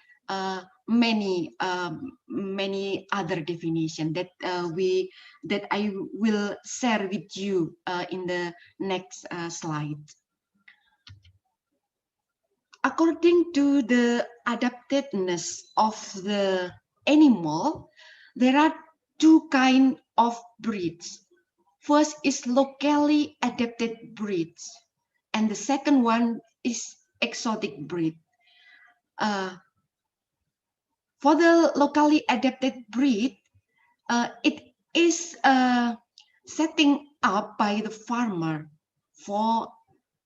many other definition that I will share with you in the next slide. According to the adaptedness of the animal, there are two kinds of breeds. First is locally adapted breeds, and the second one is exotic breed. For the locally adapted breed, it is setting up by the farmer for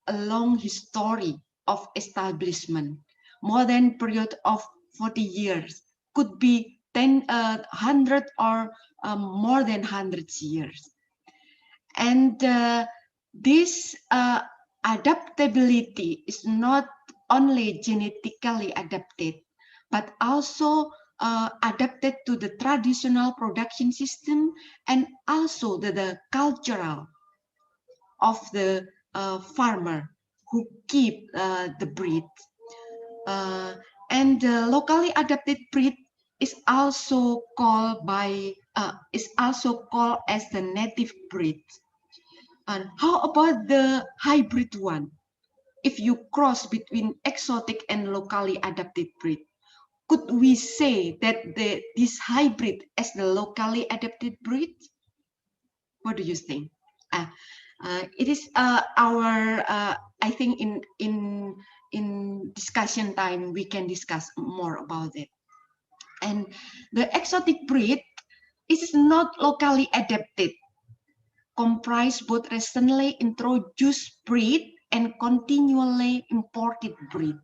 a long history of establishment, more than period of 40 years, could be 100 or more than 100 years. And this adaptability is not only genetically adapted, but also adapted to the traditional production system and also the cultural of the farmer who keep the breed. And the locally adapted breed is also called as the native breed. And how about the hybrid one? If you cross between exotic and locally adapted breed, could we say that this hybrid is the locally adapted breed? What do you think? It is I think in discussion time we can discuss more about it. And the exotic breed is not locally adapted, comprise both recently introduced breed and continually imported breed.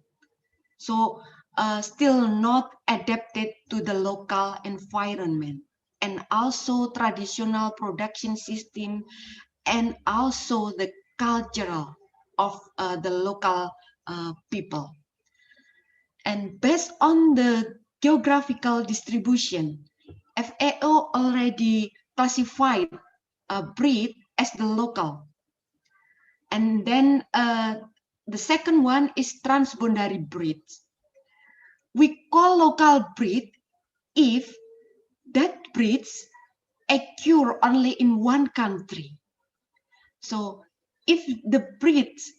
So still not adapted to the local environment, and also traditional production system, and also the cultural of the local people. And based on the geographical distribution, FAO already classified a breed as the local. And then the second one is transboundary breeds. We call local breed if that breeds occur only in one country. So if the breeds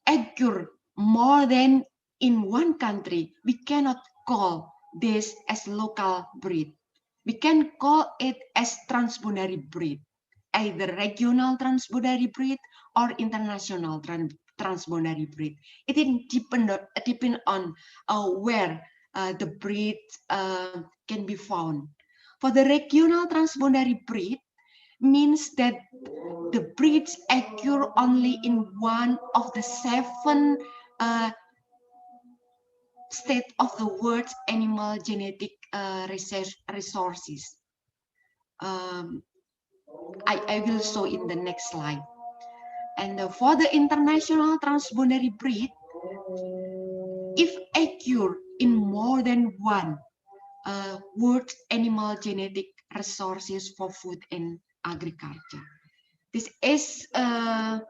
occur more than in one country, we cannot call this as local breed. We can call it as transboundary breed, either regional transboundary breed or international transboundary breed. It depend on where the breed can be found. For the regional transboundary breed, means that the breeds occur only in one of the 7 state of the world's animal genetic resources. I will show in the next slide. And for the international transboundary breed, if occur in more than one world's animal genetic resources for food and agriculture. This is 7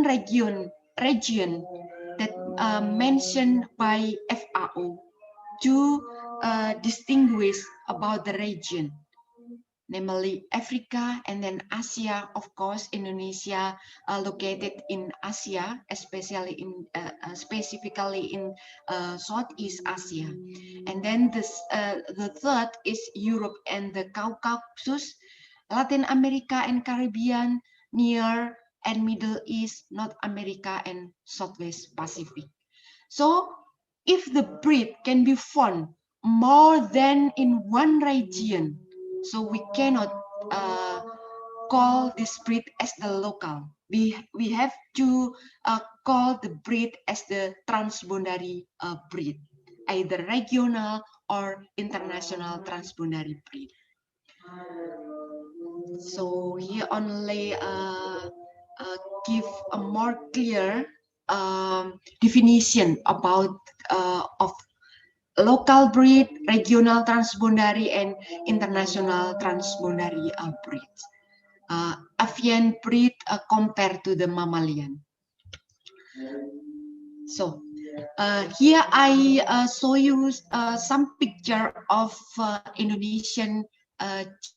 region that mentioned by FAO to distinguish about the region, namely Africa and then Asia. Of course, Indonesia located in Asia, especially in specifically in Southeast Asia. And then the third is Europe and the Caucasus, Latin America and Caribbean, Near and Middle East, North America and Southwest Pacific. So if the breed can be found more than in one region, so we cannot call this breed as the local. We have to call the breed as the transboundary breed, either regional or international transboundary breed. So here only give a more clear definition about of local breed, regional transboundary, and international transboundary breeds. Avian breed compared to the mammalian. So here I show you some picture of Indonesian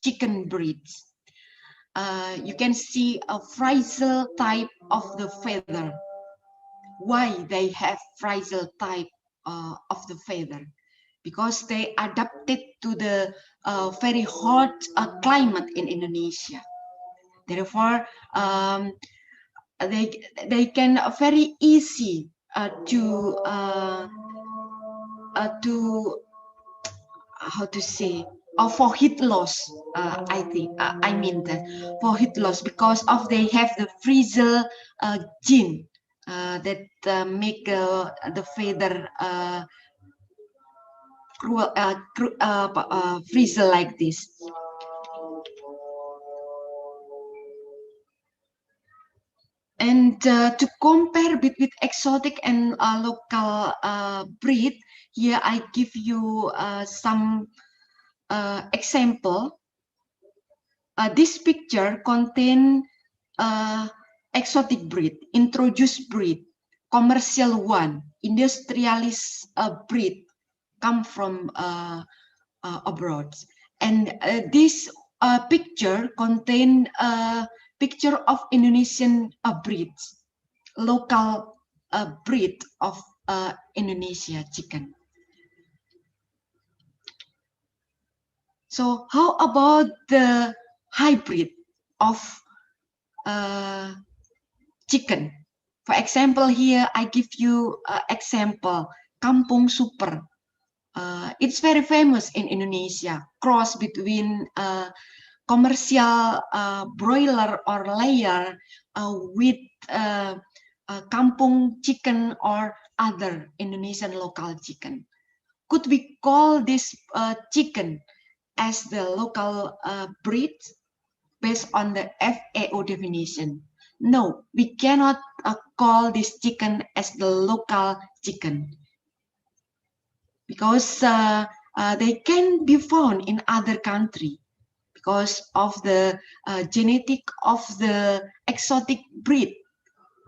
chicken breeds. You can see a frizzle type of the feather. Why they have frizzle type of the feather? Because they adapted to the very hot climate in Indonesia. Therefore, they can very easy to how to say, for heat loss. I think I mean that for heat loss, because of they have the frizzle gene that make the feather frizzle like this. And to compare between exotic and local breed, here I give you some example. This picture contains exotic breed, introduced breed, commercial one, industrialist breed come from abroad. And this picture contain a picture of Indonesian breeds, local breed of Indonesia chicken. So how about the hybrid of chicken? For example, here I give you example, Kampung Super. It's very famous in Indonesia, cross between commercial broiler or layer with kampung chicken or other Indonesian local chicken. Could we call this chicken as the local breed based on the FAO definition? No, we cannot call this chicken as the local chicken, because they can be found in other country because of the genetic of the exotic breed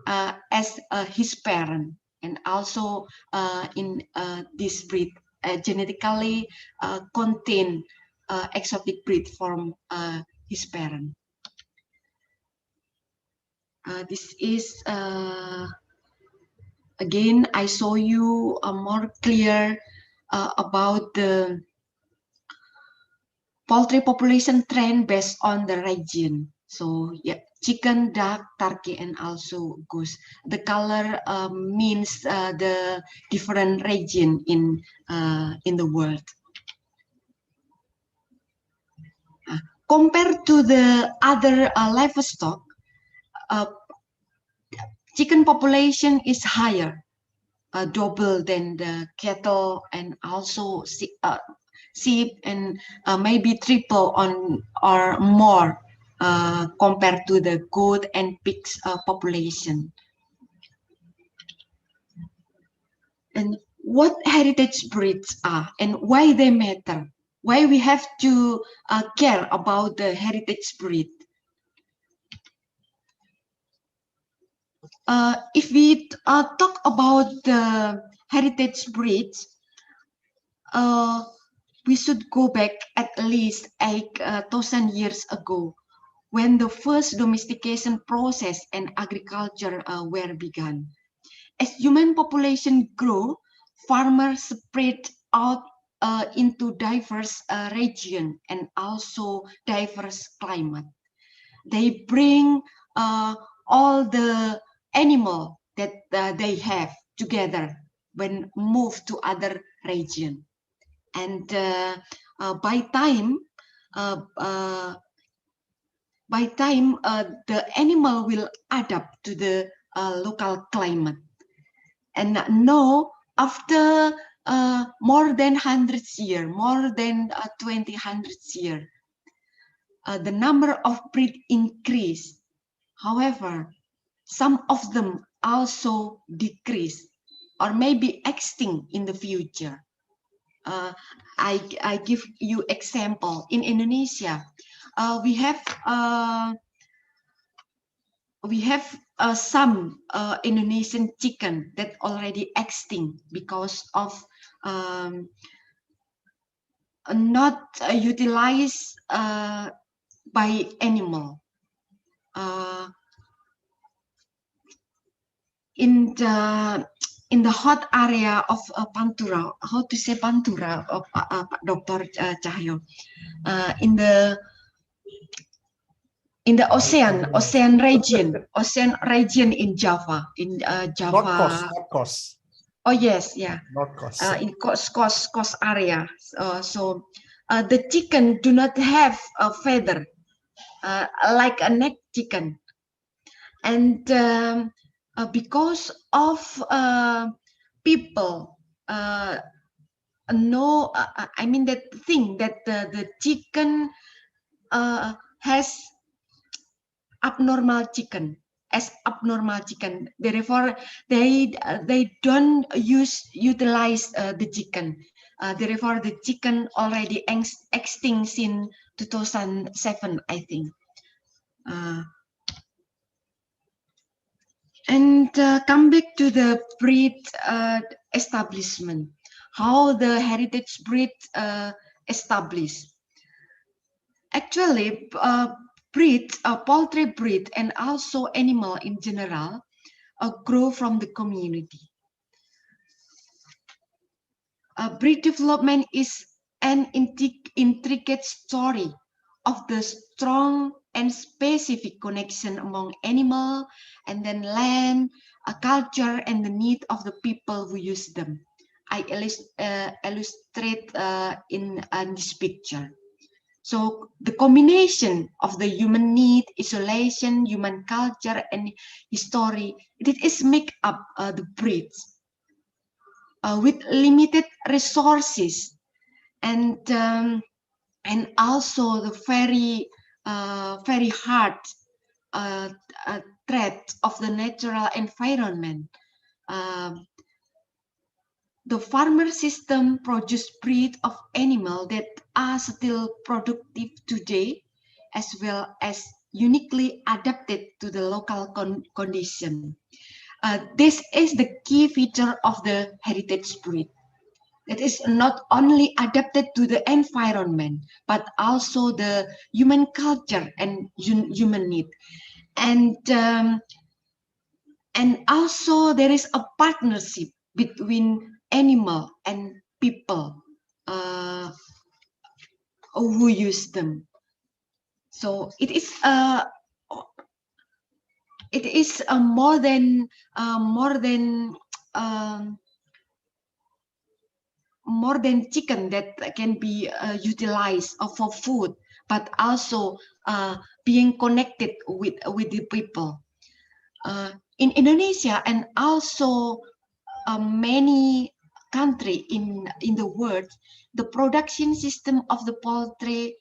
as his parent, and also in this breed genetically contain exotic breed from his parent. This is again, I show you a more clear about the poultry population trend based on the region. So yeah, chicken, duck, turkey, and also goose. The color means the different region in the world. Compared to the other livestock, chicken population is higher, double than the cattle, and also sheep, and maybe triple on or more compared to the goat and pigs population. And what heritage breeds are and why they matter? Why we have to care about the heritage breed? If we talk about the heritage breeds, we should go back at least 8,000 years ago, when the first domestication process and agriculture were begun. As human population grew, farmers spread out into diverse region and also diverse climate. They bring all the animal that they have together when moved to other region, and by time the animal will adapt to the local climate. And now, after more than 100 years, more than 200 years, the number of breed increase. However, some of them also decrease or maybe extinct in the future. I give you example. In Indonesia, we have some Indonesian chicken that already extinct because of not utilized by animal. In the hot area of Pantura, how to say Pantura, Dr. Cahyo, in the ocean region in Java, Java. Not coast. Oh yes, yeah. Not coast. In coast area. So the chicken do not have a feather like a neck chicken, and because of people know, I mean that thing that the chicken has abnormal chicken, as abnormal chicken. Therefore, they don't utilize the chicken. Therefore, the chicken already extinct in 2007, I think. And come back to the breed establishment, how the heritage breed established. Actually, poultry breed and also animal in general grow from the community. Breed development is an intricate story of the strong and specific connection among animal and then land, culture, and the need of the people who use them. I illustrate in this picture. So the combination of the human need, isolation, human culture, and history, it is make up the breeds. With limited resources and also the very hard threat of the natural environment. The farmer system produce breed of animal that are still productive today, as well as uniquely adapted to the local condition. This is the key feature of the heritage breed. It is not only adapted to the environment, but also the human culture and human need. And also there is a partnership between animal and people who use them. So it is more than chicken that can be utilized for food, but also being connected with the people. In Indonesia and also many countries in the world, the production system of the poultry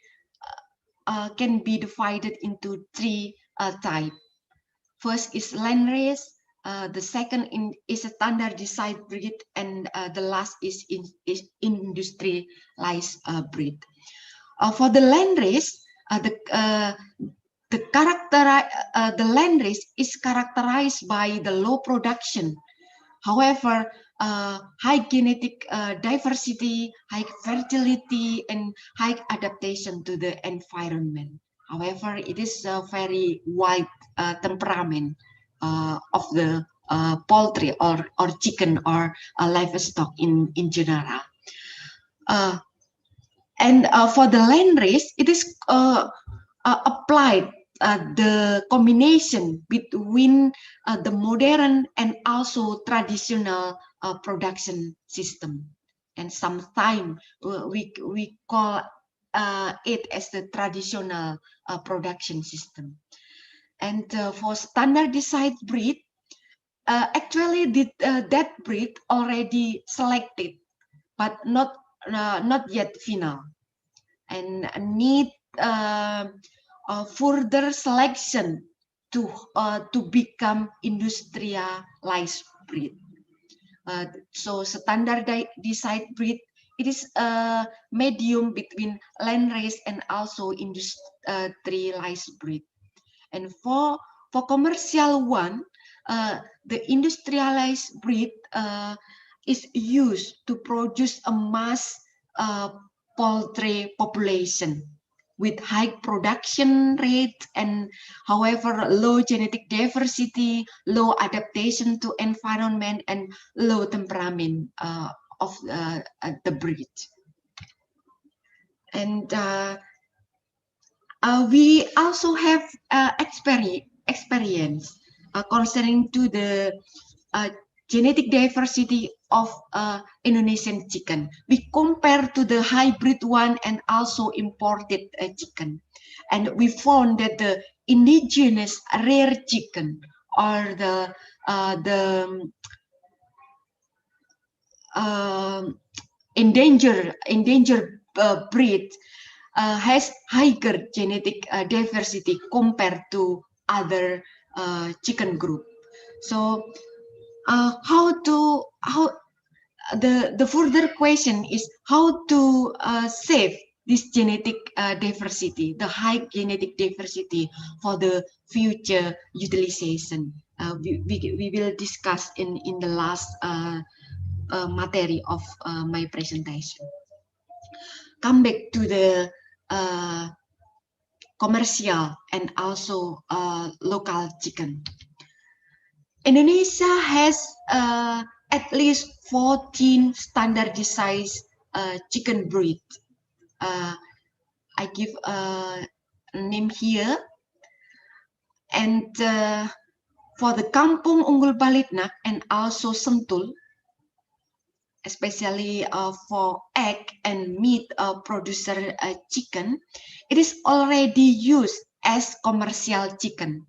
can be divided into three types. First is landrace, the second is a standardized breed, and the last is industrialized breed. For the landrace, the landrace is characterized by the low production. However, high genetic diversity, high fertility, and high adaptation to the environment. However, it is a very wide temperament of the poultry or chicken or livestock in general. And for the landrace, it is applied the combination between the modern and also traditional production system. And sometimes we call it as the traditional production system. And for standardized breed, actually that breed already selected, but not yet final, and need further selection to become industrialized breed. So standardized breed, it is a medium between landrace and also industrialized breed. And for commercial one, the industrialized breed is used to produce a mass poultry population with high production rate and, however, low genetic diversity, low adaptation to environment, and low temperament of the breed. And we also have experience concerning to the genetic diversity of Indonesian chicken. We compare to the hybrid one and also imported chicken, and we found that the indigenous rare chicken or the endangered breed has higher genetic diversity compared to other chicken group. So the further question is how to save this genetic diversity, the high genetic diversity, for the future utilization. we will discuss in the last material of my presentation. Come back to the commercial and also local chicken. Indonesia has at least 14 standardized chicken breed. I give a name here. And for the Kampung Unggul Balitnak and also Sentul, especially for egg and meat producer chicken, it is already used as commercial chicken.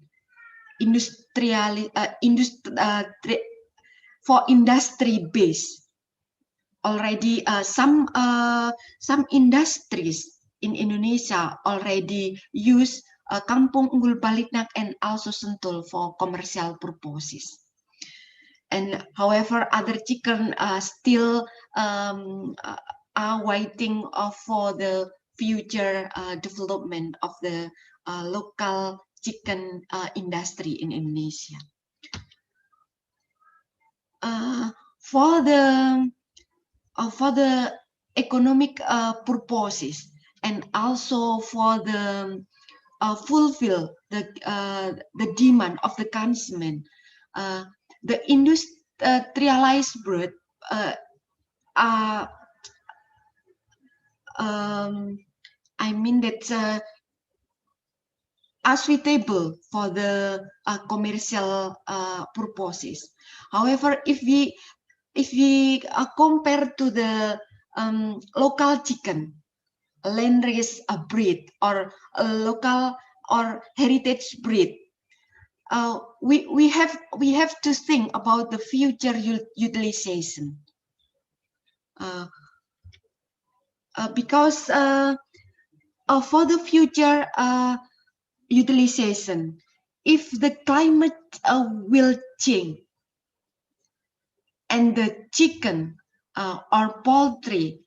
For industry base. Already some industries in Indonesia already use Kampung Unggul Balitnak and also Sentul for commercial purposes. And however, other chicken still are waiting for the future development of the local chicken industry in Indonesia. For the economic purposes and also for the fulfill the demand of the consumer, the industrialized breed I mean that are suitable for the commercial purposes. However, if we compare to the local chicken, landrace breed or local or heritage breed, we have to think about the future utilization. Because for the future utilization, if the climate will change and the chicken or poultry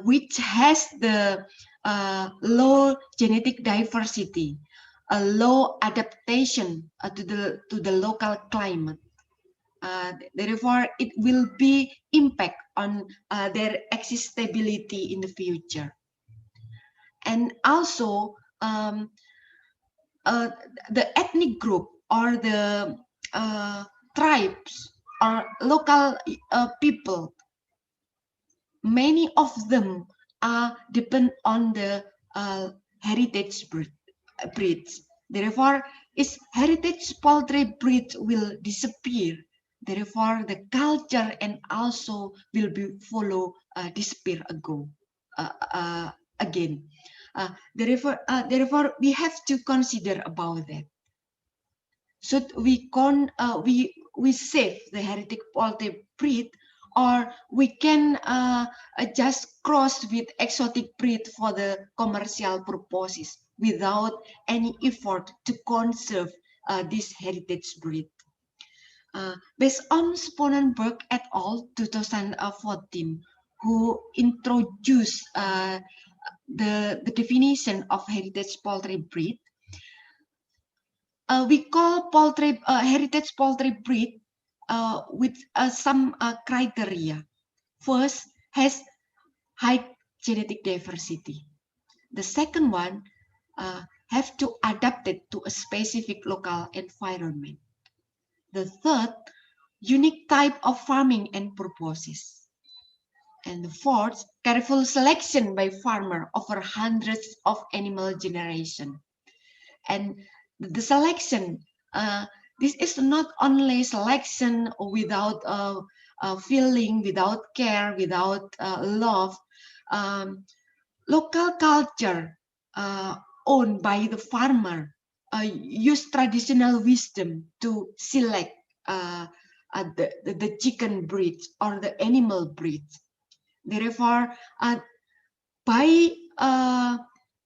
which has the low genetic diversity, a low adaptation to the local climate, therefore it will be impact on their existability in the future. And also the ethnic group or the tribes or local people, many of them are depend on the heritage breeds. Therefore, its heritage poultry breed will disappear. Therefore, the culture and also will be follow disappear again. Therefore, we have to consider about that. Should we save the heritage poultry breed, or we can just cross with exotic breed for the commercial purposes without any effort to conserve this heritage breed. Based on Sponenberg et al. 2014, who introduced the definition of heritage poultry breed, we call heritage poultry breed with some criteria. First, has high genetic diversity. The second one, have to adapt it to a specific local environment. The third, unique type of farming and purposes. And the fourth, careful selection by farmer over hundreds of animal generation. And the selection, this is not only selection without feeling, without care, without love. Local culture owned by the farmer use traditional wisdom to select the chicken breeds or the animal breeds. Therefore, by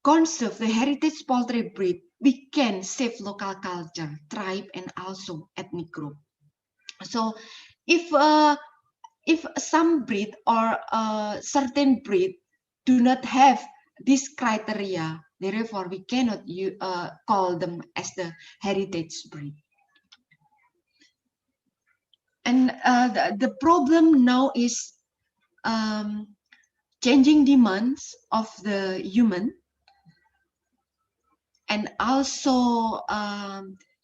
conserve the heritage poultry breed, we can save local culture, tribe, and also ethnic group. So, if some breed or certain breed do not have this criteria, therefore we cannot call them as the heritage breed. the problem now is changing demands of the human, and also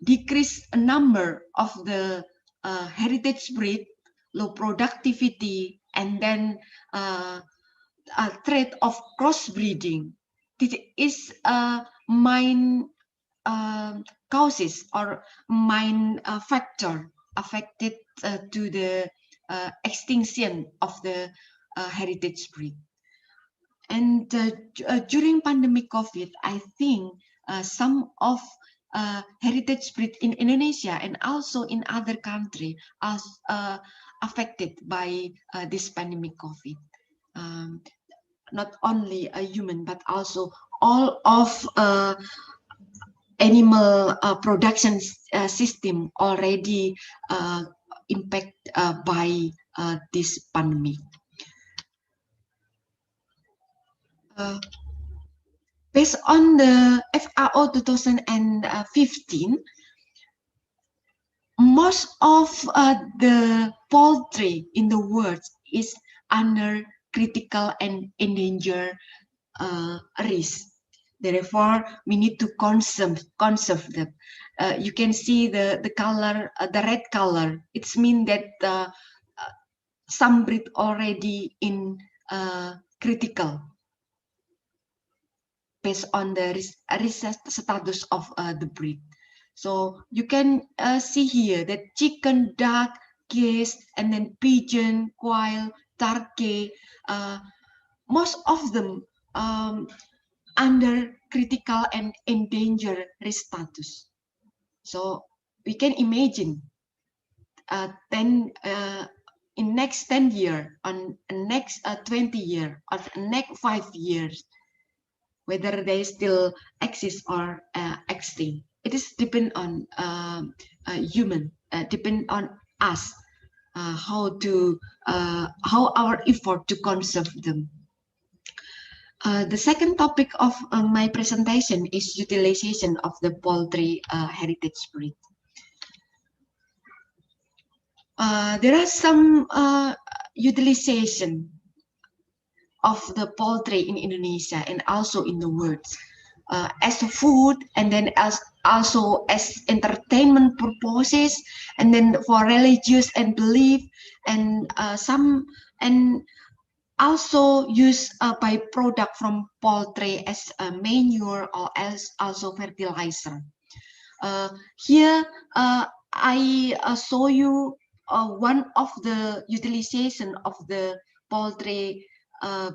decrease a number of the heritage breed, low productivity, and then a threat of crossbreeding. This is main causes or main factor affected to the extinction of the heritage breed. And during pandemic COVID, I think some of heritage breed in Indonesia and also in other countries are affected by this pandemic COVID. Not only a human, but also all of animal production system already impacted by this pandemic. Based on the FAO 2015, most of the poultry in the world is under critical and endangered risk. Therefore, we need to conserve them. You can see the color, the red color. It means that some breed already in critical, based on the risk status of the breed. So you can see here that chicken, duck, geese, and then pigeon, quail, turkey, most of them under critical and endangered risk status. So we can imagine in next 10 years, on next 20 years, or next 5 years, whether they still exist or extinct. It is depend on human, depend on us, how our effort to conserve them. The second topic of my presentation is utilization of the poultry heritage breed. There are some utilization of the poultry in Indonesia and also in the world as a food, and then also as entertainment purposes, and then for religious and belief, and also used by product from poultry as a manure or as also fertilizer. Here I show you one of the utilization of the poultry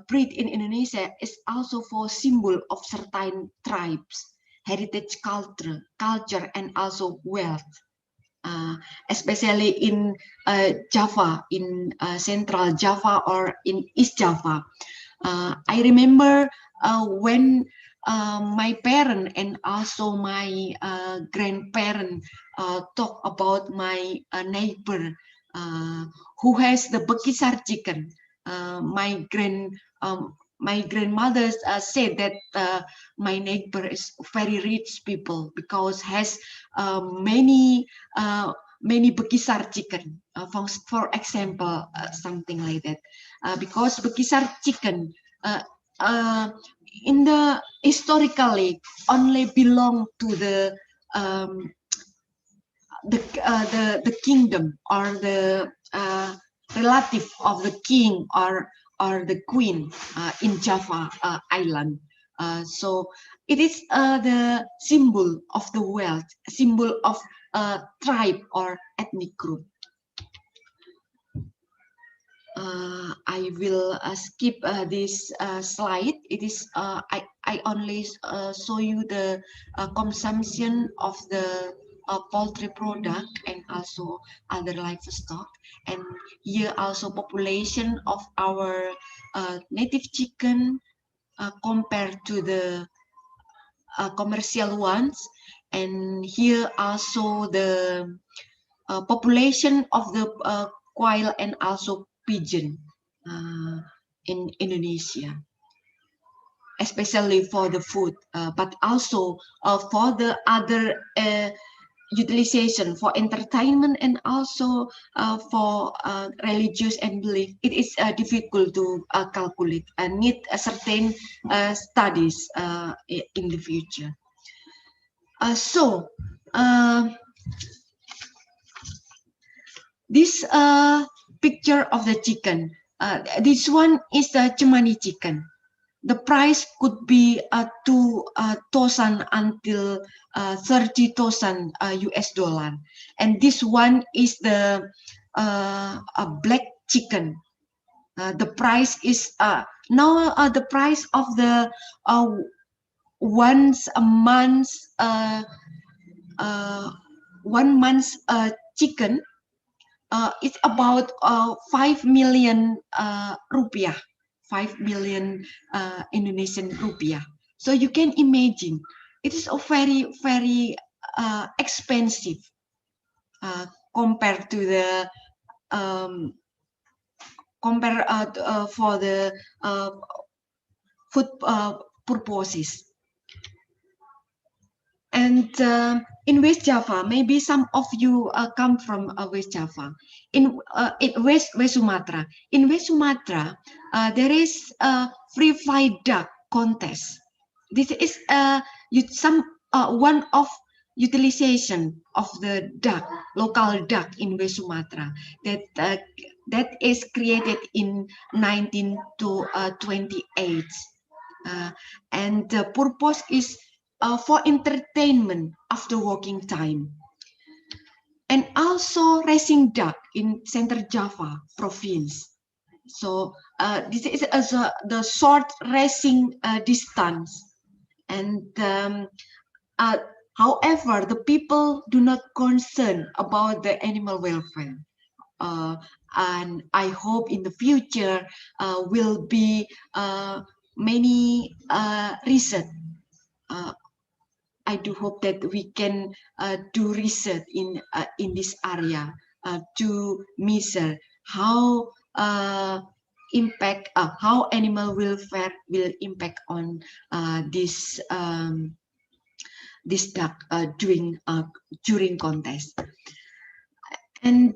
breed in Indonesia is also for symbol of certain tribes, heritage culture, and also wealth. Especially in Java, in Central Java or in East Java. I remember when my parent and also my grandparent talk about my neighbor who has the Bekisar chicken. My grandmother said that my neighbor is very rich people because has many Bekisar chicken. For example, something like that. Because Bekisar chicken in the historically only belong to the kingdom or the relative of the king or the queen in Java island. So it is the symbol of the wealth, symbol of tribe or ethnic group. I will skip this slide. It is I only show you the consumption of the poultry product and also other livestock, and here also population of our native chicken compared to the commercial ones, and here also the population of the quail and also pigeon in Indonesia, especially for the food, but also for the other utilization for entertainment and also for religious and belief, it is difficult to calculate and need a certain studies in the future. This picture of the chicken, this one is the Cemani chicken. The price could be 2,000 until 30,000 US dollar, and this one is the a black chicken. The price is now the price of the once a month 1 month chicken it's about 5 million rupiah. 5 million Indonesian rupiah. So you can imagine it is a very, very expensive compared to the for the food purposes. And in West Java, maybe some of you come from West Java. In West Sumatra, in West Sumatra, there is a free fly duck contest. This is one of utilization of the duck, local duck in West Sumatra that is created in 1928, and the purpose is for entertainment after working time, and also racing duck in Central Java province. So this is the short racing distance, and however, the people do not concern about the animal welfare. And I hope in the future will be many research. I do hope that we can do research in this area to measure how how animal welfare will impact on this duck during contest. And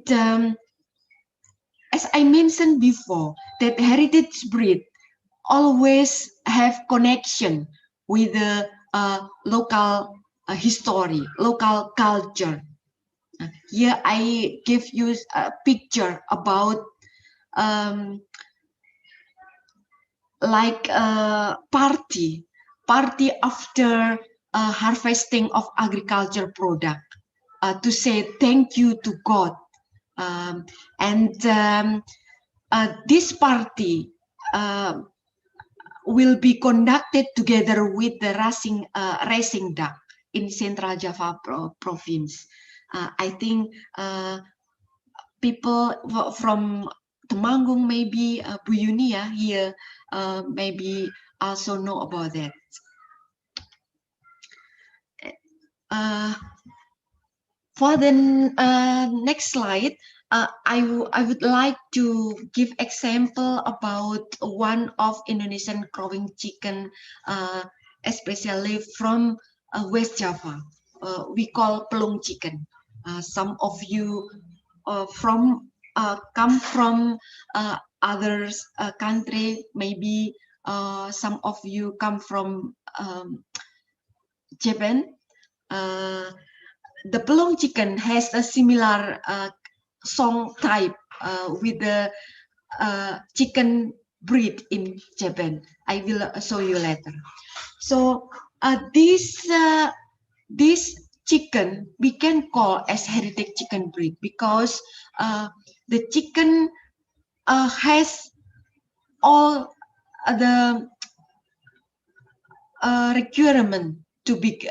as I mentioned before, that heritage breed always have connection with the local history, local culture. Here I give you a picture about like a party after harvesting of agriculture product to say thank you to God. This party will be conducted together with the racing duck in Central Java province. I think people from Temanggung, maybe Bu Yunia here, maybe also know about that. For the next slide, I would like to give example about one of Indonesian growing chicken, especially from West Java. We call pelung chicken. Some of you come from other country. Maybe some of you come from Japan. The pelung chicken has a similar song type with the chicken breed in Japan. I will show you later. So this chicken we can call as heritage chicken breed because the chicken has all the requirement to be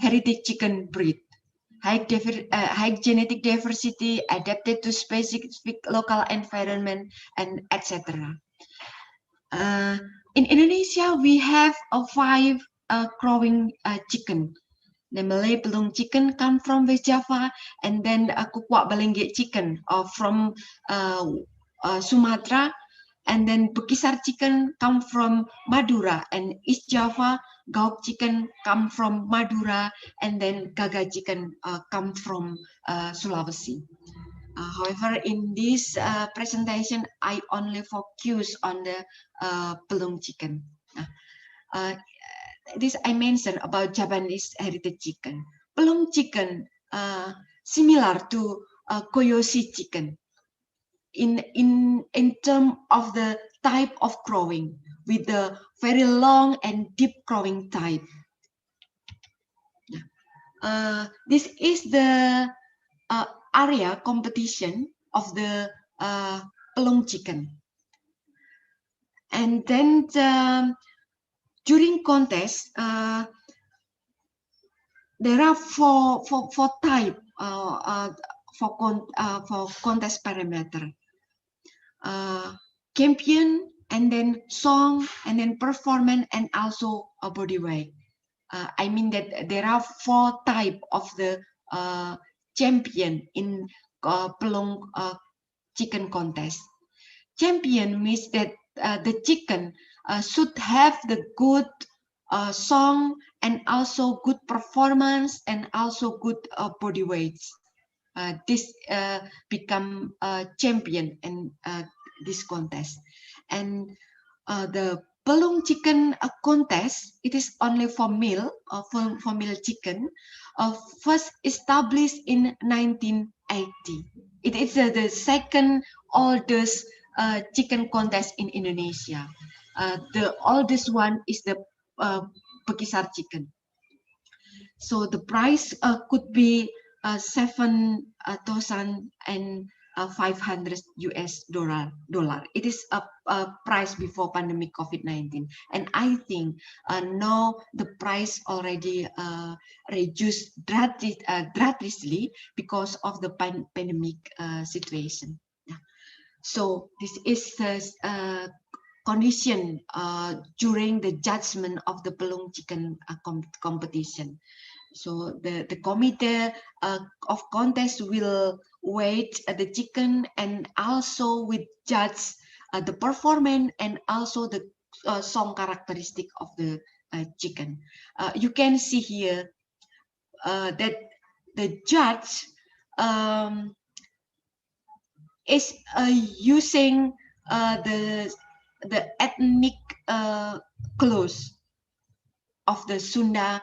heritage chicken breed. High genetic diversity, adapted to specific local environment, and etc. In Indonesia, we have 5 growing chicken. Namely, pelung chicken come from West Java, and then kukuak balenge chicken from Sumatra, and then Bekisar chicken come from Madura and East Java, Gauk chicken come from Madura, and then Gaga chicken come from Sulawesi. However, in this presentation, I only focus on the Pelung chicken. This I mentioned about Japanese heritage chicken. Pelung chicken, similar to Koyoshi chicken in terms of the type of crowing, with the very long and deep crowing type. This is the area competition of the Pelung chicken. And then during contest, there are four type for contest parameter. Champion, and then song, and then performance, and also a body weight. I mean that there are four type of the champion in Pelung chicken contest. Champion means that the chicken should have the good song, and also good performance, and also good body weights. This become a champion in this contest. And the Pelung chicken contest, it is only for male, for male chicken, first established in 1980. It is the second oldest chicken contest in Indonesia. The oldest one is the Bekisar chicken. So the price could be $7,500 US. It is a price before pandemic COVID-19, and I think now the price already reduced drastically because of the pandemic situation. Yeah. So this is the condition during the judgment of the Pelung chicken competition. So the committee of contest will weight the chicken, and also will judge the performance, and also the song characteristic of the chicken. You can see here that the judge is using the ethnic clothes of the Sunda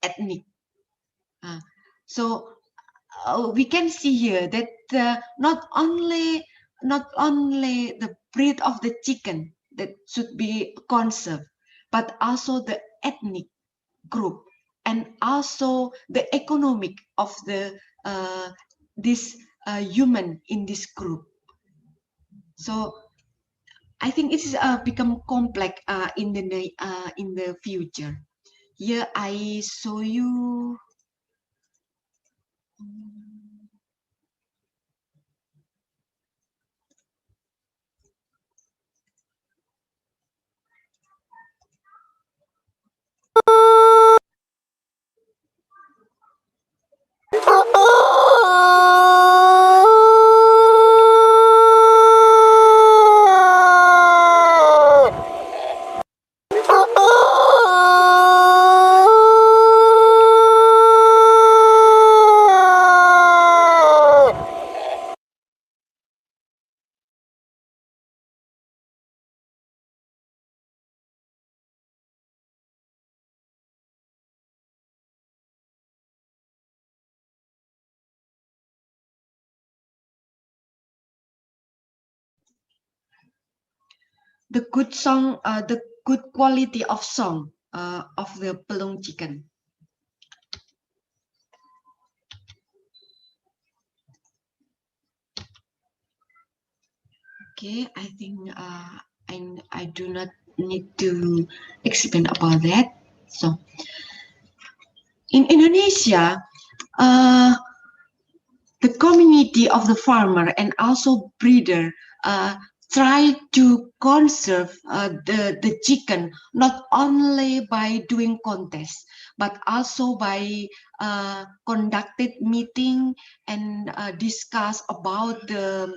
ethnic. So we can see here that not only the breed of the chicken that should be conserved, but also the ethnic group, and also the economic of the this human in this group. So I think it's become complex in the future. Here I show you. The good song, the good quality of song of the Pelung chicken. Okay, I think I do not need to explain about that. So in Indonesia, the community of the farmer and also breeder try to conserve the chicken, not only by doing contests, but also by conducted meeting and discuss about the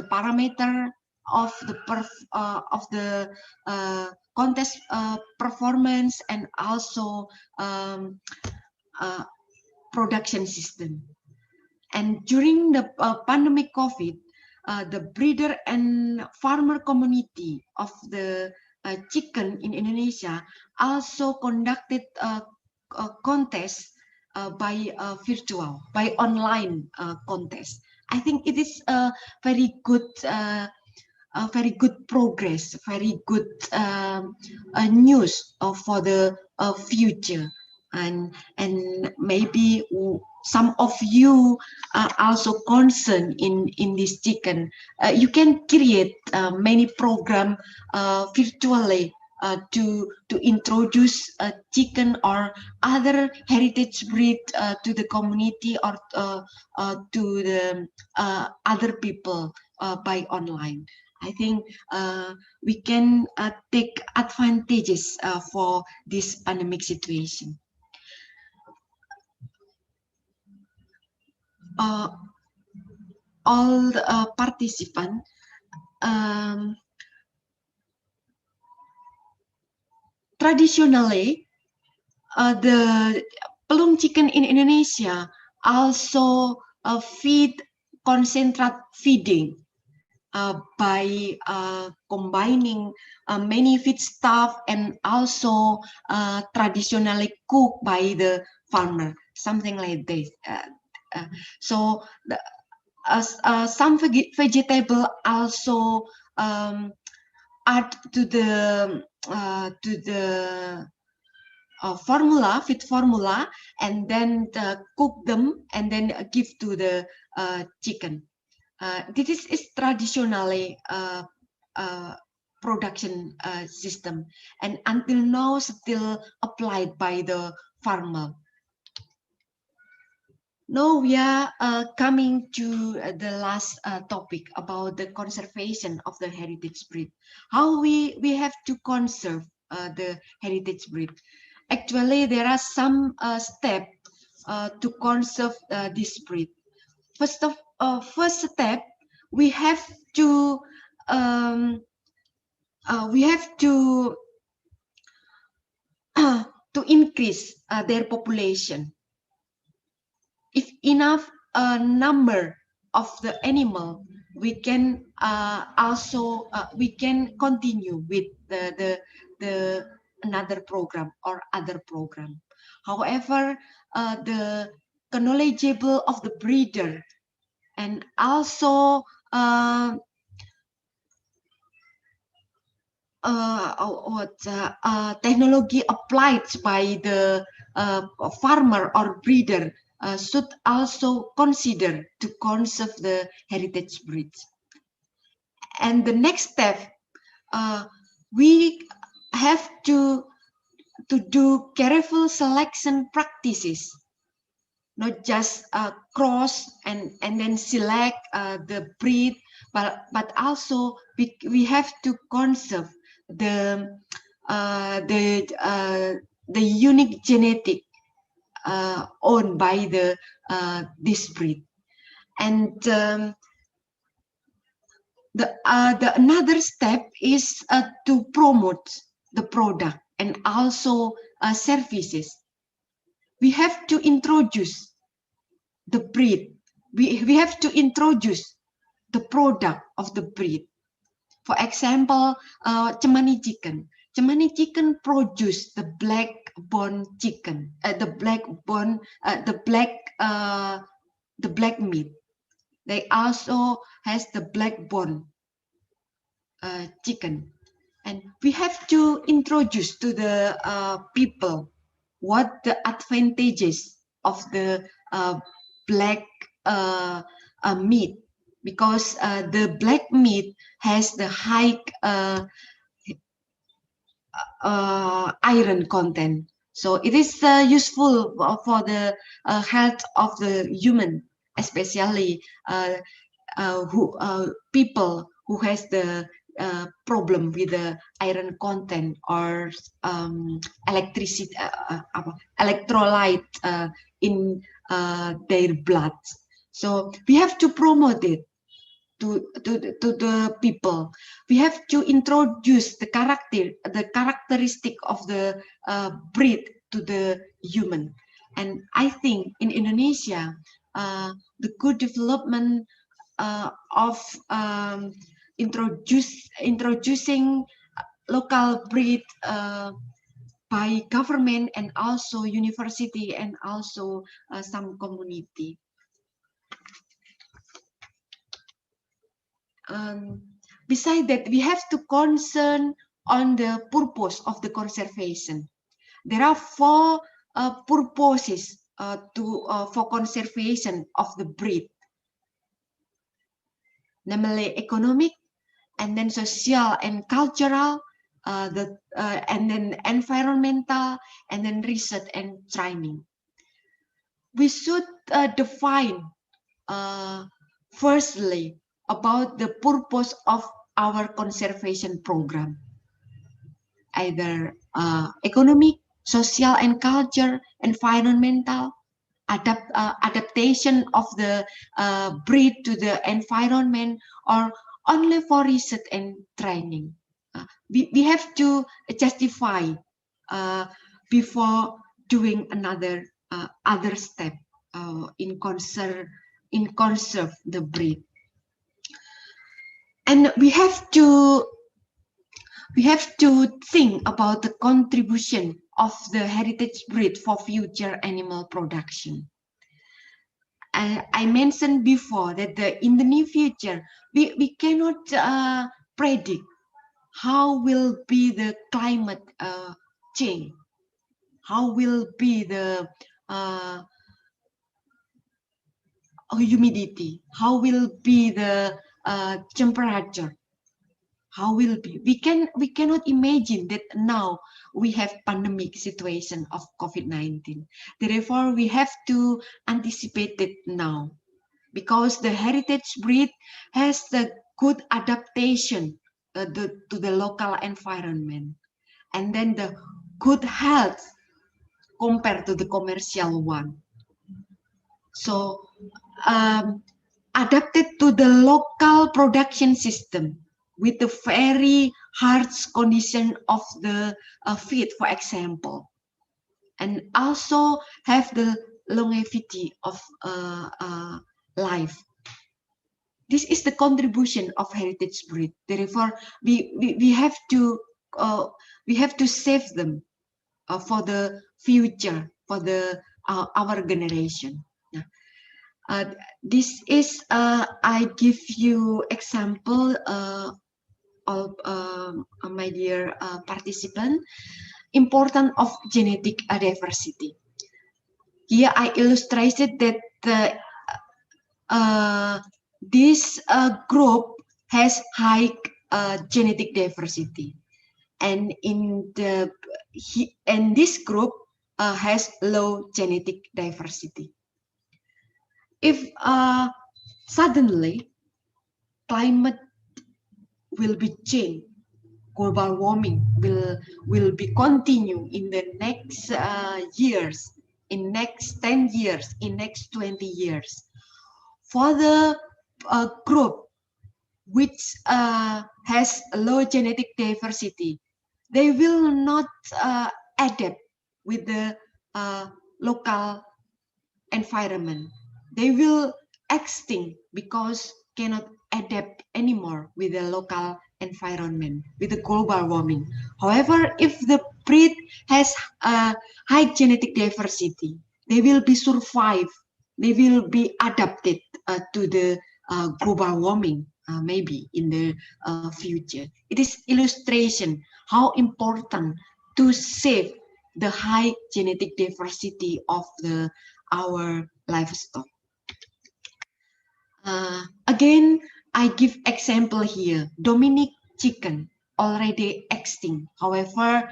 parameter of the contest performance and also production system. And during the pandemic COVID, the breeder and farmer community of the chicken in Indonesia also conducted a contest by virtual, by online contest. I think it is a very good progress, very good news for the future, and maybe some of you are also concerned in this chicken. You can create many program virtually to introduce a chicken or other heritage breed to the community or to the other people by online. I think we can take advantages for this pandemic situation. All the participants traditionally the pelung chicken in Indonesia also feed concentrate feeding by combining many feedstuff and also traditionally cooked by the farmer, something like this. So some vegetable also add to the formula, feed formula, and then cook them and then give to the chicken. This is traditionally production system, and until now still applied by the farmer. Now we are coming to the last topic about the conservation of the heritage breed. How we have to conserve the heritage breed. Actually, there are some steps to conserve this breed. First step, we have to increase their population. If enough number of the animal, we can also we can continue with the another program or other program. However, the knowledgeable of the breeder and also technology applied by the farmer or breeder should also consider to conserve the heritage breeds. And the next step, we have to do careful selection practices, not just cross and then select the breed, but also we have to conserve the unique genetic owned by the this breed. And the another step is to promote the product and also services. We have to introduce the breed. We have to introduce the product of the breed. For example, Cemani chicken. Cemani chicken produce the black bone chicken, the black meat. They also has the black bone chicken, and we have to introduce to the people what the advantages of the black meat, because the black meat has the high iron content, so it is useful for the health of the human, especially people who has the problem with the iron content or electricity, electrolyte in their blood. So we have to promote it. the people. We have to introduce the characteristic of the breed to the human. And I think in Indonesia, the good development of introducing local breed by government and also university and also some community. Besides that, we have to concern on the purpose of the conservation. There are 4 purposes for conservation of the breed, namely economic, and then social and cultural, and then environmental, and then research and training. We should define firstly about the purpose of our conservation program, either economic, social and culture, environmental, adaptation of the breed to the environment, or only for research and training. We have to justify before doing another other step in conserve the breed. And we have to think about the contribution of the heritage breed for future animal production. I mentioned before that in the near future, we cannot predict how will be the climate change, how will be the humidity, how will be the temperature, how will be. We cannot imagine that now we have pandemic situation of COVID-19. Therefore, we have to anticipate it now, because the heritage breed has the good adaptation to the local environment, and then the good health compared to the commercial one. So adapted to the local production system with the very harsh condition of the feed, for example, and also have the longevity of life. This is the contribution of heritage breed. Therefore, we have to save them for the future, for our generation. This is I give you example of my dear participant, importance of genetic diversity. Here I illustrated that this group has high genetic diversity, and this group has low genetic diversity. If suddenly climate will be changed, global warming will be continue in the next years, in next 10 years, in next 20 years. For the group which has low genetic diversity, they will not adapt with the local environment. They will extinct because cannot adapt anymore with the local environment, with the global warming. However, if the breed has high genetic diversity, they will be survive. They will be adapted to the global warming, maybe in the future. It is illustration how important to save the high genetic diversity of our livestock. Again, I give example here. Dominic chicken already extinct. However,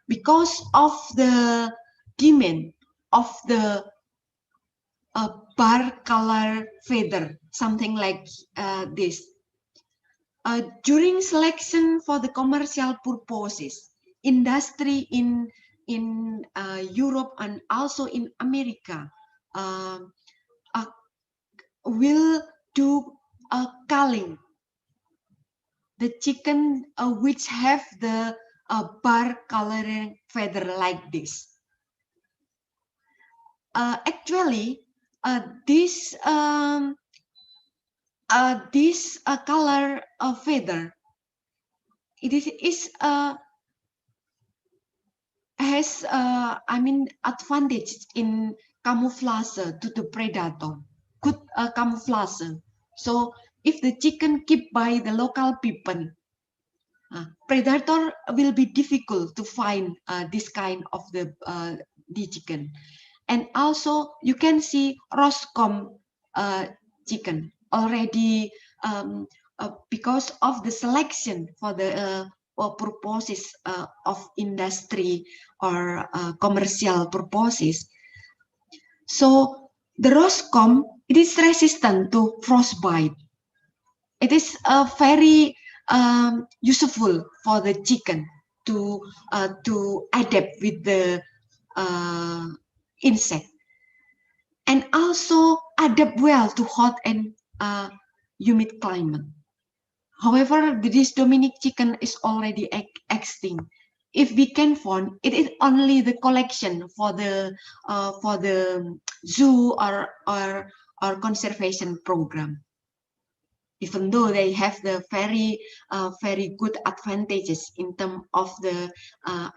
because of the demand of the bar color feather, something like this, during selection for the commercial purposes, industry in Europe and also in America will do culling. The chicken which have the bar coloring feather like this. Actually, this color feather, it is has advantage in camouflage to the predator, good camouflage. So if the chicken kept by the local people, predator will be difficult to find this kind of the chicken. And also you can see Roscom chicken already because of the selection for the purposes of industry or commercial purposes. So the Roscom, it is resistant to frostbite. It is very useful for the chicken to adapt with the insect, and also adapt well to hot and humid climate. However, this Dominic chicken is already extinct. If we can find, it is only the collection for the zoo or conservation program. Even though they have the very good advantages in terms of the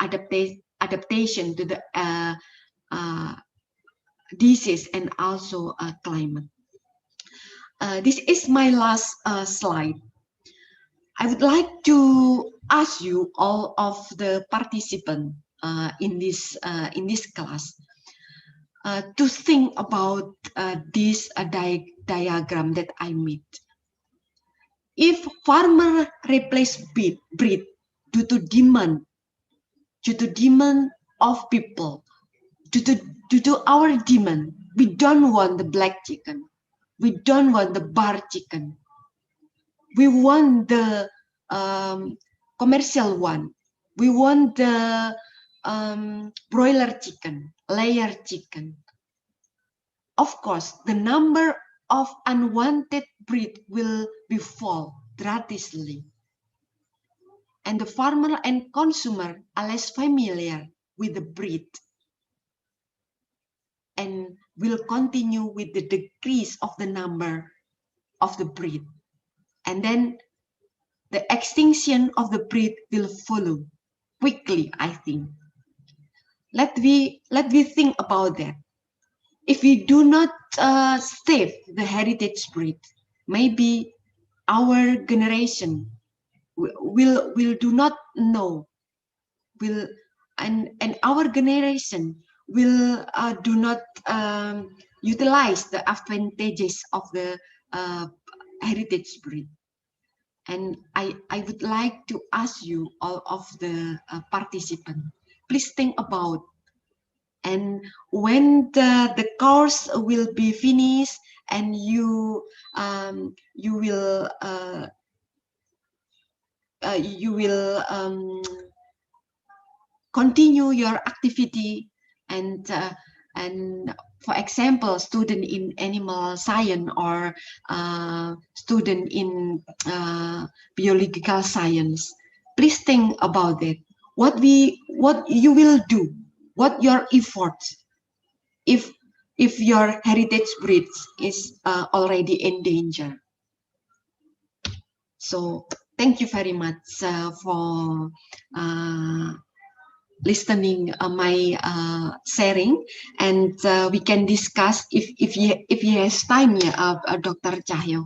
adaptation to the disease and also climate. This is my last slide. I would like to ask you all of the participants in this class to think about this diagram that I made. If farmer replace breed due to demand of people, due to our demand, we don't want the black chicken, we don't want the bar chicken, we want the commercial one, we want the broiler chicken, layer chicken. Of course, the number of unwanted breed will be fall drastically, and the farmer and consumer are less familiar with the breed and will continue with the decrease of the number of the breed, and then the extinction of the breed will follow quickly, I think. Let me think about that. If we do not save the heritage breed, maybe our generation will do not know, and our generation will do not utilize the advantages of the heritage breed. And I would like to ask you, all of the participants, please think about. And when the course will be finished and you will continue your activity, and for example, student in animal science or student in biological science, please think about it. What you will do, what your efforts, if your heritage breed is already in danger. So thank you very much for listening my sharing, and we can discuss if he has time, Dr. Cahyo.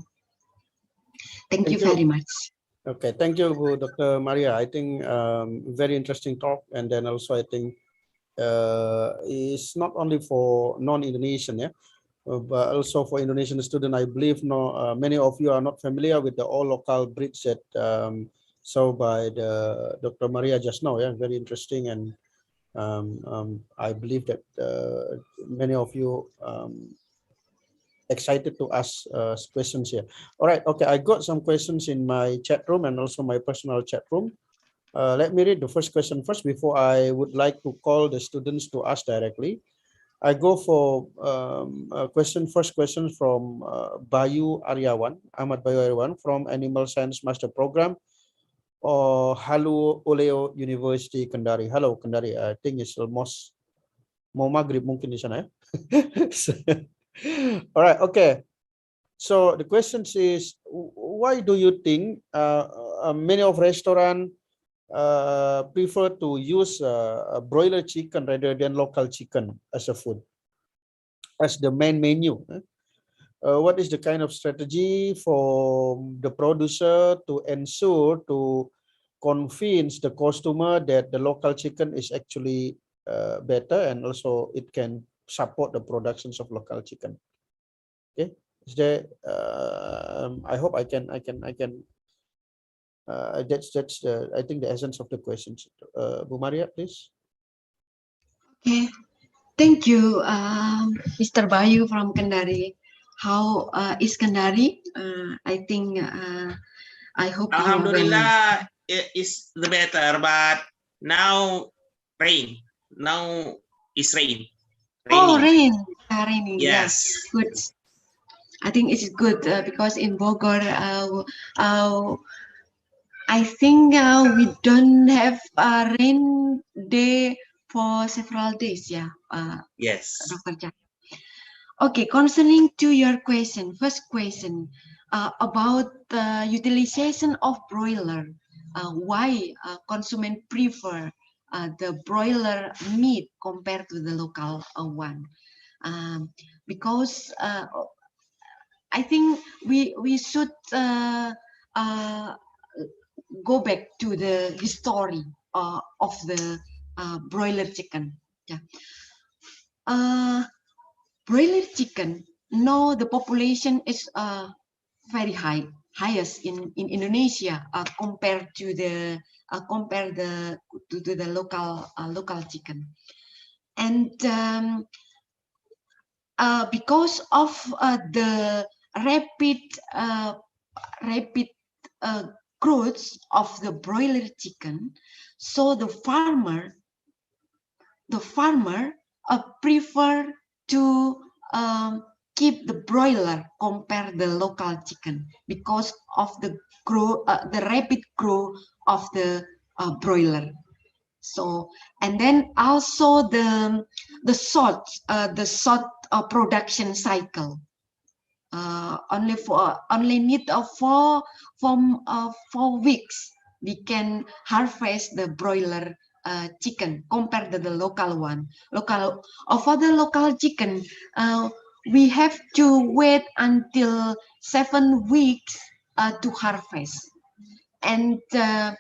Thank you very much. Okay, thank you, Dr. Maria. I think very interesting talk, and then also I think it's not only for non-Indonesian, but also for Indonesian students. I believe many of you are not familiar with the all local breeds that shown by the Dr. Maria just now. Very interesting, and I believe that many of you excited to ask questions here. All right, okay, I got some questions in my chat room and also my personal chat room. Let me read the first question first before I would like to call the students to ask directly. I go for first question from Bayu Aryawan, Ahmad Bayu Aryawan from Animal Science Master Program, or Halu Oleo University Kendari. Hello Kendari, I think it's almost mau maghrib mungkin di sana ya. All right, okay. So the question is, why do you think many of restaurants prefer to use broiler chicken rather than local chicken as a food, as the main menu? What is the kind of strategy for the producer to ensure to convince the customer that the local chicken is actually better, and also it can support the productions of local chicken? Okay, is there? I hope I can. That's I think the essence of the questions. Bu Maria, please. Okay, thank you, Mr. Bayu from Kendari. How is Kendari? I think I hope you are well. Alhamdulillah, it is the better, but now rain. Now is rain. Oh, raining. Yes. Good. I think it's good because in Bogor, I think we don't have a rain day for several days. Yeah. Yes. Dr. Jack. Okay, concerning to your question, first question about the utilization of broiler. Why consumers prefer the broiler meat compared to the local one? Because I think we should go back to the history of the broiler chicken. Yeah. Broiler chicken, now the population is very highest in Indonesia compared to the local chicken, and because of the rapid growth of the broiler chicken, so the farmer prefer to keep the broiler compared the local chicken because of the rapid growth of the broiler. So, and then also the short production cycle. Only need of 4 weeks we can harvest the broiler chicken compared to the local one. For the local chicken, we have to wait until 7 weeks to harvest, and the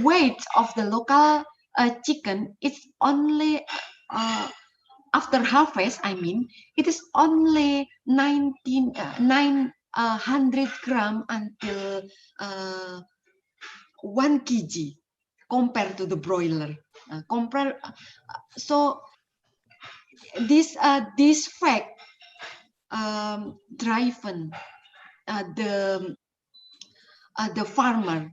weight of the local chicken is only after harvest. I mean, it is only 900 gram until 1 kg compared to the broiler. So this fact driven the farmer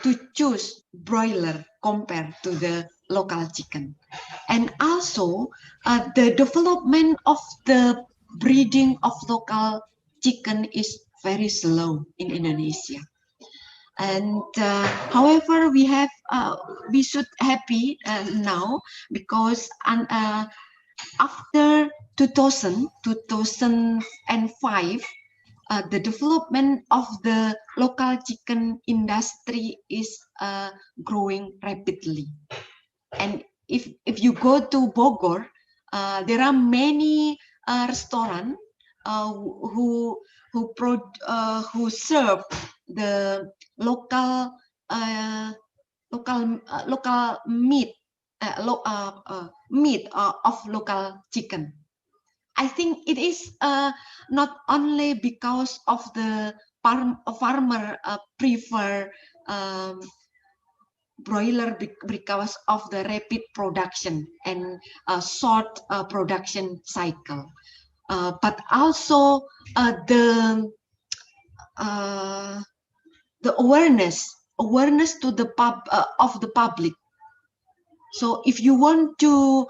to choose broiler compared to the local chicken, and also the development of the breeding of local chicken is very slow in Indonesia. And however, we should happy now because after 2005, the development of the local chicken industry is growing rapidly. And if you go to Bogor, there are many restaurants who serve the local meat of local chicken. I think it is not only because of the farmer prefer broiler because of the rapid production and short production cycle, but also the awareness to the public So if you want to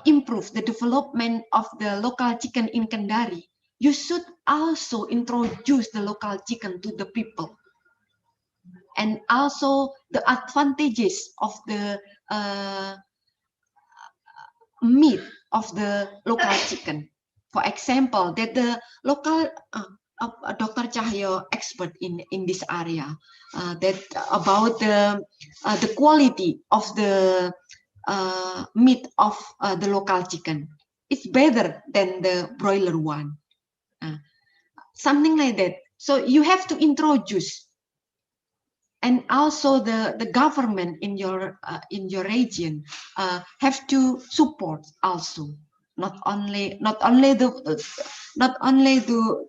improve the development of the local chicken in Kendari, you should also introduce the local chicken to the people, and also the advantages of the meat of the local chicken. For example, that the local Dr. Cahyo, expert in this area, that about the quality of the meat of the local chicken. It's better than the broiler one, something like that. So you have to introduce, and also the government in your region have to support also. Not only to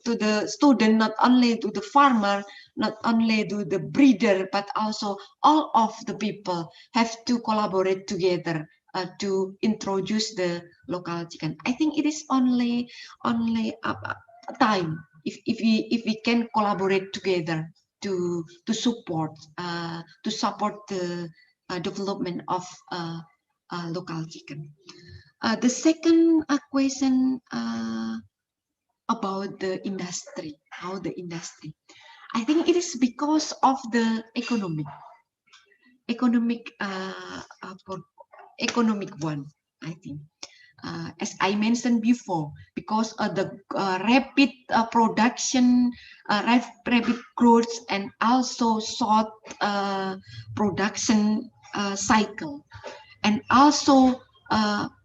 the student, not only to the farmer, not only to the breeder, but also all of the people have to collaborate together to introduce the local chicken. I think it is only time if we can collaborate together to support the development of local chicken. The second question about the industry, how the industry. I think it is because of the economic one. I think, as I mentioned before, because of the rapid production, rapid growth, and also short production cycle, and also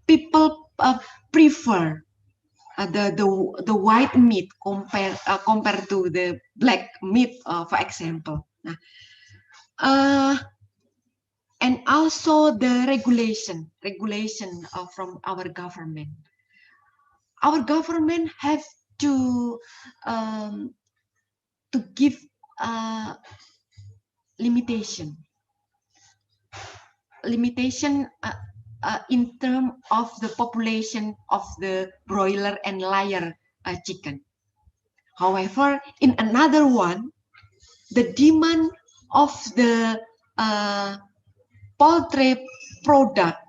people prefer the white meat compared to the black meat, for example. And also the regulation from our government. Our government have to give limitation in terms of the population of the broiler and layer chicken. However, in another one, the demand of the poultry product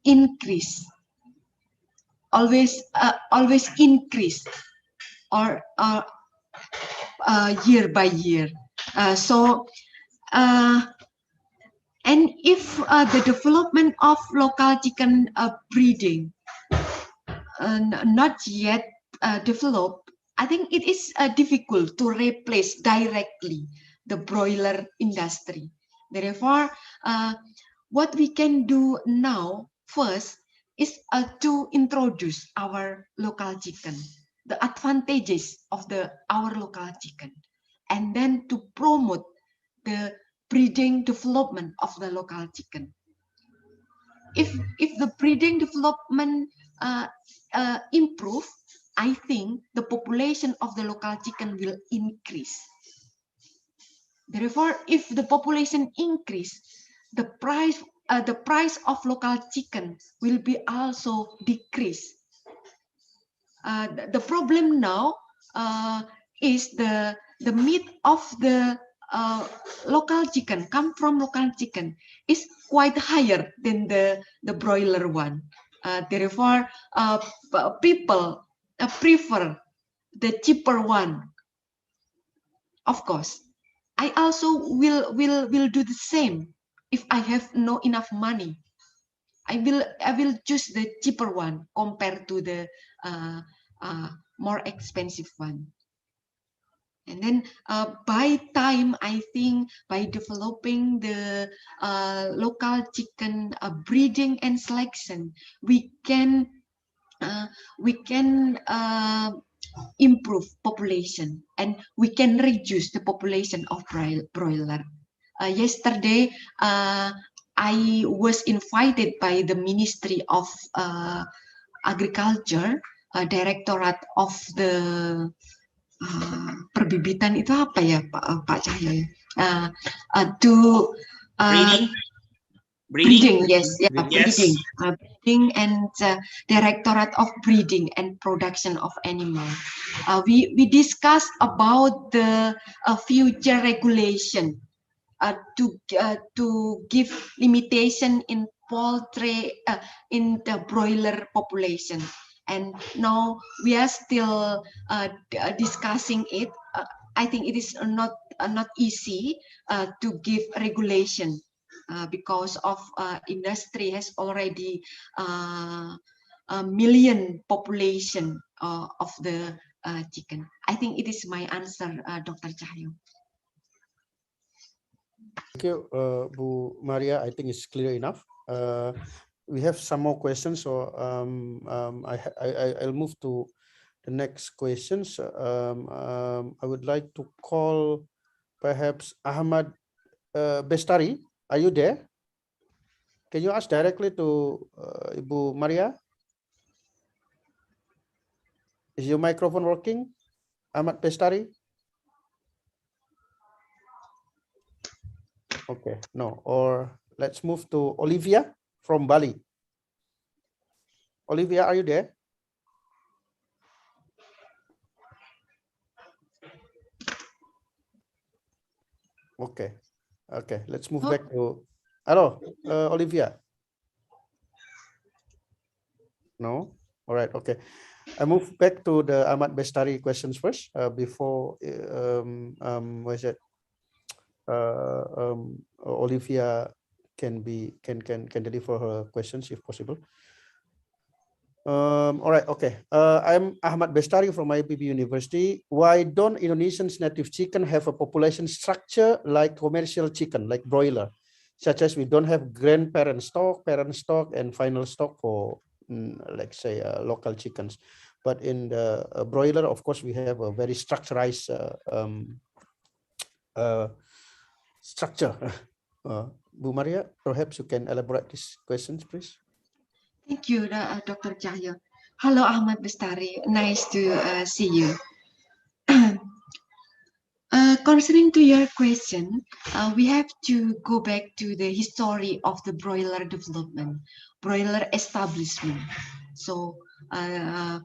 increase, always increase, or year by year. And if the development of local chicken breeding not yet developed, I think it is difficult to replace directly the broiler industry. Therefore, what we can do now first is to introduce our local chicken, the advantages of our local chicken, and then to promote the breeding development of the local chicken. If the breeding development improve, I think the population of the local chicken will increase. Therefore, if the population increase, the price of local chicken will be also decrease. The problem now is the meat of the local chicken, come from local chicken, is quite higher than the broiler one. Therefore, people prefer the cheaper one. Of course, I also will do the same. If I have no enough money, I will choose the cheaper one compared to the more expensive one. And then by time, I think by developing the local chicken breeding and selection, we can improve population, and we can reduce the population of broiler. Yesterday, I was invited by the Ministry of Agriculture, Directorate of the perbibitan, itu apa ya Pak Cahyo ya? To breeding, yes, yeah, Yes. breeding and Directorate of Breeding and Production of Animal. We discussed about the future regulation to give limitation in poultry in the broiler population. And now we are still discussing it. I think it is not easy to give regulation because of industry has already a million population of the chicken. I think it is my answer, Dr. Cahyo. Thank you, Bu Maria. I think it's clear enough. We have some more questions, so I'll move to the next questions. I would like to call perhaps Ahmad Bestari. Are you there? Can you ask directly to Ibu Maria? Is your microphone working, Ahmad Bestari? Okay, no. Or let's move to Olivia from Bali. Olivia, are you there? Okay. Okay, let's move back to. Hello, Olivia. No. All right. Okay. I move back to the Ahmad Bestari questions first before was it Olivia can deliver her questions if possible. All right, okay. I'm Ahmad Bestari from IPB University. Why don't Indonesian's native chicken have a population structure like commercial chicken, like broiler, such as we don't have grandparent stock, parent stock, and final stock for, like say, local chickens. But in the broiler, of course, we have a very structurized structure. Bu Maria, perhaps you can elaborate these questions, please. Thank you, Dr. Cahyo. Hello, Ahmad Bestari. Nice to see you. Concerning to your question, we have to go back to the history of the broiler development, broiler establishment. So the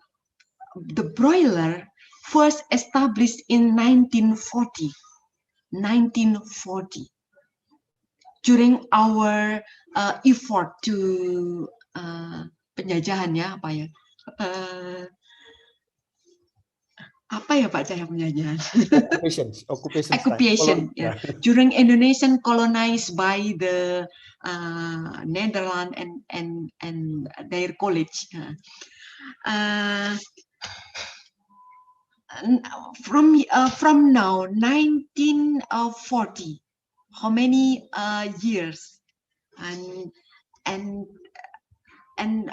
broiler first established in 1940. During our effort to penjajahan ya apa ya Pak Cahyo penjajahan occupation yeah. During Indonesian colonized by the Netherlands and their college from now 1940, how many years, and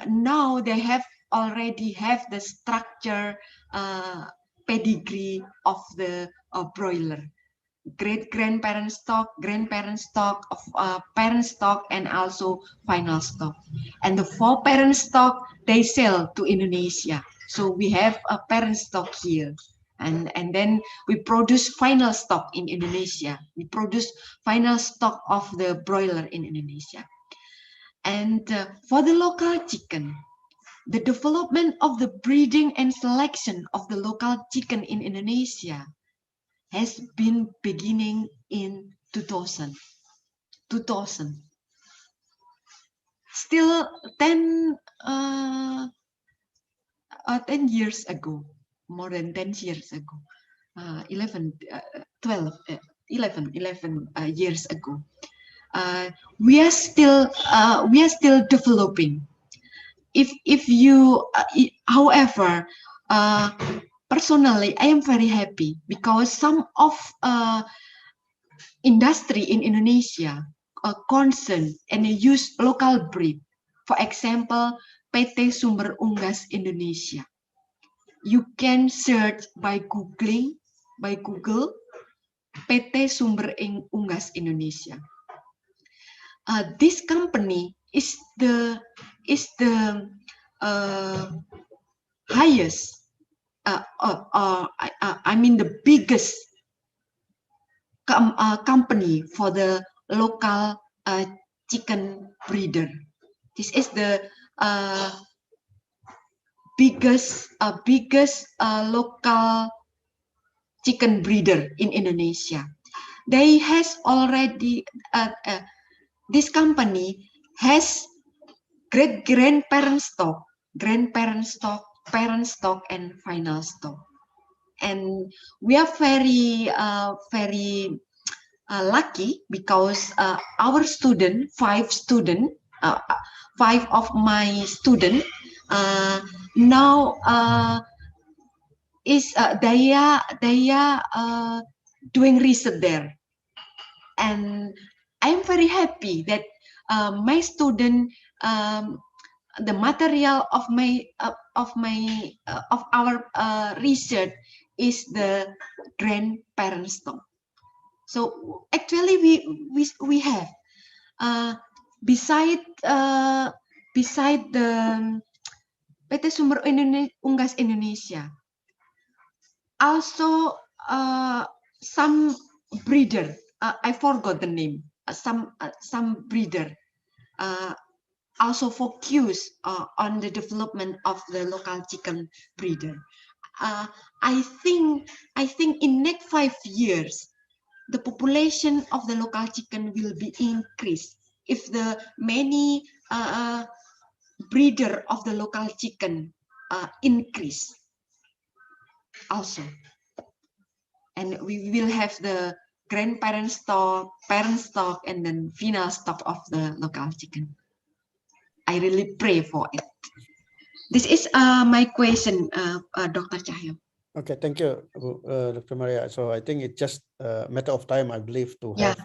now they have already have the structure pedigree of the broiler, great grandparent stock, parent stock, and also final stock. And the 4 parent stock they sell to Indonesia. So we have a parent stock here. And then we produce final stock in Indonesia. We produce final stock of the broiler in Indonesia. And for the local chicken, the development of the breeding and selection of the local chicken in Indonesia has been beginning in 2000. Still 10 years ago, more than 10 years ago, 11 years ago. We are still developing. If you, however, personally, I am very happy because some of industry in Indonesia concern and use local breed. For example, PT Sumber Unggas Indonesia. You can search by Google PT Sumber Unggas Indonesia. This company is the highest, I mean the biggest company for the local chicken breeder. This is the biggest local chicken breeder in Indonesia. they has already this company has great grandparent stock, parent stock, and final stock. And we are very lucky because our student, five of my student now is they are doing research there, and I'm very happy that my student, the material of our research is the grandparent stock. So actually we have beside the PT Sumber Unggas Indonesia, also some breeder, I forgot the name, some breeder also focus on the development of the local chicken breeder. I think in next 5 years, the population of the local chicken will be increased if the many breeder of the local chicken increase also, and we will have the grandparent stock, parent stock, and then final stock of the local chicken. I really pray for it. This is my question, Dr. Cahyo. Okay, thank you, Dr. Maria. So I think it's just a matter of time, I believe, to have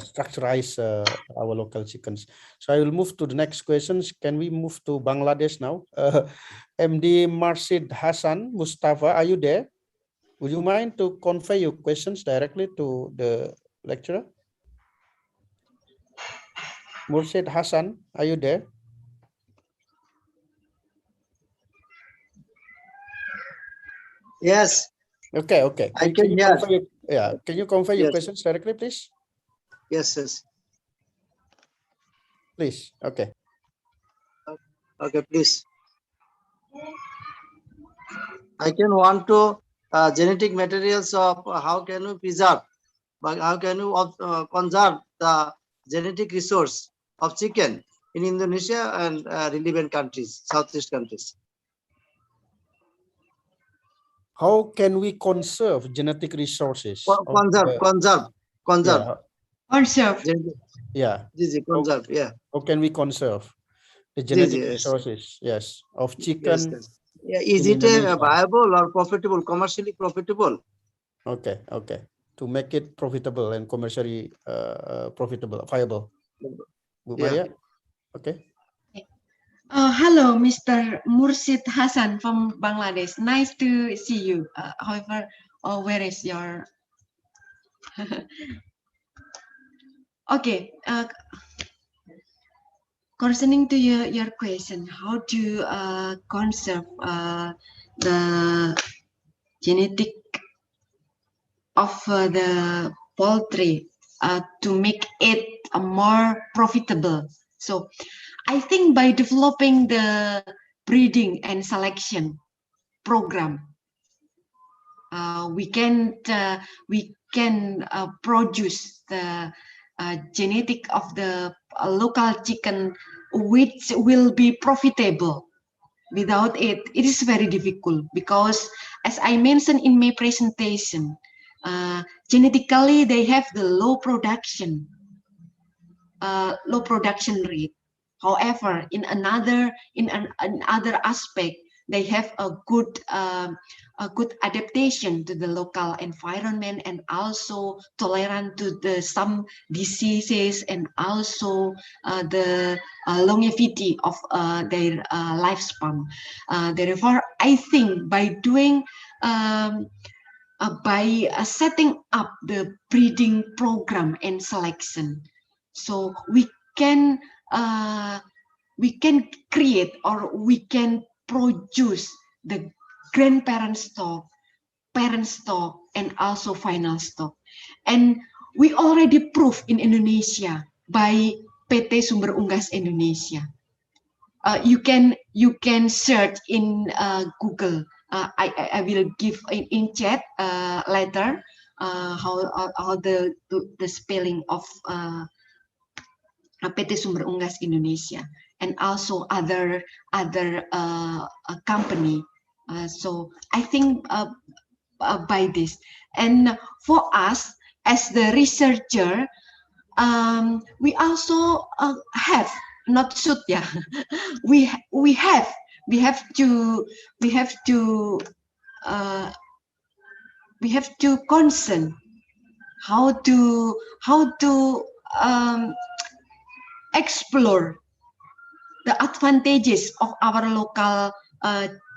structurize our local chickens. So I will move to the next questions. Can we move to Bangladesh now? MD Marsid Hassan Mustafa, are you there? Would you mind to convey your questions directly to the lecturer? Mursid Hassan, are you there? Yes. Okay. I can hear. Can you convey your questions directly, please? Yes. Please. Okay. Okay, please. I can want to genetic materials of how can you preserve, but how can you conserve the genetic resource of chicken in Indonesia and relevant countries, Southeast countries. How can we conserve genetic resources? Conserve. Yeah. Conserve. Yeah. How can we conserve the genetic resources? Yes, of chicken. Yes. Yeah. Is it viable or profitable, commercially profitable? Okay. To make it profitable and commercially profitable, viable. Yeah. Okay. Hello, Mr. Mursid Hassan from Bangladesh. Nice to see you. However, where is your... Okay. Concerning to your question, how to conserve the genetic of the poultry to make it more profitable. So I think by developing the breeding and selection program, we can produce the genetic of the local chicken, which will be profitable. Without it, it is very difficult because, as I mentioned in my presentation, genetically they have the low production rate. However, in another aspect, they have a good adaptation to the local environment and also tolerant to some diseases and also the longevity of their lifespan. Therefore, I think by doing setting up the breeding program and selection, so we can create or we can produce the grandparent stock, parent stock, and also final stock. And we already proved in Indonesia by PT Sumber Unggas Indonesia. You can search in Google. I will give in chat later how the spelling of PT Sumber Unggas Indonesia, and also other company. So I think by this, and for us as the researcher, we also have not should yeah we have to concern how to explore the advantages of our local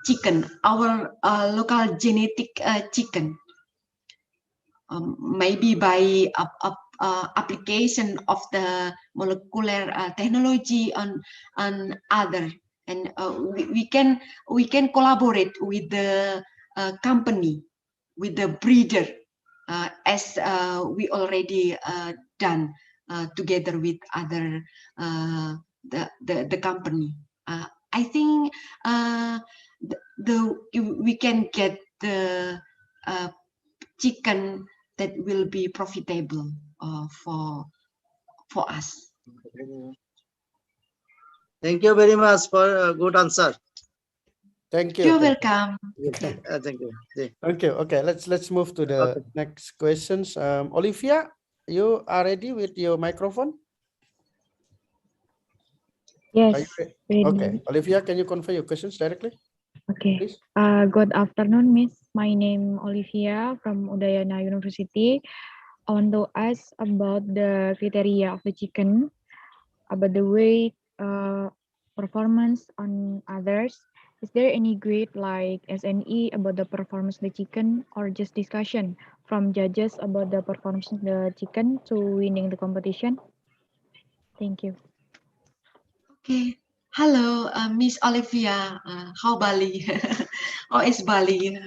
chicken, our local genetic chicken, maybe by application of the molecular technology on other, and we can collaborate with the company, with the breeder, as we already done together with other the company. I think we can get the chicken that will be profitable for us. Thank you very much for a good answer. Thank you. You're welcome. Thank you. Thank you. Okay, let's move to the next questions. Olivia, you are ready with your microphone? Yes. Okay, Olivia, can you convey your questions directly? Okay. Please. Good afternoon, Miss. My name Olivia from Udayana University. I want to ask about the criteria of the chicken, about the weight, performance on others. Is there any grade like SNE about the performance of the chicken, or just discussion from judges about the performance of the chicken to winning the competition? Thank you. Okay. Hello, Miss Olivia. How Bali? How is Bali?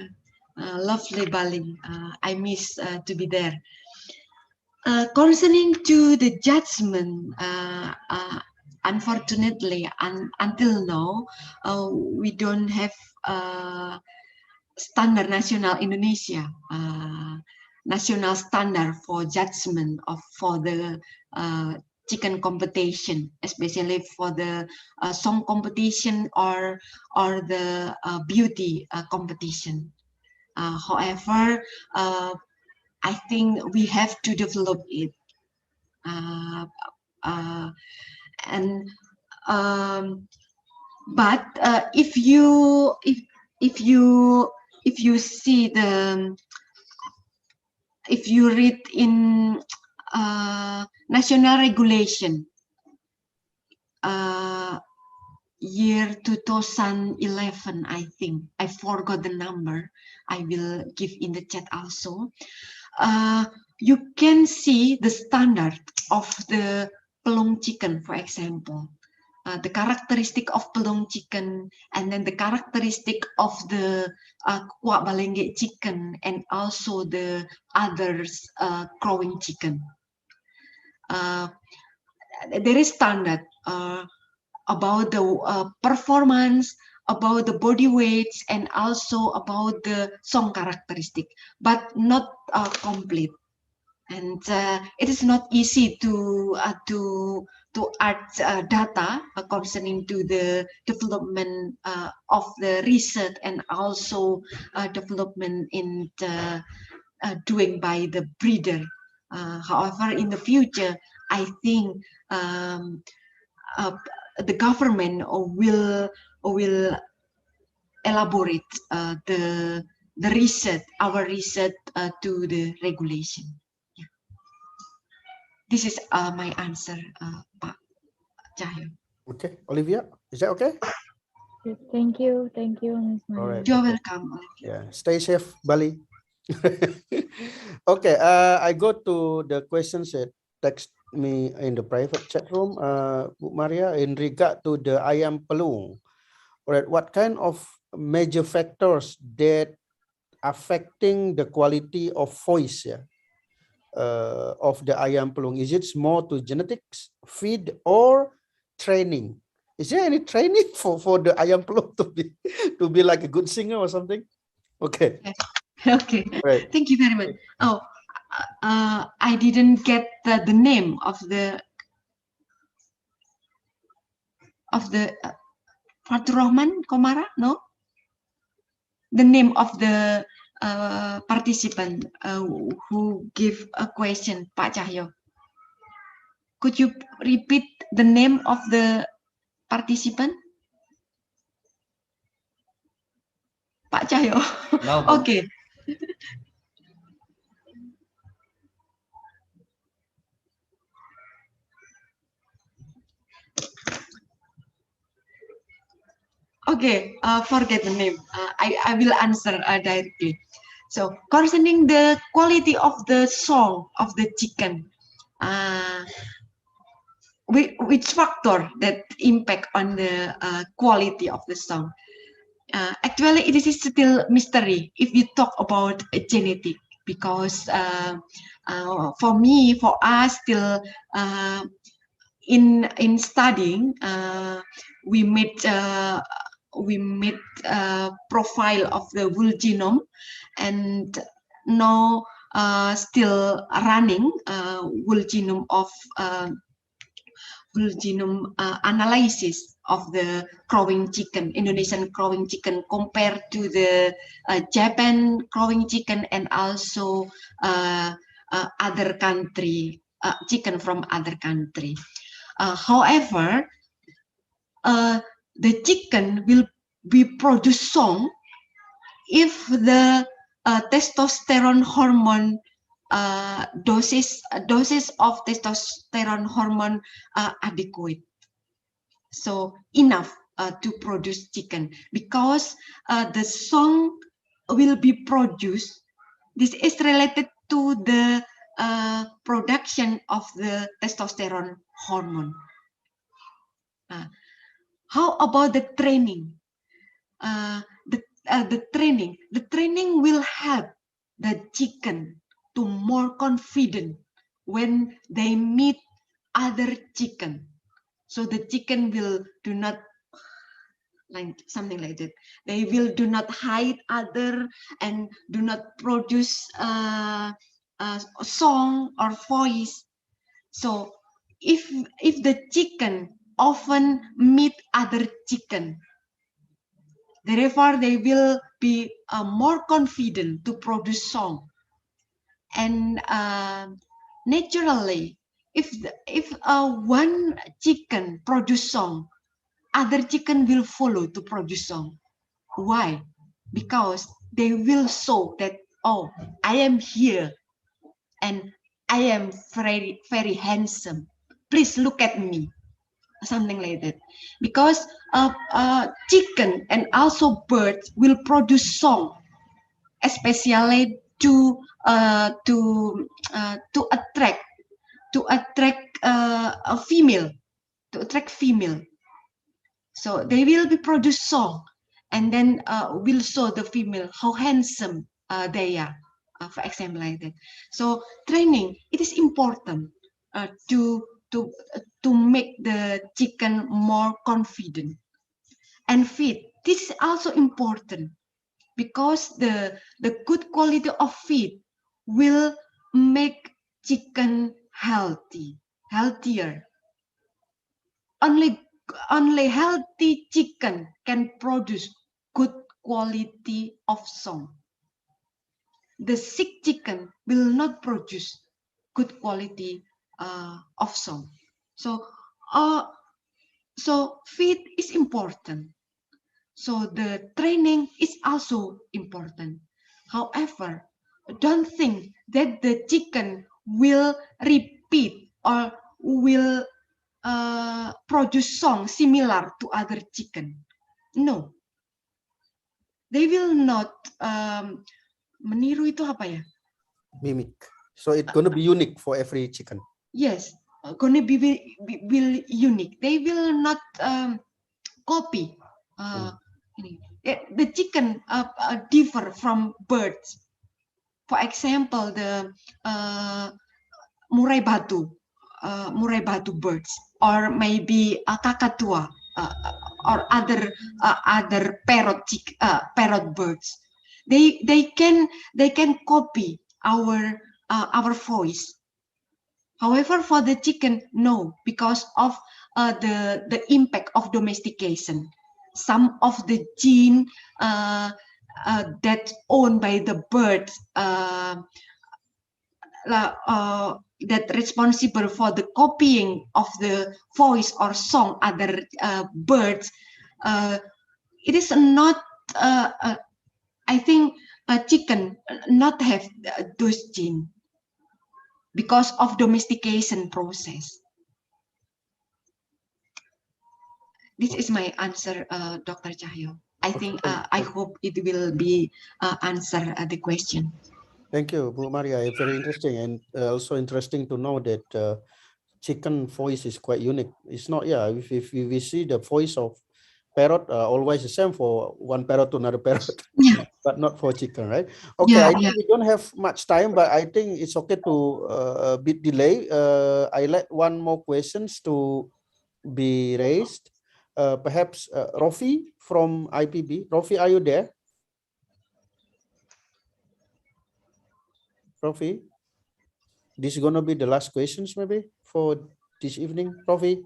Lovely Bali. I miss to be there. Concerning to the judgment, unfortunately, until now, we don't have standard national Indonesia, national standard for judgment for the chicken competition, especially for the song competition or the beauty competition. However, I think we have to develop it, but if you see the, if you read in national regulation year 2011, I think, I forgot the number, I will give in the chat also. You can see the standard of the pelung chicken, for example, the characteristic of pelung chicken, and then the characteristic of the kuah balenge chicken, and also the others crowing chicken. There is standard about the performance, about the body weights, and also about the song characteristic, but not complete. And it is not easy to add data concerning to the development of the research, and also development in the doing by the breeder. However, in the future, I think the government will elaborate the research, our research to the regulation. Yeah. This is my answer, Pak Cahyo. Okay, Olivia, is that okay? Thank you, Ms. Maya. All right. You're Okay. welcome. Yeah, stay safe, Bali. Okay, I go to the questions that text me in the private chat room, Bu Maria, in regard to the ayam pelung. All right, what kind of major factors that affecting the quality of voice, yeah, of the ayam pelung? Is it more to genetics, feed, or training? Is there any training for the ayam pelung to be like a good singer or something? Okay. Okay. Right. Thank you very much. Oh, I didn't get the name of the Fatur Rahman Komara, no? The name of the participant who give a question, Pak Cahyo. Could you repeat the name of the participant? Pak Cahyo. No. Okay. Okay, forget the name. I will answer directly. So concerning the quality of the song of the chicken, which factor that impact on the quality of the song? Actually, it is still mystery if you talk about genetic, because for me, for us, still in studying, we made profile of the whole genome, and now still running whole genome of whole genome analysis of the crowing chicken, Indonesian crowing chicken, compared to the Japan crowing chicken, and also other country chicken from other country. However, the chicken will be produced song if the testosterone hormone doses of testosterone hormone are adequate, so enough to produce chicken, because the song will be produced. This is related to the production of the testosterone hormone. How about the training? The training will help the chicken to more confident when they meet other chicken. So the chicken will do not, like something like that. They will do not hide other and do not produce a song or voice. So if the chicken often meet other chicken, therefore they will be more confident to produce song. And naturally, if one chicken produce song, other chicken will follow to produce song. Why? Because they will show that, oh, I am here and I am very, very handsome. Please look at me. Something like that. Because chicken and also birds will produce song, especially to attract a female, to attract female. So they will be produce song, and then will show the female how handsome they are, for example, like that. So training, it is important to make the chicken more confident. And feed, this is also important, because the good quality of feed will make chicken healthier. Only healthy chicken can produce good quality of song. The sick chicken will not produce good quality of song. So feed is important. So the training is also important. However, don't think that the chicken will repeat or will produce song similar to other chicken. No. They will not meniru itu apa ya? Mimic. So it's gonna be unique for every chicken. Yes, gonna be unique. They will not copy. The chicken differ from birds. For example, the murai batu birds, or maybe kakatua, or other parrot birds. They can copy our our voice. However, for the chicken, no, because of the impact of domestication. Some of the gene that owned by the bird that responsible for the copying of the voice or song other birds, it is not, I think a chicken not have those genes because of domestication process. This is my answer, Dr. Cahyo. I think I hope it will be answer the question. Thank you, Bu Maria. Very interesting, and also interesting to know that chicken voice is quite unique. It's not, yeah, if we see the voice of parrot always the same for one parrot to another parrot, but not for chicken, right? Okay, I think we don't have much time, but I think it's okay to a bit delay. I let one more questions to be raised. Perhaps Rofi from IPB. Rofi, are you there? Rofi, this is gonna be the last questions maybe for this evening. Rofi.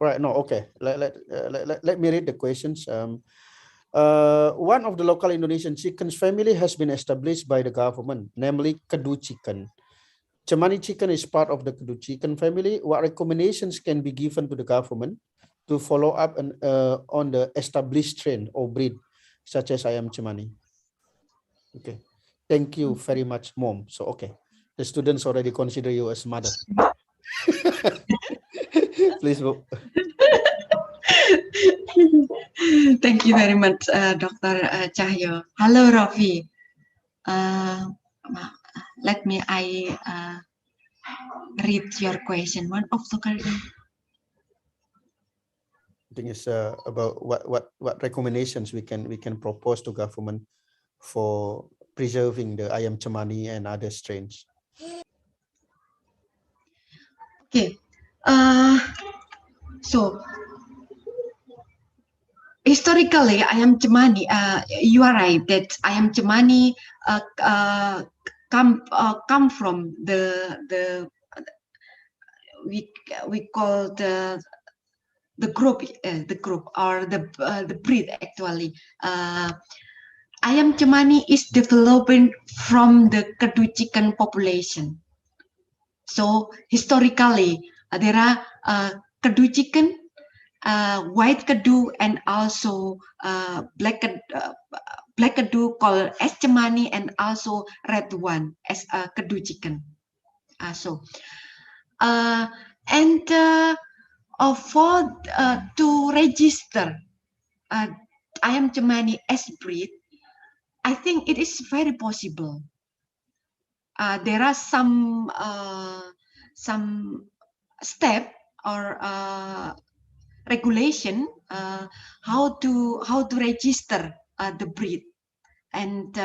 Right, no, okay. Let me read the questions. One of the local Indonesian chickens family has been established by the government, namely Kedu chicken. Cemani chicken is part of the Kedu chicken family. What recommendations can be given to the government to follow up on the established strain or breed, such as Ayam Cemani? Okay, thank you very much, Mom. So, okay, the students already consider you as mother. Please, Bo. Thank you very much, Dr. Cahyo. Hello, Rofi. Let me read your question. One of the I think it's about what recommendations we can propose to government for preserving the Ayam Cemani and other strains. Okay. So historically, Ayam Cemani, you are right that Ayam Cemani come from the we call the group or the breed actually. Ayam Cemani is developing from the Kedu chicken population. So historically, there are Kedu chicken, white Kedu, and also black Kedu called as Cemani, and also red one as Kedu chicken. For to register Ayam Cemani as breed, I think it is very possible. There are some step or regulation how to register the breed, and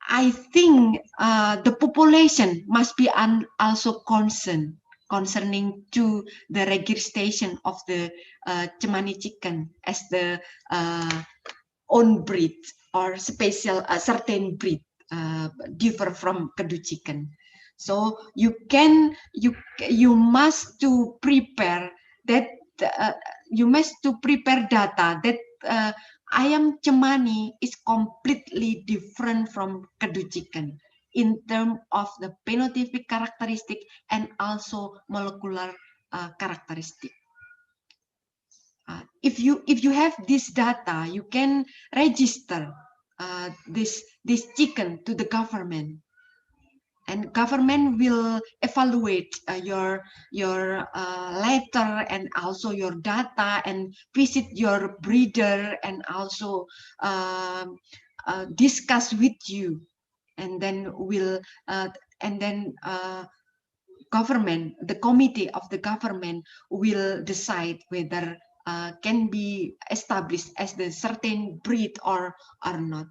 I think the population must be also concerning to the registration of the Cemani chicken as the own breed or special certain breed differ from Kedu chicken. So you must to prepare that you must to prepare data that Ayam Cemani is completely different from Kedu chicken in terms of the phenotypic characteristic and also molecular characteristic. If you have this data, you can register this chicken to the government, and government will evaluate your letter and also your data, and visit your breeder and also discuss with you, and then government, the committee of the government will decide whether can be established as the certain breed or not.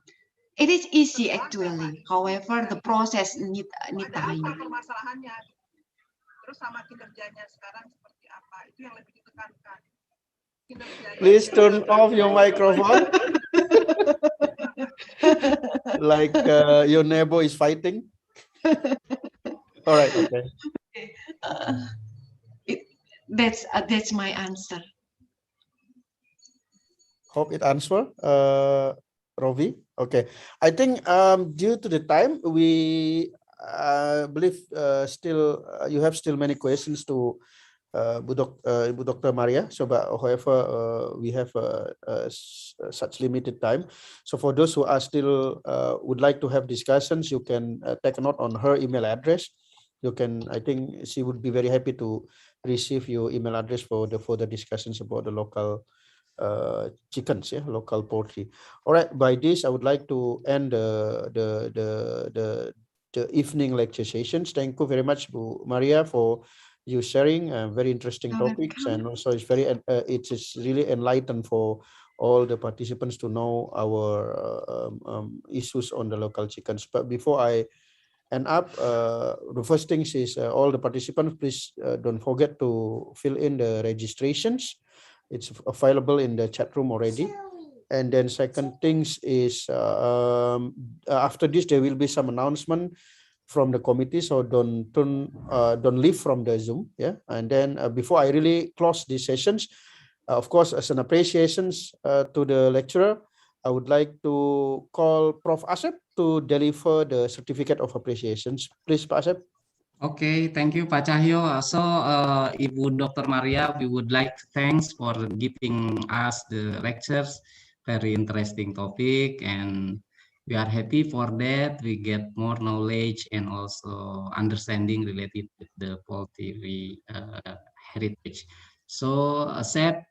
It is easy actually. However, the process need time. Please turn off your microphone. like your neighbor is fighting. All right. Okay. Uh, that's my answer. Hope it answer, Rovi. Okay, I think due to the time, we believe still you have still many questions to Ibu Dr. Maria. So, but however, we have such limited time. So, for those who are still would like to have discussions, you can take a note on her email address. You can, I think she would be very happy to receive your email address for the further discussions about the local chickens, yeah, local poultry. All right, by this I would like to end the evening lecture sessions. Thank you very much, Bu Maria, for you sharing very interesting topics, and also it's very it is really enlightened for all the participants to know our issues on the local chickens. But before I end up, the first thing is all the participants, please don't forget to fill in the registrations. It's available in the chat room already. And then second things is after this there will be some announcement from the committee, so don't leave from the Zoom. Yeah, and then before I really close these sessions, of course, as an appreciations to the lecturer, I would like to call Prof. Asep to deliver the certificate of appreciations. Please, Pak Asep. Okay, thank you, Pak Cahyo. So, Ibu Dr. Maria, we would like to thanks for giving us the lectures. Very interesting topic, and we are happy for that. We get more knowledge and also understanding related with the poultry heritage. So, accept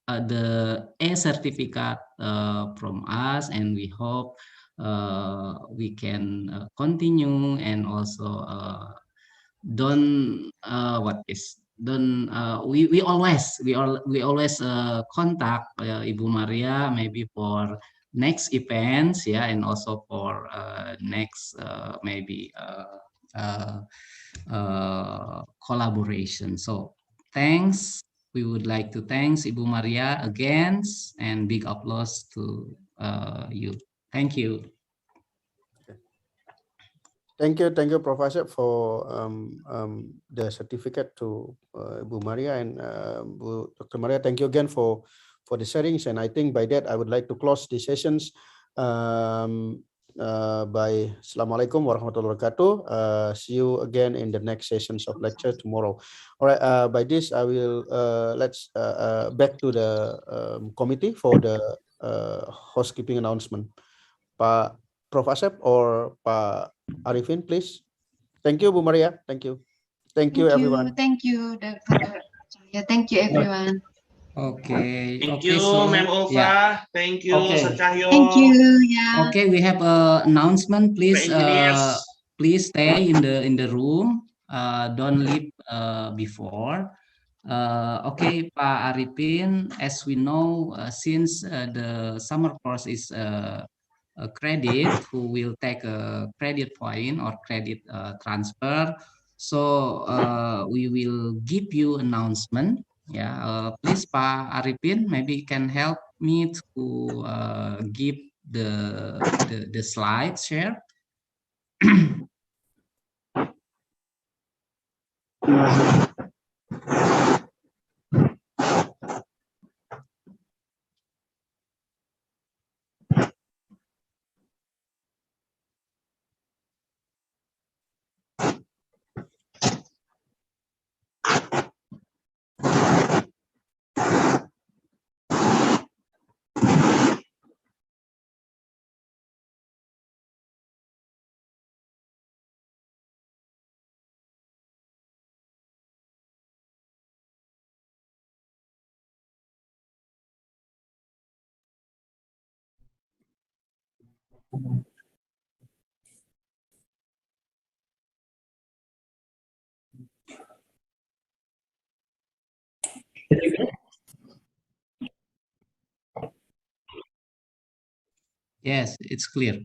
the A certificate from us, and we hope we can continue and also don't we always contact Ibu Maria maybe for next events, yeah, and also for next maybe collaboration. So thanks, we would like to thanks Ibu Maria again, and big applause to you. Thank you. Thank you, Professor, for the certificate to Bu Maria and Bu Dr. Maria. Thank you again for the sharings, and I think by that I would like to close the sessions by Assalamualaikum warahmatullahi wabarakatuh. See you again in the next sessions of lecture tomorrow. All right. By this I will let's back to the committee for the housekeeping announcement. Pak Prof. Asep or Pak Arifin, please. Thank you, Bu Maria. Thank you. Thank you, everyone. Thank you, Dr. Yeah, thank you, everyone. Okay. Thank Okay, you, so, Ma'am Ulfa. yeah. Thank you, Okay. Sir Cahyo. Thank you. Yeah. Okay, we have a announcement. Please, engineers. please stay in the room. Don't leave before. Okay, Pak Arifin, as we know, since the summer course is a credit, who will take a credit point or credit transfer. So we will give you announcement. Yeah, please, Pak Arifin, maybe you can help me to give the slide share. Yes, it's clear.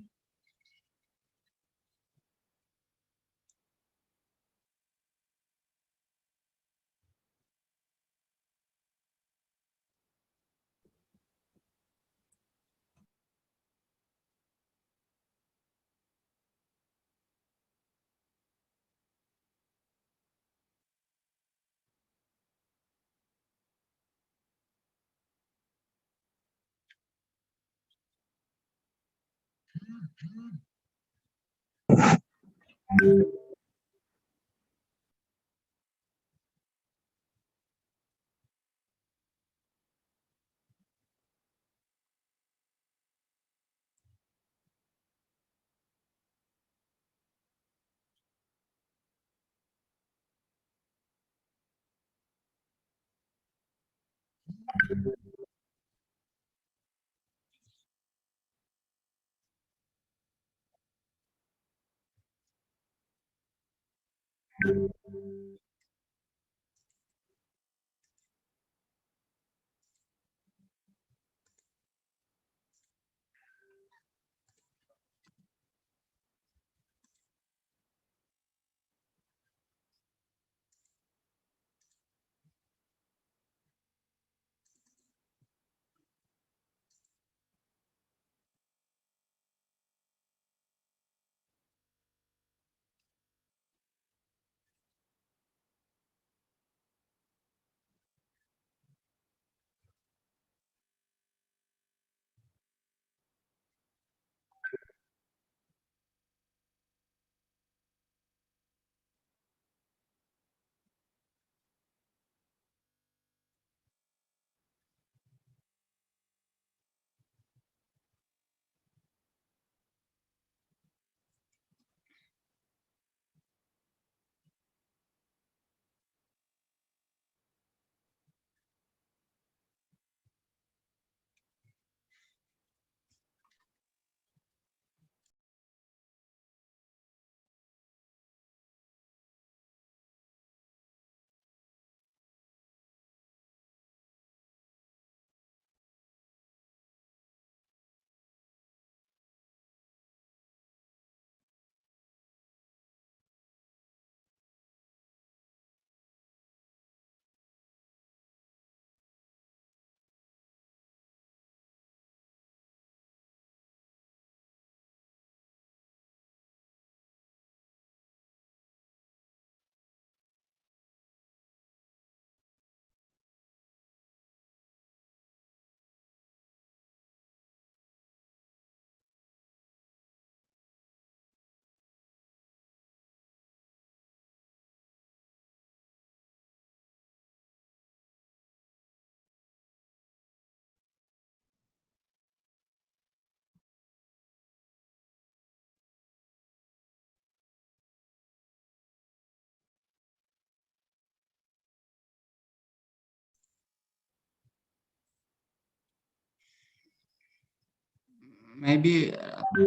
Maybe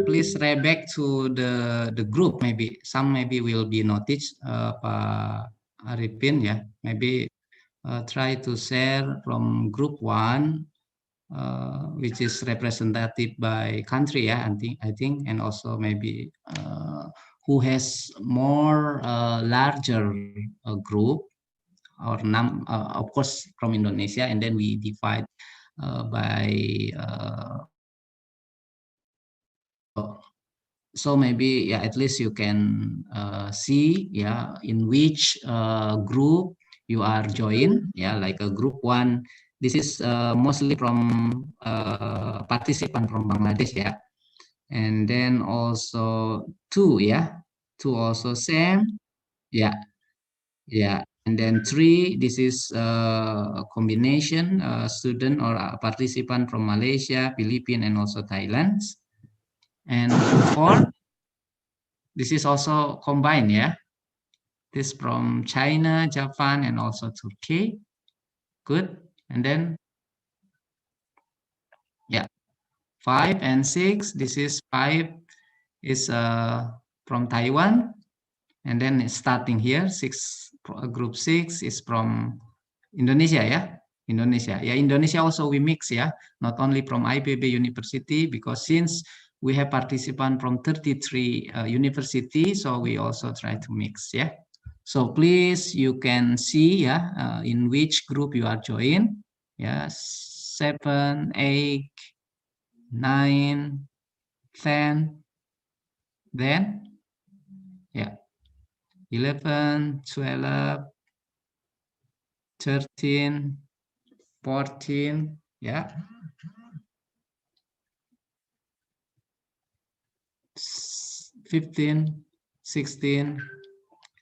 please write back to the group. Maybe some will be noticed, Pak Arifin, ya. Maybe try to share from group 1, which is representative by country, ya. I think, and also maybe who has more larger group or of course from Indonesia, and then we divide by so maybe, yeah, at least you can see, yeah, in which group you are joined, yeah, like a group 1. This is mostly from participant from Bangladesh, yeah, and then also 2, yeah, 2 also same, yeah, yeah, and then 3. This is a combination student or participant from Malaysia, Philippines, and also Thailand. And 4, this is also combined, yeah. This from China, Japan, and also Turkey. Good. And then, yeah, 5 and 6. This is 5 is from Taiwan, and then it's starting here. 6, group 6 is from Indonesia, yeah. Indonesia, yeah. Indonesia also we mix, yeah. Not only from IPB University, because since we have participants from 33 universities, so we also try to mix, yeah. So please, you can see, yeah, in which group you are joined, yeah, 7, 8, 9, 10, then, yeah, 11, 12, 13, 14, yeah. 15, 16,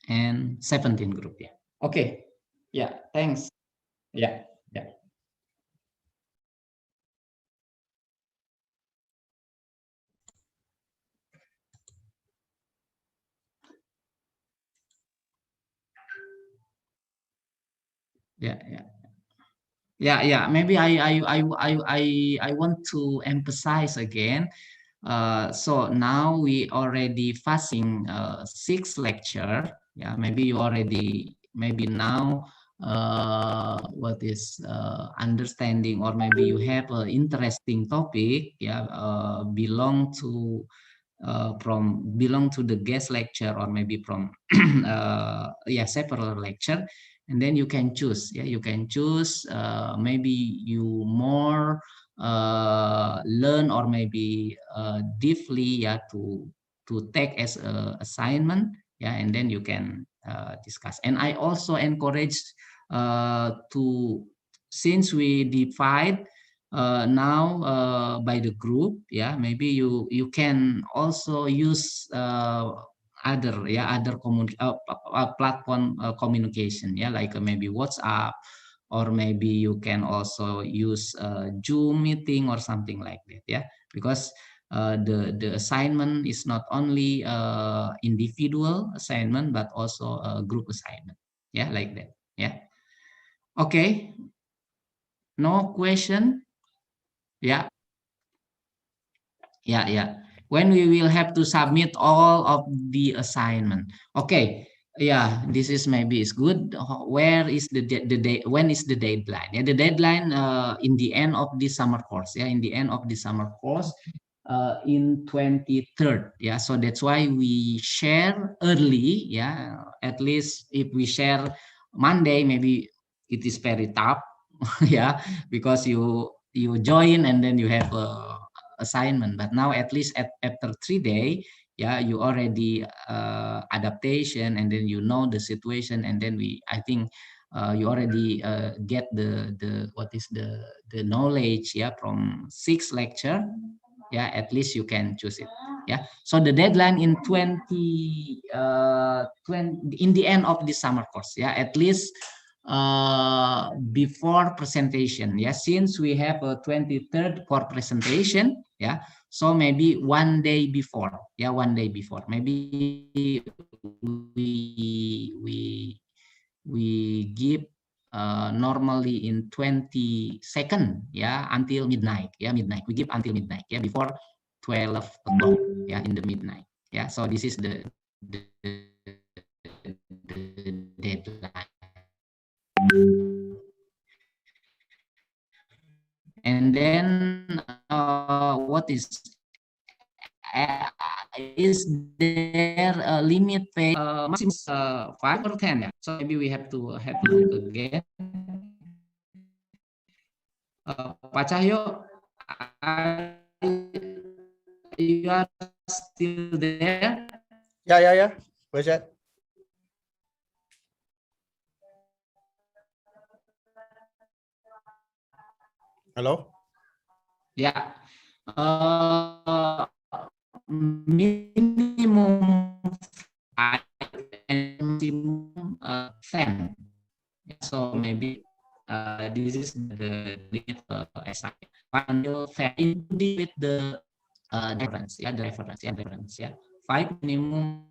and 17 group. Yeah. Okay. Yeah. Thanks. Yeah. Yeah. Yeah. Yeah. Yeah. Maybe I want to emphasize again. So now we already passing 6 lecture. Yeah, maybe you already now what is understanding, or maybe you have an interesting topic. Yeah, belong to the guest lecture, or maybe from several lecture, and then you can choose. Yeah, you can choose. Maybe you more learn, or maybe deeply, to take as a assignment. Yeah, and then you can discuss. And I also encourage to, since we divide now by the group, yeah, maybe you can also use other platform communication, yeah, like maybe WhatsApp, or maybe you can also use Zoom meeting or something like that. Yeah, because the assignment is not only individual assignment, but also a group assignment. Yeah, like that. Yeah. Okay. No question. Yeah. Yeah. When we will have to submit all of the assignment. Okay. Yeah, this is maybe is good. Where is the day? When is the deadline? Yeah, the deadline in the end of the summer course. Yeah, in the end of the summer course, in 23rd. Yeah, so that's why we share early. Yeah, at least if we share Monday, maybe it is very tough. Yeah, because you join and then you have a assignment. But now at least after 3 days, yeah, you already adaptation, and then you know the situation, and then I think you already get the what is the knowledge, yeah, from 6 lecture. Yeah, at least you can choose it. Yeah, so the deadline in 20 in the end of the summer course. Yeah, at least before presentation. Yeah, since we have a 23rd for presentation. Yeah, so maybe 1 day before. Yeah, 1 day before. Maybe we give normally in 22nd. Yeah, until midnight. Yeah, midnight. We give until midnight. Yeah, before 12 o'clock. Yeah, in the midnight. Yeah, so this is the deadline. And then what is there a limit pay maximum 5 or 10? Yeah, so maybe we have to look again. Pak Cahyo, you are still there? Yeah. Where's that? Hello? Yeah. Minimum 5 and maximum 10. So maybe this is the limit SI. Until 10 with the reference. Yeah, the reference. Yeah, 5 minimum.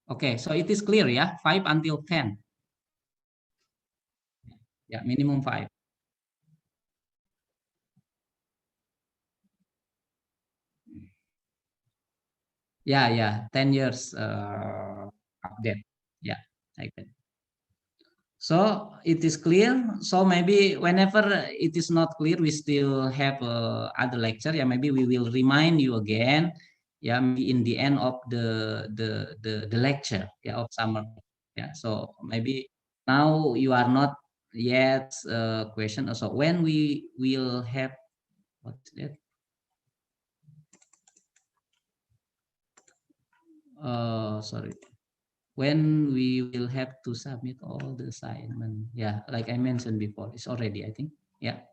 Okay, so it is clear, yeah, 5 until 10. Yeah, minimum 5. Yeah, 10 years update. Yeah, like that. So it is clear. So maybe whenever it is not clear, we still have other lecture. Yeah, maybe we will remind you again. Yeah, maybe in the end of the lecture. Yeah, of summer. Yeah. So maybe now you are not yet question. So when we will have what's that? Sorry. When we will have to submit all the assignment. Yeah, like I mentioned before, it's already, I think. Yeah.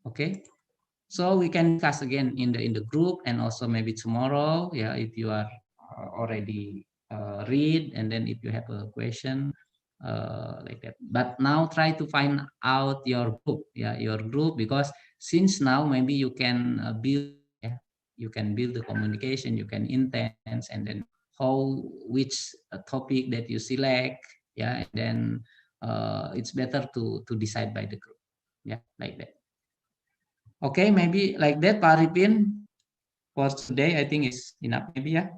Okay. So we can discuss again in the group, and also maybe tomorrow. Yeah, if you are already read, and then if you have a question like that. But now try to find out your group. Yeah, your group, because since now maybe you can build. Yeah, you can build the communication. You can intense, and then which topic that you select. Yeah, and then it's better to decide by the group. Yeah, like that. Okay, maybe like that, Pak Arifin. For today, I think is enough. Maybe, yeah.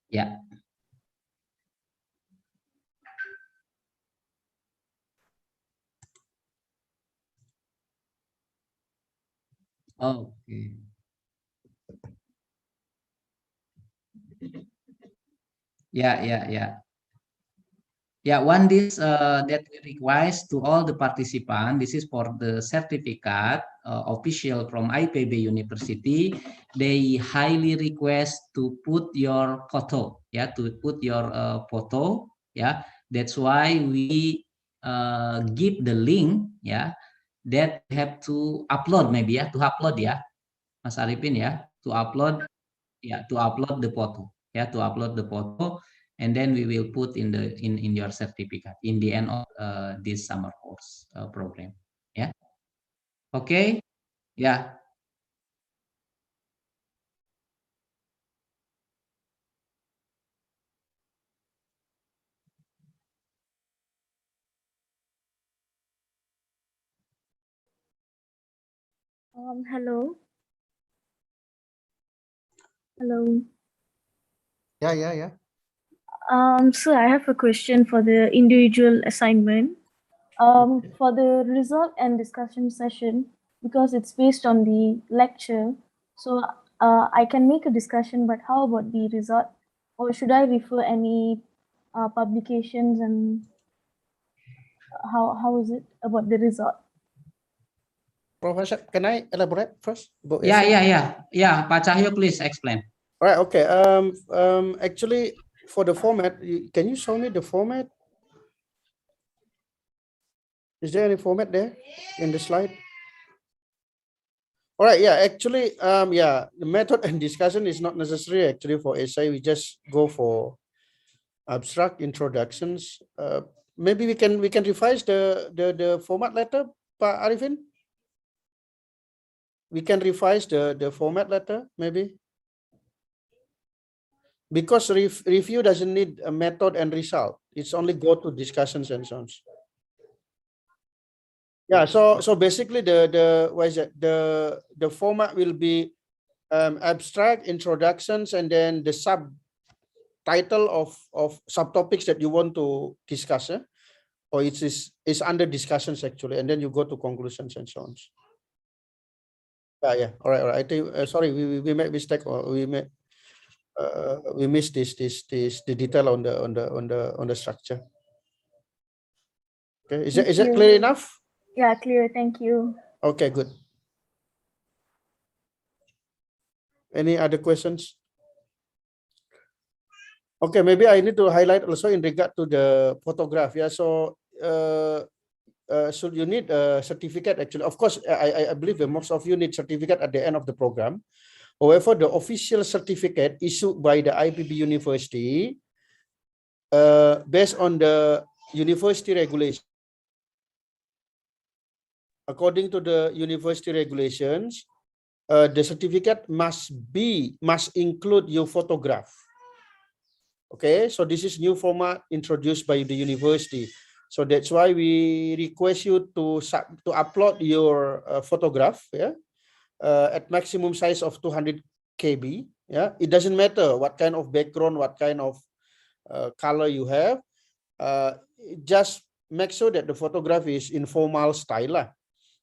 Yeah. Okay. Yeah. Yeah, one this that we request to all the participants. This is for the certificate official from IPB University. They highly request to put your photo. Yeah, to put your photo. Yeah, that's why we give the link. Yeah, that have to upload maybe. Yeah, to upload. Yeah, Mas Arifin. Yeah, to upload. Yeah, to upload the photo. Yeah, to upload the photo. And then we will put in your certificate in the end of this summer course program. Yeah. Okay. Yeah. Hello. Hello. Yeah. So I have a question for the individual assignment. For the result and discussion session, because it's based on the lecture, so I can make a discussion, but how about the result? Or should I refer any publications, and how is it about the result? Professor, can I elaborate first? Yeah. Pak Cahyo, please explain. All right. Okay. Actually, for the format, can you show me the format? Is there any format there in the slide? All right. Yeah. Actually, the method and discussion is not necessary actually for essay. We just go for abstract introductions. Maybe we can revise the format letter, Pak Arifin. We can revise the format letter, maybe. Because review doesn't need a method and result. It's only go to discussions and so on. Yeah, so basically the format will be abstract introductions, and then the subtitle of subtopics that you want to discuss, or it's under discussions actually, and then you go to conclusions and so on. Yeah. All right. I think sorry, we made mistake, or we missed the detail on the structure. Okay, is that clear enough? Yeah, clear. Thank you. Okay, good. Any other questions? Okay, maybe I need to highlight also in regard to the photograph. Yeah, so should you need a certificate? Actually, of course, I believe that most of you need certificate at the end of the program. However, the official certificate issued by the IPB University, based on the university regulation. According to the university regulations, the certificate must include your photograph. Okay, so this is new format introduced by the university. So that's why we request you to upload your photograph, at maximum size of 200 KB. Yeah, it doesn't matter what kind of background, what kind of color you have. just make sure that the photograph is informal style lah.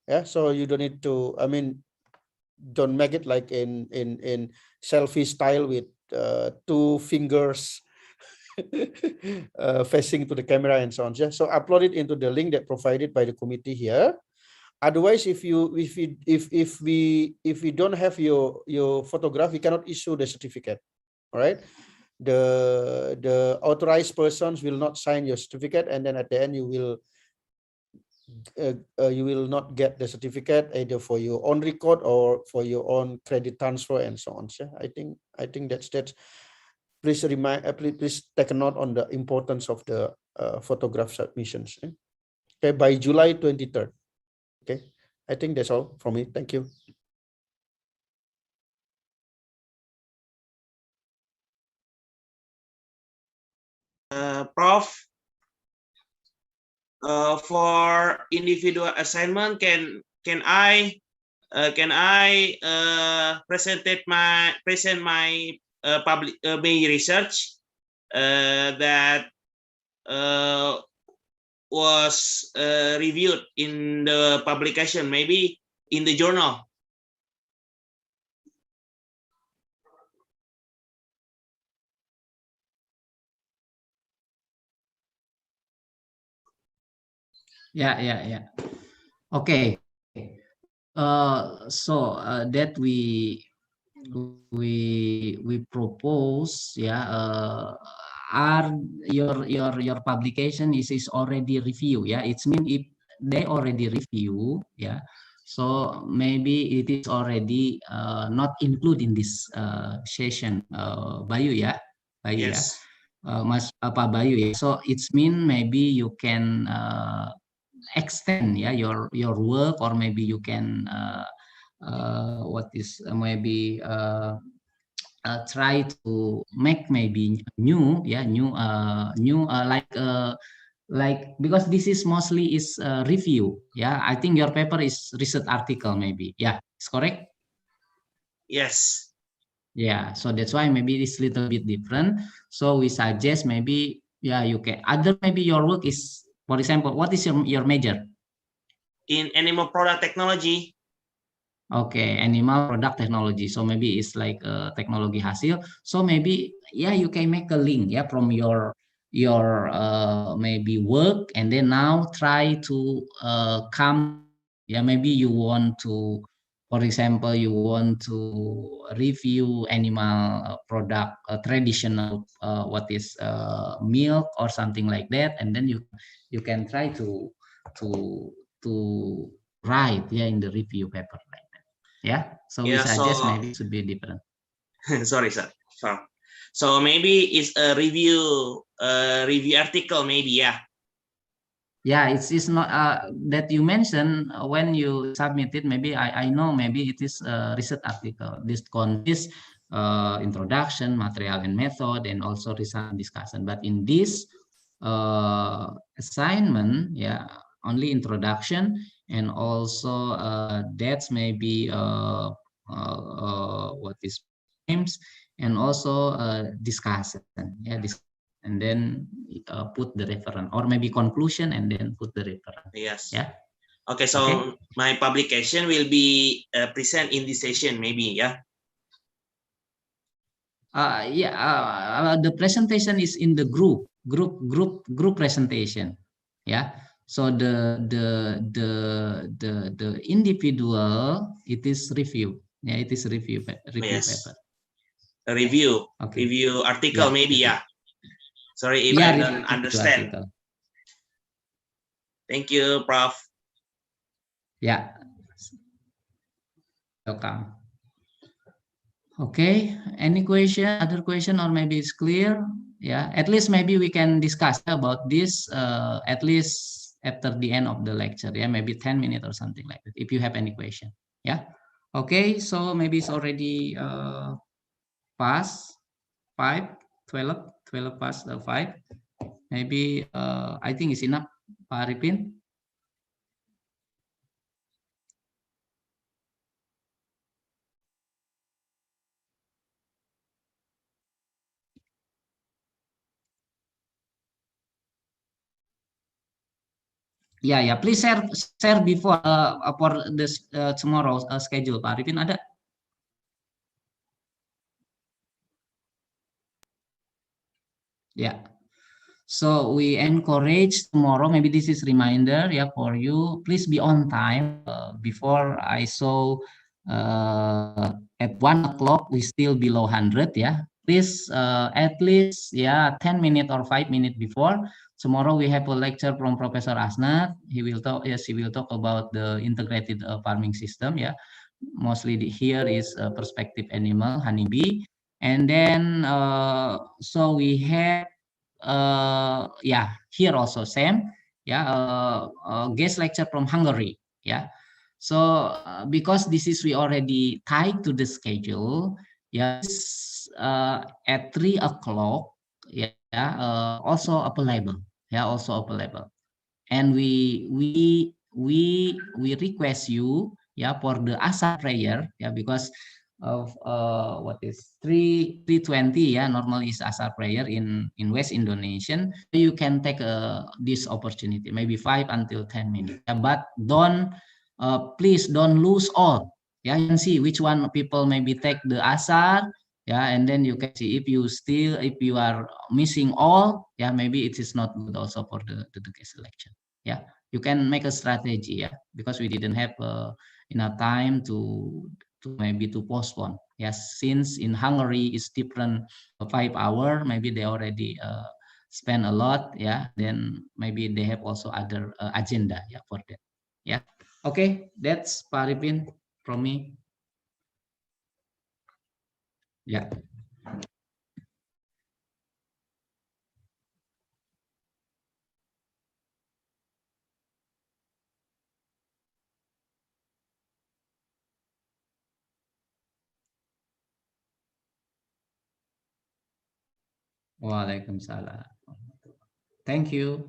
Yeah, so you don't need to, I mean, don't make it like in selfie style with 2 fingers facing to the camera and so on. Yeah? So upload it into the link that provided by the committee here. Otherwise, if we don't have your photograph, we cannot issue the certificate. All right. The authorized persons will not sign your certificate, and then at the end you will not get the certificate either for your own record or for your own credit transfer and so on. So I think that's please please take a note on the importance of the photograph submissions. Okay, by July 23rd. Okay, I think that's all from me. Thank you. Prof, for individual assignment, can I present my public my research that was reviewed in the publication, maybe in the journal? Yeah. Okay. So that we propose, are your publication is already review. Yeah, it's mean if they already review. Yeah, so maybe it is already not included in this session. Bayu, yeah, Bayu, yes. Mas Bayu, yeah. So it's mean maybe you can extend your work, or maybe you can try to make maybe new like, because this is mostly is review. I think your paper is research article, maybe. It's correct. Yes. So that's why maybe it's a little bit different. So we suggest maybe you can maybe your work is, for example, what is your major? In animal product technology. Okay, animal product technology. So maybe it's like technology hasil. So maybe you can make a link from your maybe work, and then now try to come. Maybe you want to, for example, you want to review animal product, traditional milk or something like that, and then you can try to write in the review paper like that. So we suggest maybe it should be different. Sorry, sir. So maybe it's a review article, maybe. It's not that you mentioned when you submit it. Maybe I know maybe it is a research article. This consists introduction, material and method, and also research discussion. But in this assignment, only introduction, and also that's maybe what is names, and also discussion. And then put the reference, or maybe conclusion, and then put the reference. Yes. Okay. So my publication will be present in this session, maybe. The presentation is in the group presentation. So the individual, it is review. It is review paper. A review. Okay. Review article, maybe. Sorry if I don't understand. Article. Thank you, Prof. Welcome. Okay, any question, other question, or maybe it's clear? At least maybe we can discuss about this at least after the end of the lecture. Maybe 10 minutes or something like that, if you have any question. Okay, so maybe it's already past 12 past 5. Maybe I think it's enough, Pak Arifin. Yeah. Please share before for this tomorrow schedule. Pak Arifin ada? Yeah. So we encourage tomorrow. Maybe this is reminder, yeah, for you. Please be on time. Before I saw at 1 o'clock we still below 100. Yeah. Please at least 10 minutes or 5 minutes before. Tomorrow we have a lecture from Professor Asnat. He will talk. Yes, he will talk about the integrated farming system. Yeah. Mostly here is perspective animal honeybee, and then so we have here also same, guest lecture from Hungary. So because this is we already tied to the schedule, at 3 o'clock, also available, and we request you for the Asar prayer, because of what is 3:20, normally is Asar prayer in West Indonesian. You can take this opportunity, maybe 5 until 10 minutes, but please don't lose all. You can see which one people maybe take the Asar, and then you can see if you are missing all, maybe it is not good also for the guest selection. You can make a strategy, because we didn't have enough time to maybe to postpone. Since in Hungary it's different 5 hours, maybe they already spend a lot, then maybe they have also other agenda, for that. Okay, that's Pak Arifin from me. Waalaikumsalam. Thank you.